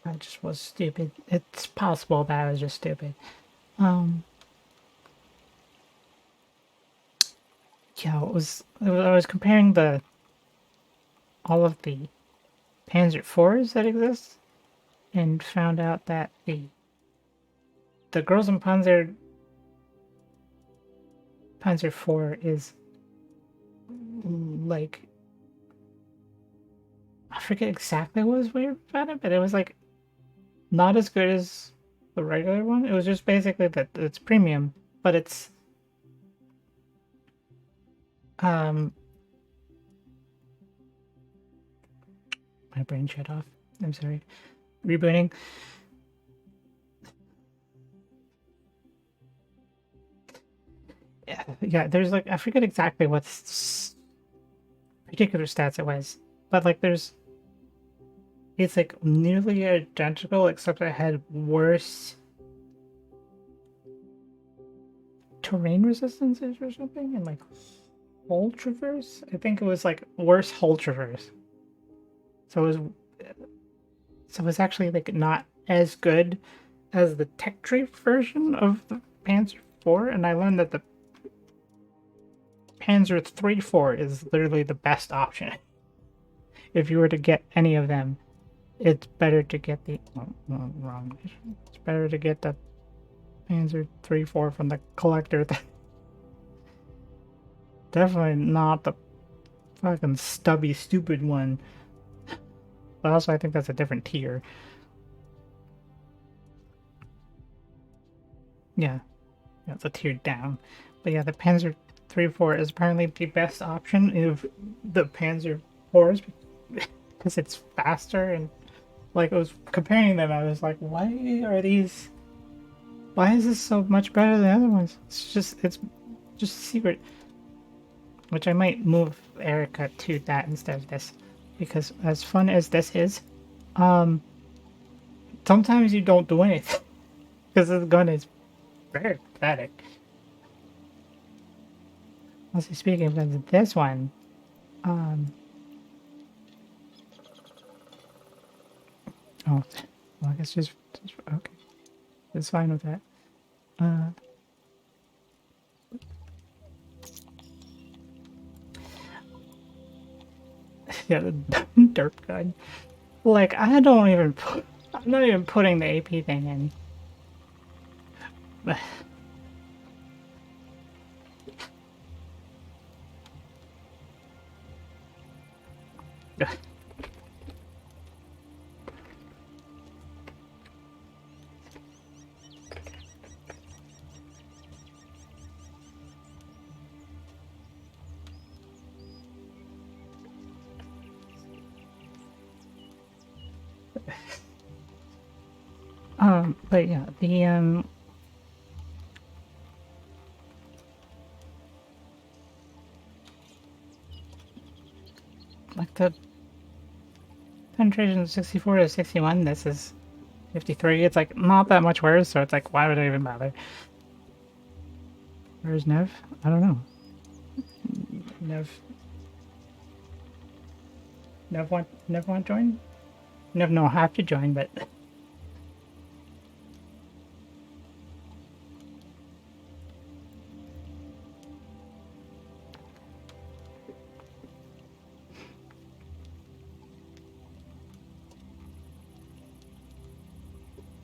I just was stupid. It's possible that I was just stupid. Um, yeah, I was comparing the all of the Panzer IVs that exist and found out that the Girls in Panzer IV is like, I forget exactly what was weird about it, but it was like not as good as the regular one. It was just basically that it's premium, but it's um my brain shut off. I'm sorry. Rebooting. Yeah, there's like I forget exactly what particular stats it was, but like it's like nearly identical except I had worse terrain resistances or something, and like hull traverse. I think it was like worse hull traverse. So it was actually like not as good as the tech tree version of the Panzer IV, and I learned that the Panzer III-4 is literally the best option. If you were to get any of them, it's better to get the wrong. It's better to get the Panzer III-4 from the collector. Definitely not the fucking stubby, stupid one. But also, I think that's a different tier. Yeah, yeah, it's a tier down. But yeah, the Panzer III-4 is apparently the best option of the Panzer IVs because it's faster and like I was comparing them. I was like, why is this so much better than the other ones? It's just a secret. Which I might move Erica to that instead of this. Because as fun as this is, um, sometimes you don't do anything. Because this gun is very pathetic. Honestly speaking, of this one, um, oh, well, I guess just okay. It's fine with that. Uh, yeah, the derp gun. Like, I don't even put, I'm not even putting the AP thing in. But yeah, like the penetration 64 to 61, this is 53. It's like not that much worse, so it's like, why would I even bother? Where's Nev? I don't know. Nev. Nev want to join? Nev no have to join, but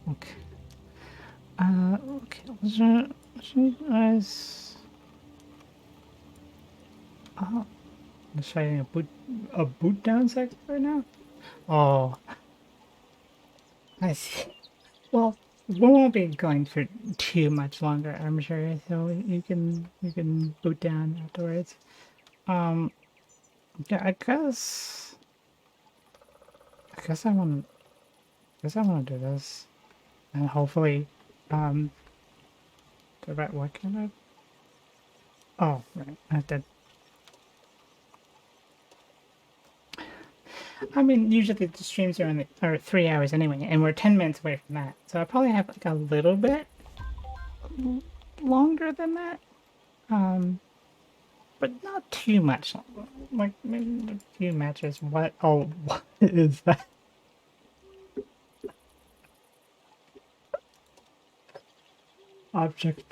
okay. Okay. Let's oh, let's try a boot down sector right now. Oh, I see. Well, we won't be going for too much longer, I'm sure. So you can boot down afterwards. Um, yeah, I guess I want to do this, and hopefully, um, the right what can I? Oh, right, I did. I mean, usually the streams are 3 hours anyway, and we're 10 minutes away from that. So I probably have like a little bit longer than that. But not too much longer. Like maybe a few matches. What? Oh, what is that? Object.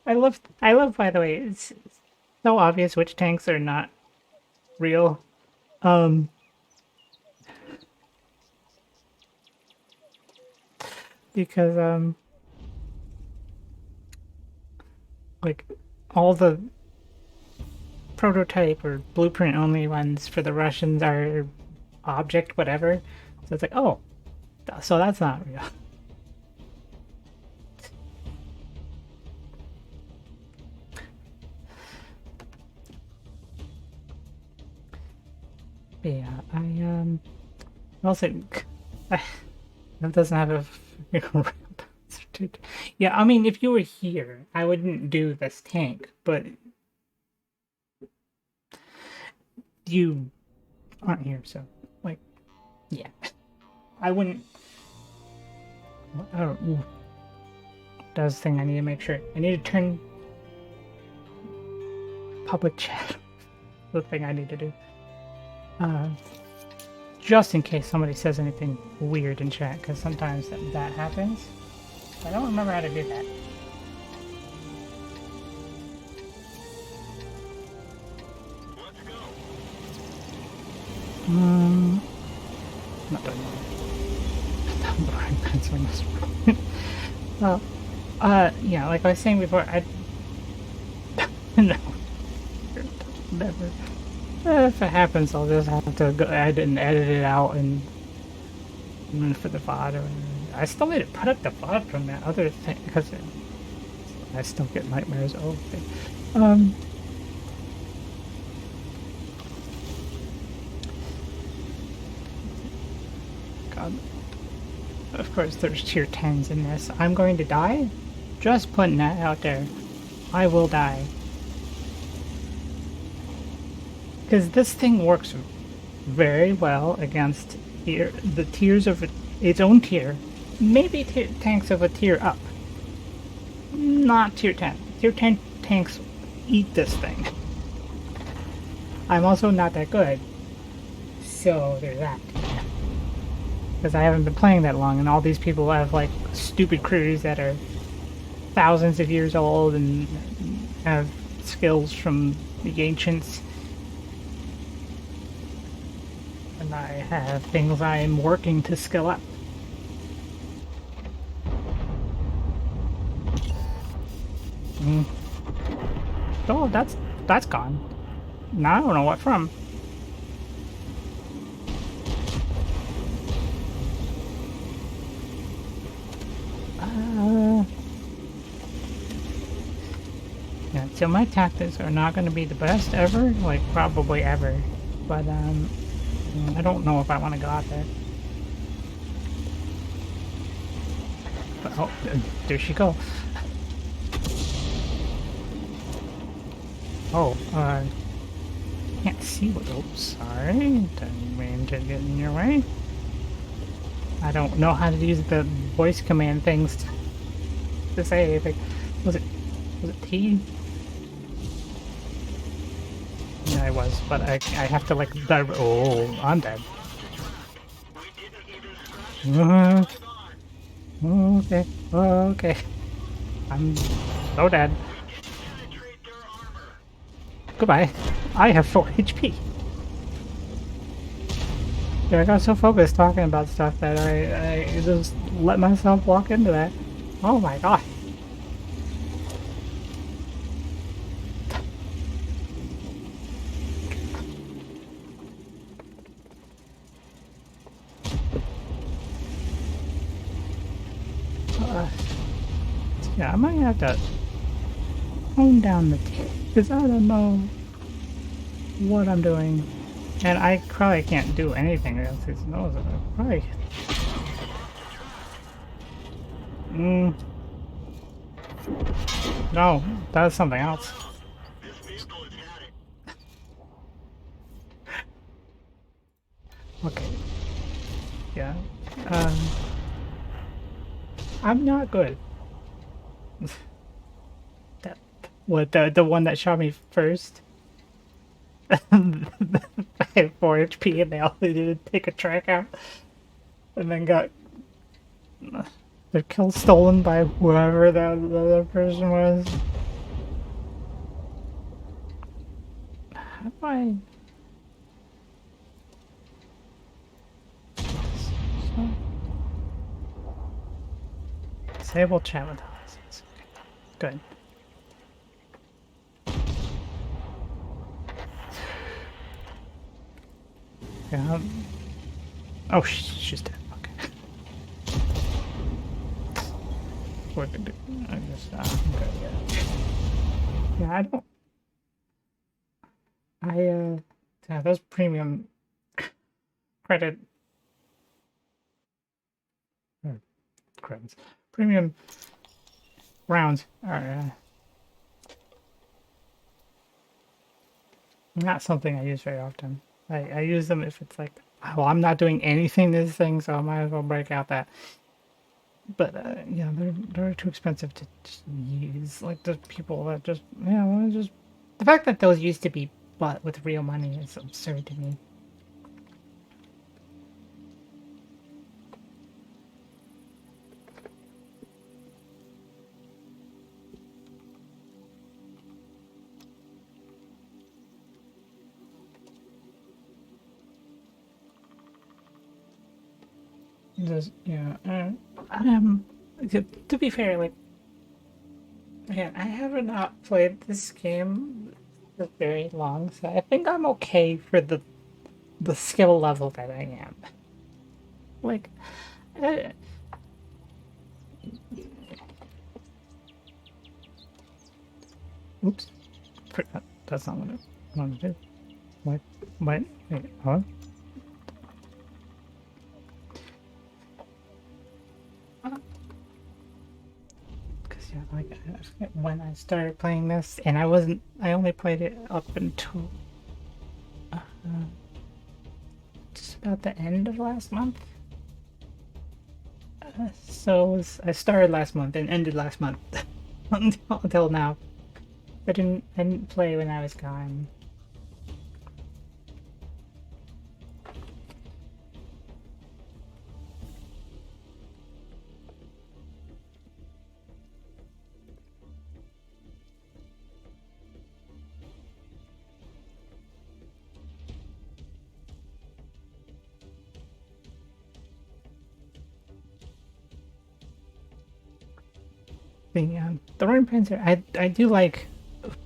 I love, by the way, it's so obvious which tanks are not real. Um, because, like, all the prototype or blueprint only ones for the Russians are object whatever. So it's like, oh, so that's not real. But yeah, also that doesn't have a ramp. Yeah, I mean, if you were here, I wouldn't do this tank, but you aren't here, so like, yeah, I wouldn't. Oh, ooh. That's the thing I need to make sure. I need to turn public chat. The thing I need to do. Just in case somebody says anything weird in chat, because sometimes that happens. I don't remember how to do that. Not doing that. Well, yeah, like I was saying before, no, never. If it happens, I'll just have to go ahead and edit it out and for the VOD. I still need to put up the VOD from that other thing because I still get nightmares. Oh, okay. God. Of course, there's tier 10s in this. I'm going to die? Just putting that out there. I will die. Because this thing works very well against the tiers of its own tier. Maybe tanks of a tier up. Not tier 10. Tier 10 tanks eat this thing. I'm also not that good. So there's that. Because I haven't been playing that long, and all these people have like stupid crews that are thousands of years old and have skills from the ancients. And I have things I am working to skill up. Oh, that's gone. Now I don't know what from. Yeah, so my tactics are not going to be the best ever, like probably ever, but I don't know if I want to go out there. But, oh, there she go. Oh, can't see what. Oh, sorry, didn't mean to get in your way. I don't know how to use the voice command things to say anything. Was it T? Yeah, I was, but I have to like dive. Oh, I'm dead. Okay, okay. I'm so dead. Goodbye. I have 4 HP. Yeah, I got so focused talking about stuff that I just let myself walk into that. Oh my god. Yeah, I might have to tone down the tape because I don't know what I'm doing. And I probably can't do anything against his nose. Probably. No, that's something else. Okay. Yeah. Um, I'm not good. That, what, the one that shot me first? I had 4 HP and they all did take a track out. And then got their kill stolen by whoever the other person was. How do I... Disable chat with houses. Good. Yeah. Oh, she's dead. Okay. What to do? I guess I'm good. Yeah, I don't. Yeah, those premium credit credits, premium rounds are not something I use very often. I use them if it's like, well, I'm not doing anything this thing, so I might as well break out that. But yeah, they're too expensive to just use. Like the people that just just the fact that those used to be bought with real money is absurd to me. Just yeah, to be fair, like again, I have not played this game for very long, so I think I'm okay for the skill level that I am. Like, uh, oops, that's not what I wanted to do. What? What? Wait, huh? Because yeah, like I forget when I started playing this, and I only played it up until just about the end of last month. So I started last month and ended last month until now. I didn't play when I was gone. The Roaring Panzer I do like,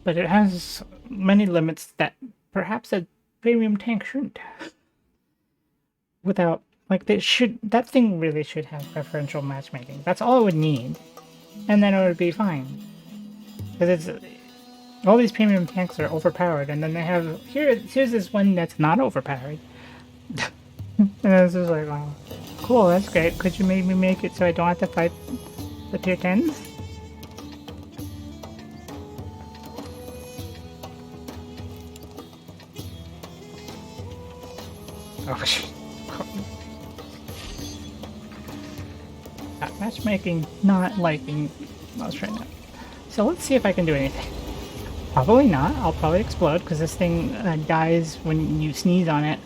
but it has many limits that perhaps a premium tank shouldn't have. Without like that thing really should have preferential matchmaking. That's all it would need, and then it would be fine. Because it's all these premium tanks are overpowered, and then they have here's this one that's not overpowered, and it's just like, oh, cool, that's great. Could you maybe make it so I don't have to fight the tier 10s? Oh, Matchmaking, not liking mouse right now. So let's see if I can do anything. Probably not. I'll probably explode because this thing dies when you sneeze on it.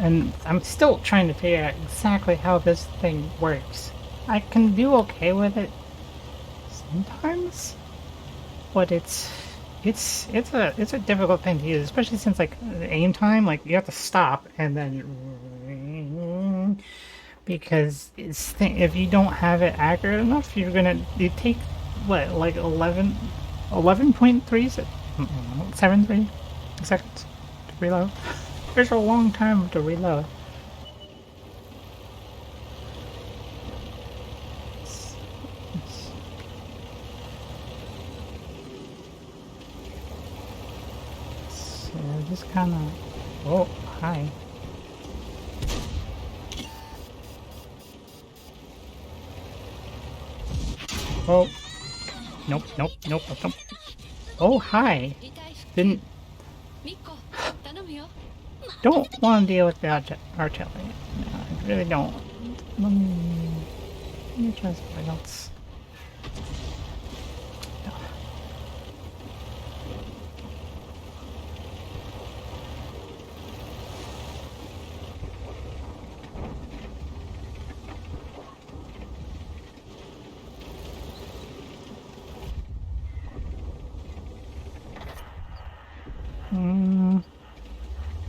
And I'm still trying to figure out exactly how this thing works. I can do okay with it sometimes, but it's a difficult thing to use, especially since like aim time, like you have to stop and then because if you don't have it accurate enough, you take what like 11.3 73 seconds to reload. There's a long time to reload. So just kind of. Oh, hi. Oh, nope, nope, nope, nope, nope. Oh, hi. Didn't. Don't want to deal with the artillery. No, I really don't. Let me try something else.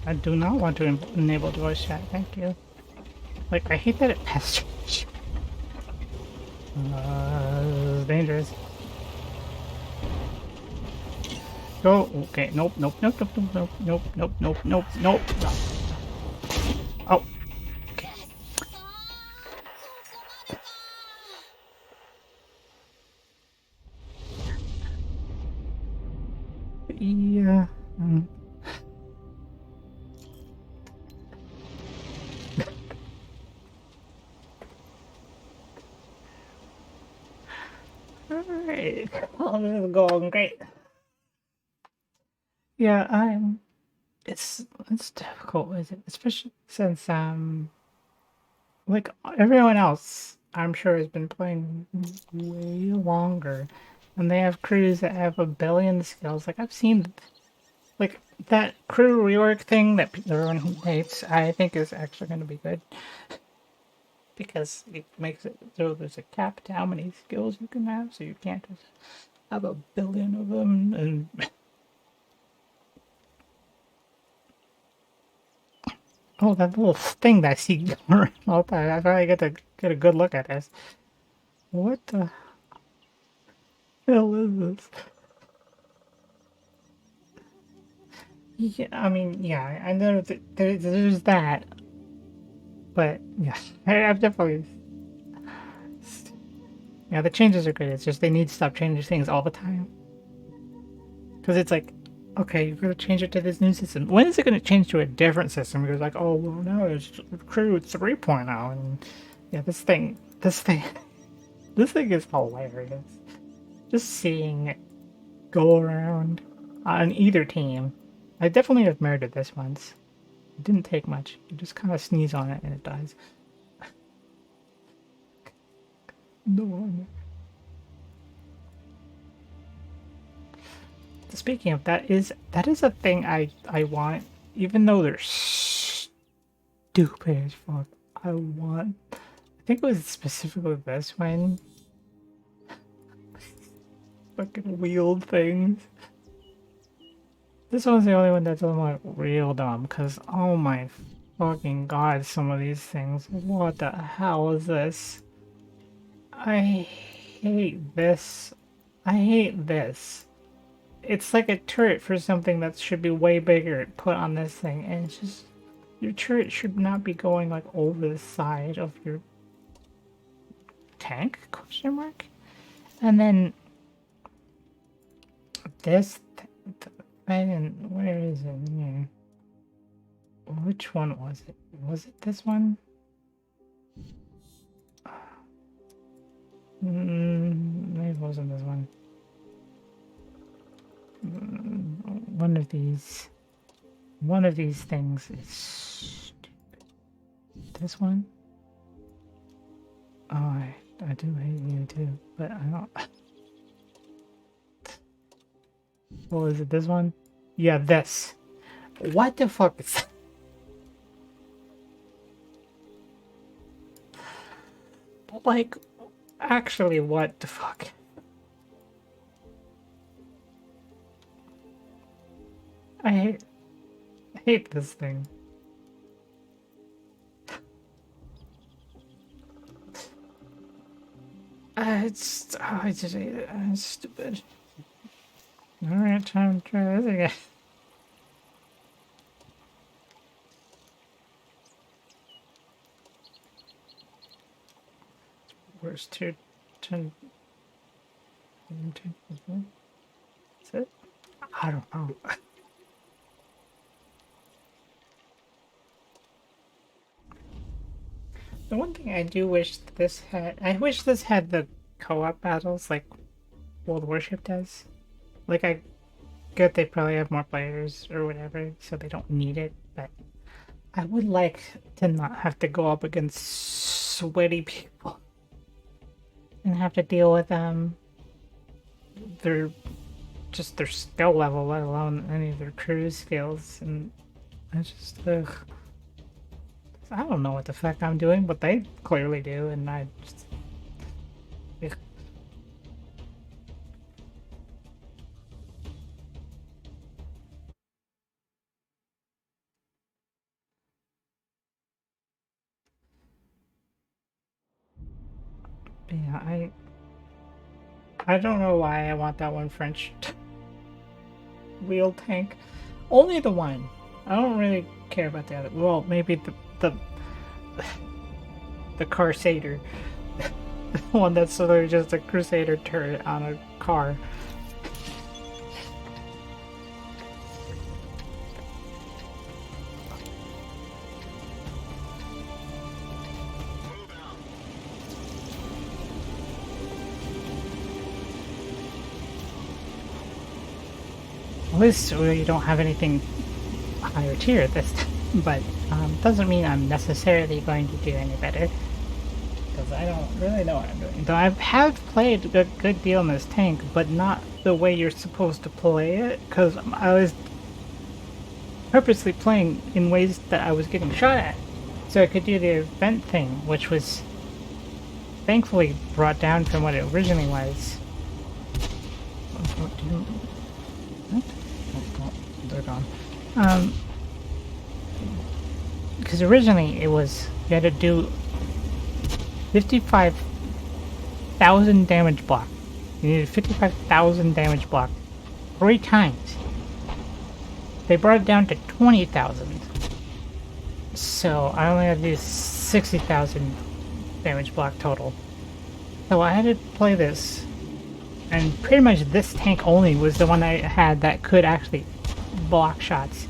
I do not want to enable voice chat, thank you. Like, I hate that it pesters you. This is dangerous. Go. Okay. Nope. Nope. Nope. Nope. Nope. Nope. Nope. Nope. Nope. Nope. Nope. Oh. Okay. Yeah. Alright. Oh, this is going great. Yeah, it's difficult with it, especially since like everyone else I'm sure has been playing way longer, and they have crews that have a billion skills. Like I've seen like that crew rework thing that everyone hates. I think is actually going to be good because it makes it so there's a cap to how many skills you can have, so you can't just have a billion of them. And oh, that little thing that I see going around all the time. I finally get a good look at this. What the hell is this? Yeah, I mean, yeah, I know that there's that, but yeah, I've definitely. Yeah, the changes are good. It's just they need to stop changing things all the time. Because it's like, okay, you're going to change it to this new system. When is it going to change to a different system? Because like, oh, well, no, it's Crew 3.0. And yeah, this thing, this thing is hilarious. Just seeing it go around on either team. I definitely have murdered this once. It didn't take much. You just kind of sneeze on it and it dies. No one. Speaking of that is a thing I want, even though they're stupid as fuck. I want. I think it was specifically this one. Fucking wheeled things. This one's the only one that's like real dumb, cause oh my fucking god, some of these things. What the hell is this? I hate this. I hate this. It's like a turret for something that should be way bigger put on this thing, and it's just your turret should not be going like over the side of your tank? Question mark. And then this thing, where is it? Yeah. Which one was it? Was it this one? Maybe it wasn't this one. One of these. One of these things is stupid. This one? Oh, I do hate you too, but I don't. What was it? This one? Yeah, this. What the fuck is that? Like, actually, what the fuck? I hate this thing. I just hate it. It's stupid. Alright, time to try this again. Where's 210? Is it? I don't know. The one thing I do wish this had, I wish this had the co-op battles like World Warship does. Like, I get they probably have more players or whatever, so they don't need it, but I would like to not have to go up against sweaty people and have to deal with their their skill level, let alone any of their crew skills, and I just I don't know what the fuck I'm doing, but they clearly do, and I just ugh. Yeah, I don't know why I want that one French wheel tank. Only the one. I don't really care about the other. Well, maybe the Crusader, the one that's literally just a Crusader turret on a car. At least you don't have anything higher tier this time, but doesn't mean I'm necessarily going to do any better, because I don't really know what I'm doing. Though I have played a good deal in this tank, but not the way you're supposed to play it, because I was purposely playing in ways that I was getting shot at, so I could do the event thing, which was thankfully brought down from what it originally was. What? Oh, they're gone. Because originally it was, you had to do 55,000 damage block. You needed 55,000 damage block 3 times. They brought it down to 20,000. So I only had to do 60,000 damage block total. So I had to play this, and pretty much this tank only was the one I had that could actually block shots.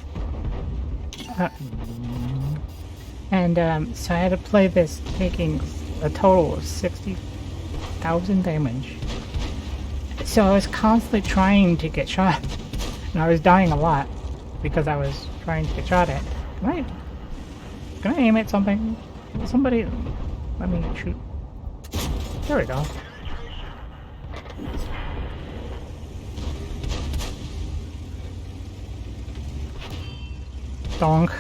So I had to play this taking a total of 60,000 damage. So I was constantly trying to get shot, and I was dying a lot because I was trying to get shot at. Can I aim at something? Somebody, let me shoot. There we go. Donk.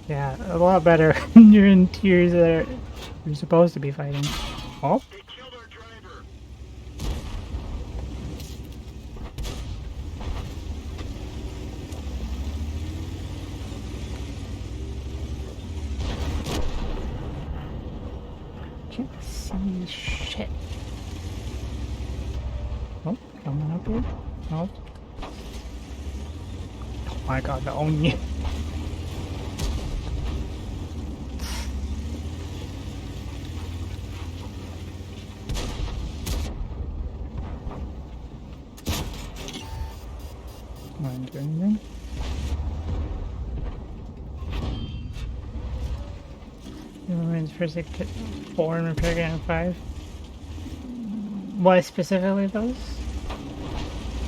Yeah, a lot better when you're in tiers that you're supposed to be fighting. Oh. Can't see shit. Oh, coming up here. Oh. Oh my god, the onion. Mind doing anything? Remains first aid kit 4 and repair gun 5. Why specifically those?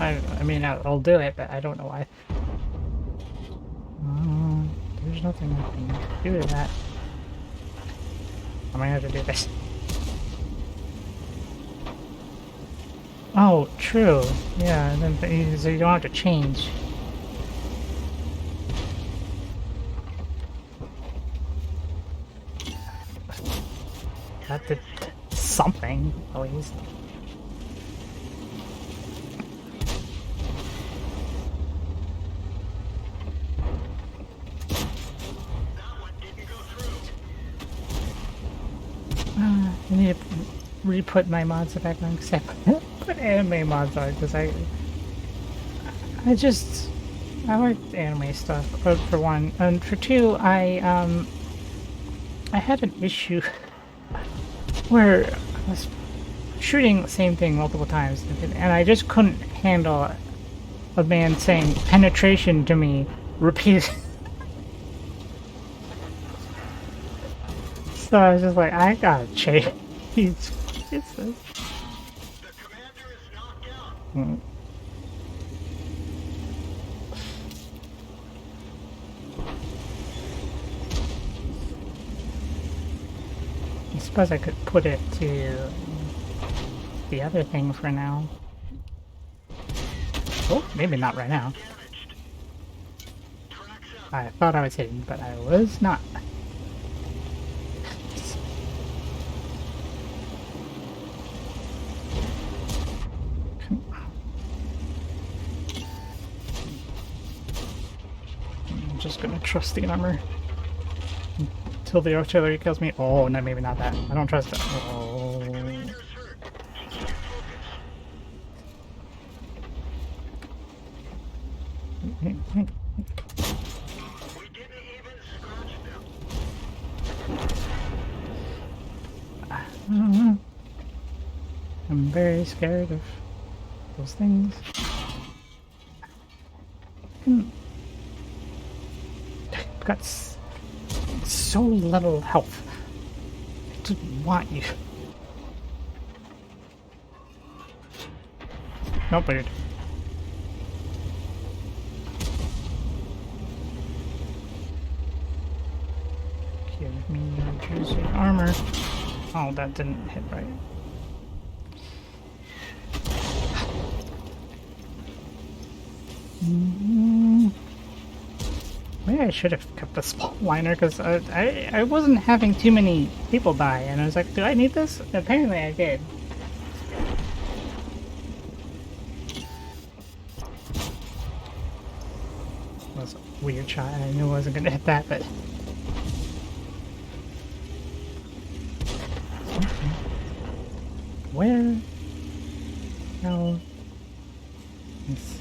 I mean, I'll do it, but I don't know why. There's nothing I can do to that. I might have to do this. Oh, true. Yeah, and then so you don't have to change. That did something, at least. I need to re-put my mods back on because I put anime mods on because I like anime stuff for one, and for two I had an issue where I was shooting the same thing multiple times and I just couldn't handle a man saying penetration to me repeatedly. So I was just like, I gotta change. It's the commander is knocked out. I suppose I could put it to the other thing for now. Oh, maybe not right now. I thought I was hidden, but I was not. I'm just gonna trust the armor until the artillery kills me. Oh, no, maybe not that. I don't trust it. Oh. I'm very scared of those things. I've got so little health. I didn't want you. Nope, weird. Give me your juicy armor. Oh, that didn't hit right. Maybe I should have kept the small liner because I wasn't having too many people die, and I was like, do I need this? Apparently I did. That was a weird shot. I knew I wasn't going to hit that, but... Where? No. Yes.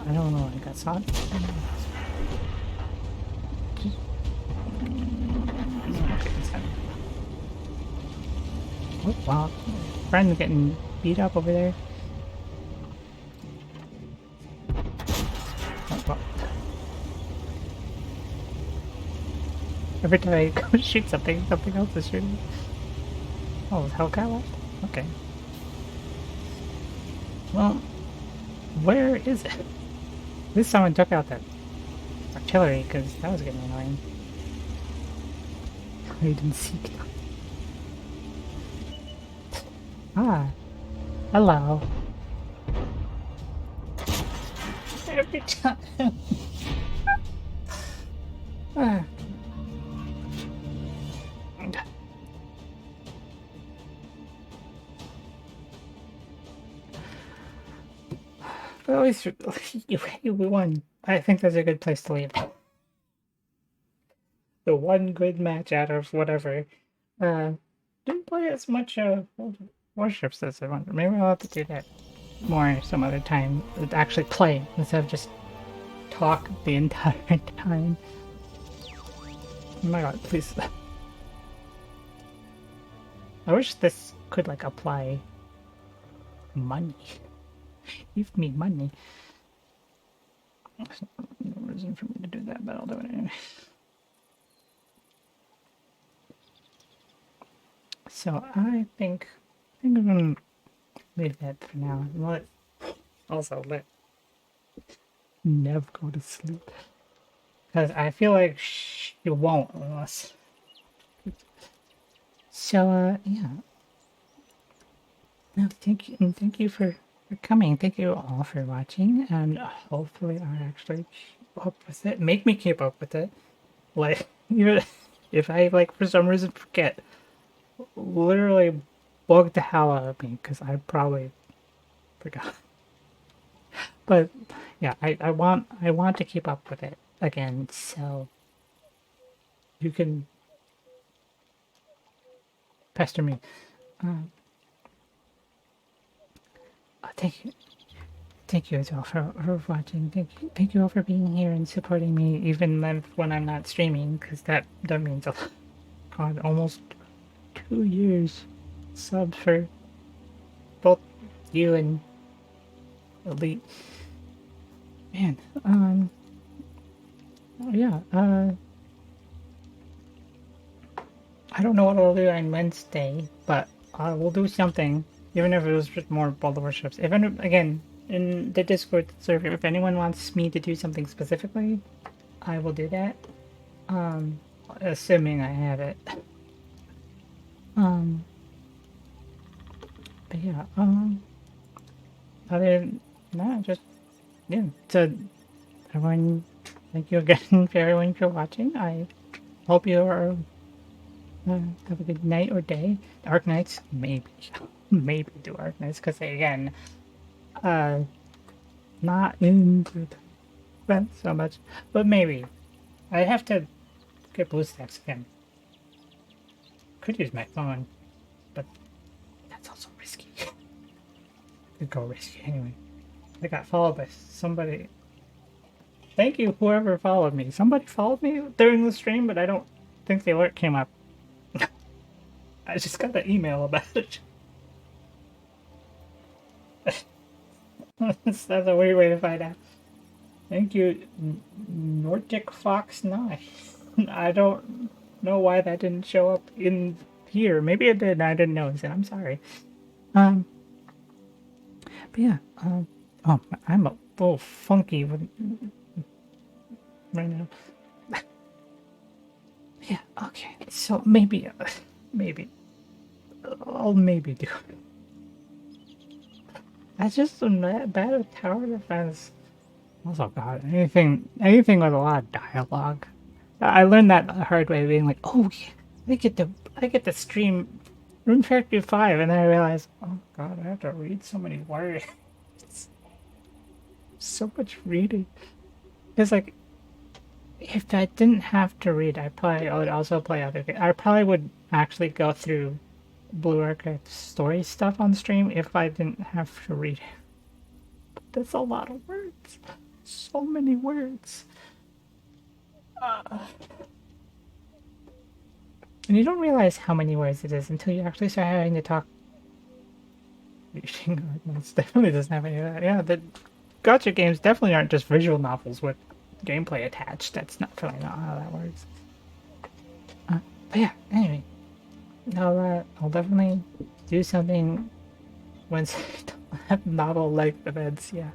I don't know, I got shot. Oh, wow. Friend's getting beat up over there. Oh, well. Every time I go shoot something, something else is shooting. Oh, is Hellcat left? Okay. Well, where is it? At least someone took out that artillery, because that was getting annoying. I didn't see it. Ah, hello. Every time. Ah. But at least you won. I think that's a good place to leave. The one good match out of whatever. Didn't play as much Warships as I wonder. Maybe I'll have to do that more some other time. Actually play instead of just talk the entire time. Oh my god, please. I wish this could like apply money. Give me money. There's no reason for me to do that, but I'll do it anyway. So I think I'm gonna leave that for now. Let Nev go to sleep because I feel like she won't unless. So yeah. No, thank you for coming. Thank you all for watching, and hopefully I actually keep up with it. Make me keep up with it. Like even if I like for some reason forget, literally bug the hell out of me because I probably forgot. But yeah, I want to keep up with it again, so you can pester me. Thank you. Thank you as well for watching. Thank you all for being here and supporting me, even when I'm not streaming, because that means a lot. God, almost 2 years subs for both you and Elite. Man, yeah, I don't know what I'll do on Wednesday, but we'll do something, even if it was just more Boulder Warships. If again, in the Discord server, if anyone wants me to do something specifically, I will do that. Assuming I have it. But yeah, other than that, just, yeah, so everyone, thank you again for everyone for watching. I hope you are, have a good night or day. Dark nights, maybe, maybe do dark nights, because again, not into that so much, but maybe. I have to get BlueStacks again. Could use my phone, but that's also risky. Could go risky anyway. I got followed by somebody. Thank you, whoever followed me. Somebody followed me during the stream, but I don't think the alert came up. I just got an email about it. That's a weird way to find out. Thank you, Nordic Fox 9. I don't know why that didn't show up in here. Maybe it did and I didn't notice it. I'm sorry. But yeah, oh, I'm a little funky right now. Yeah, okay. So maybe I'll maybe do it. I just am bad at tower defense. Also, God, anything with a lot of dialogue. I learned that the hard way, being like, oh, yeah, I get to stream Rune Factory 5, and then I realized, oh God, I have to read so many words. So much reading. It's like, if I didn't have to read, I would also play other games. I probably would actually go through Blue Archive story stuff on stream if I didn't have to read. But that's a lot of words. So many words. And you don't realize how many words it is until you actually start having to talk. Reading Argonauts definitely doesn't have any of that. Yeah, the gotcha games definitely aren't just visual novels with gameplay attached. That's really not how that works. But yeah, anyway, I'll definitely do something once I don't have novel length events. Yeah,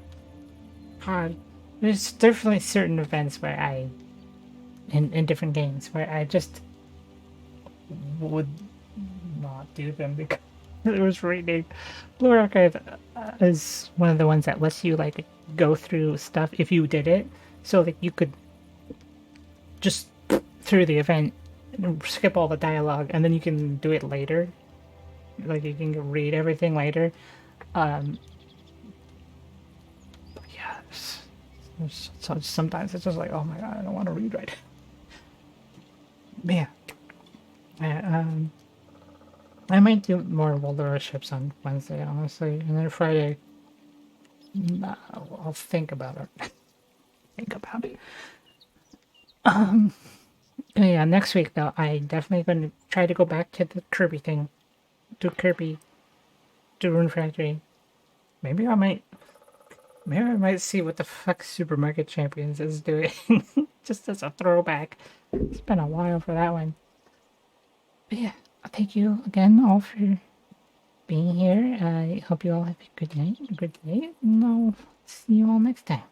God, there's definitely certain events where in different games where I just would not do them because it was reading. Blue Archive is one of the ones that lets you like go through stuff if you did it, so that you could just through the event skip all the dialogue and then you can do it later. Like you can read everything later. But yeah, so sometimes it's just like, oh my God, I don't want to read right. But yeah. I might do more Warships on Wednesday, honestly, and then Friday, I'll think about it. Think about it. Yeah, next week though, I definitely gonna try to go back to the Kirby thing, do Kirby, do Rune Factory. Maybe I might, maybe I might see what the fuck Supermarket Champions is doing, just as a throwback. It's been a while for that one. But yeah, thank you again all for being here. I hope you all have a good night, a good day, and I'll see you all next time.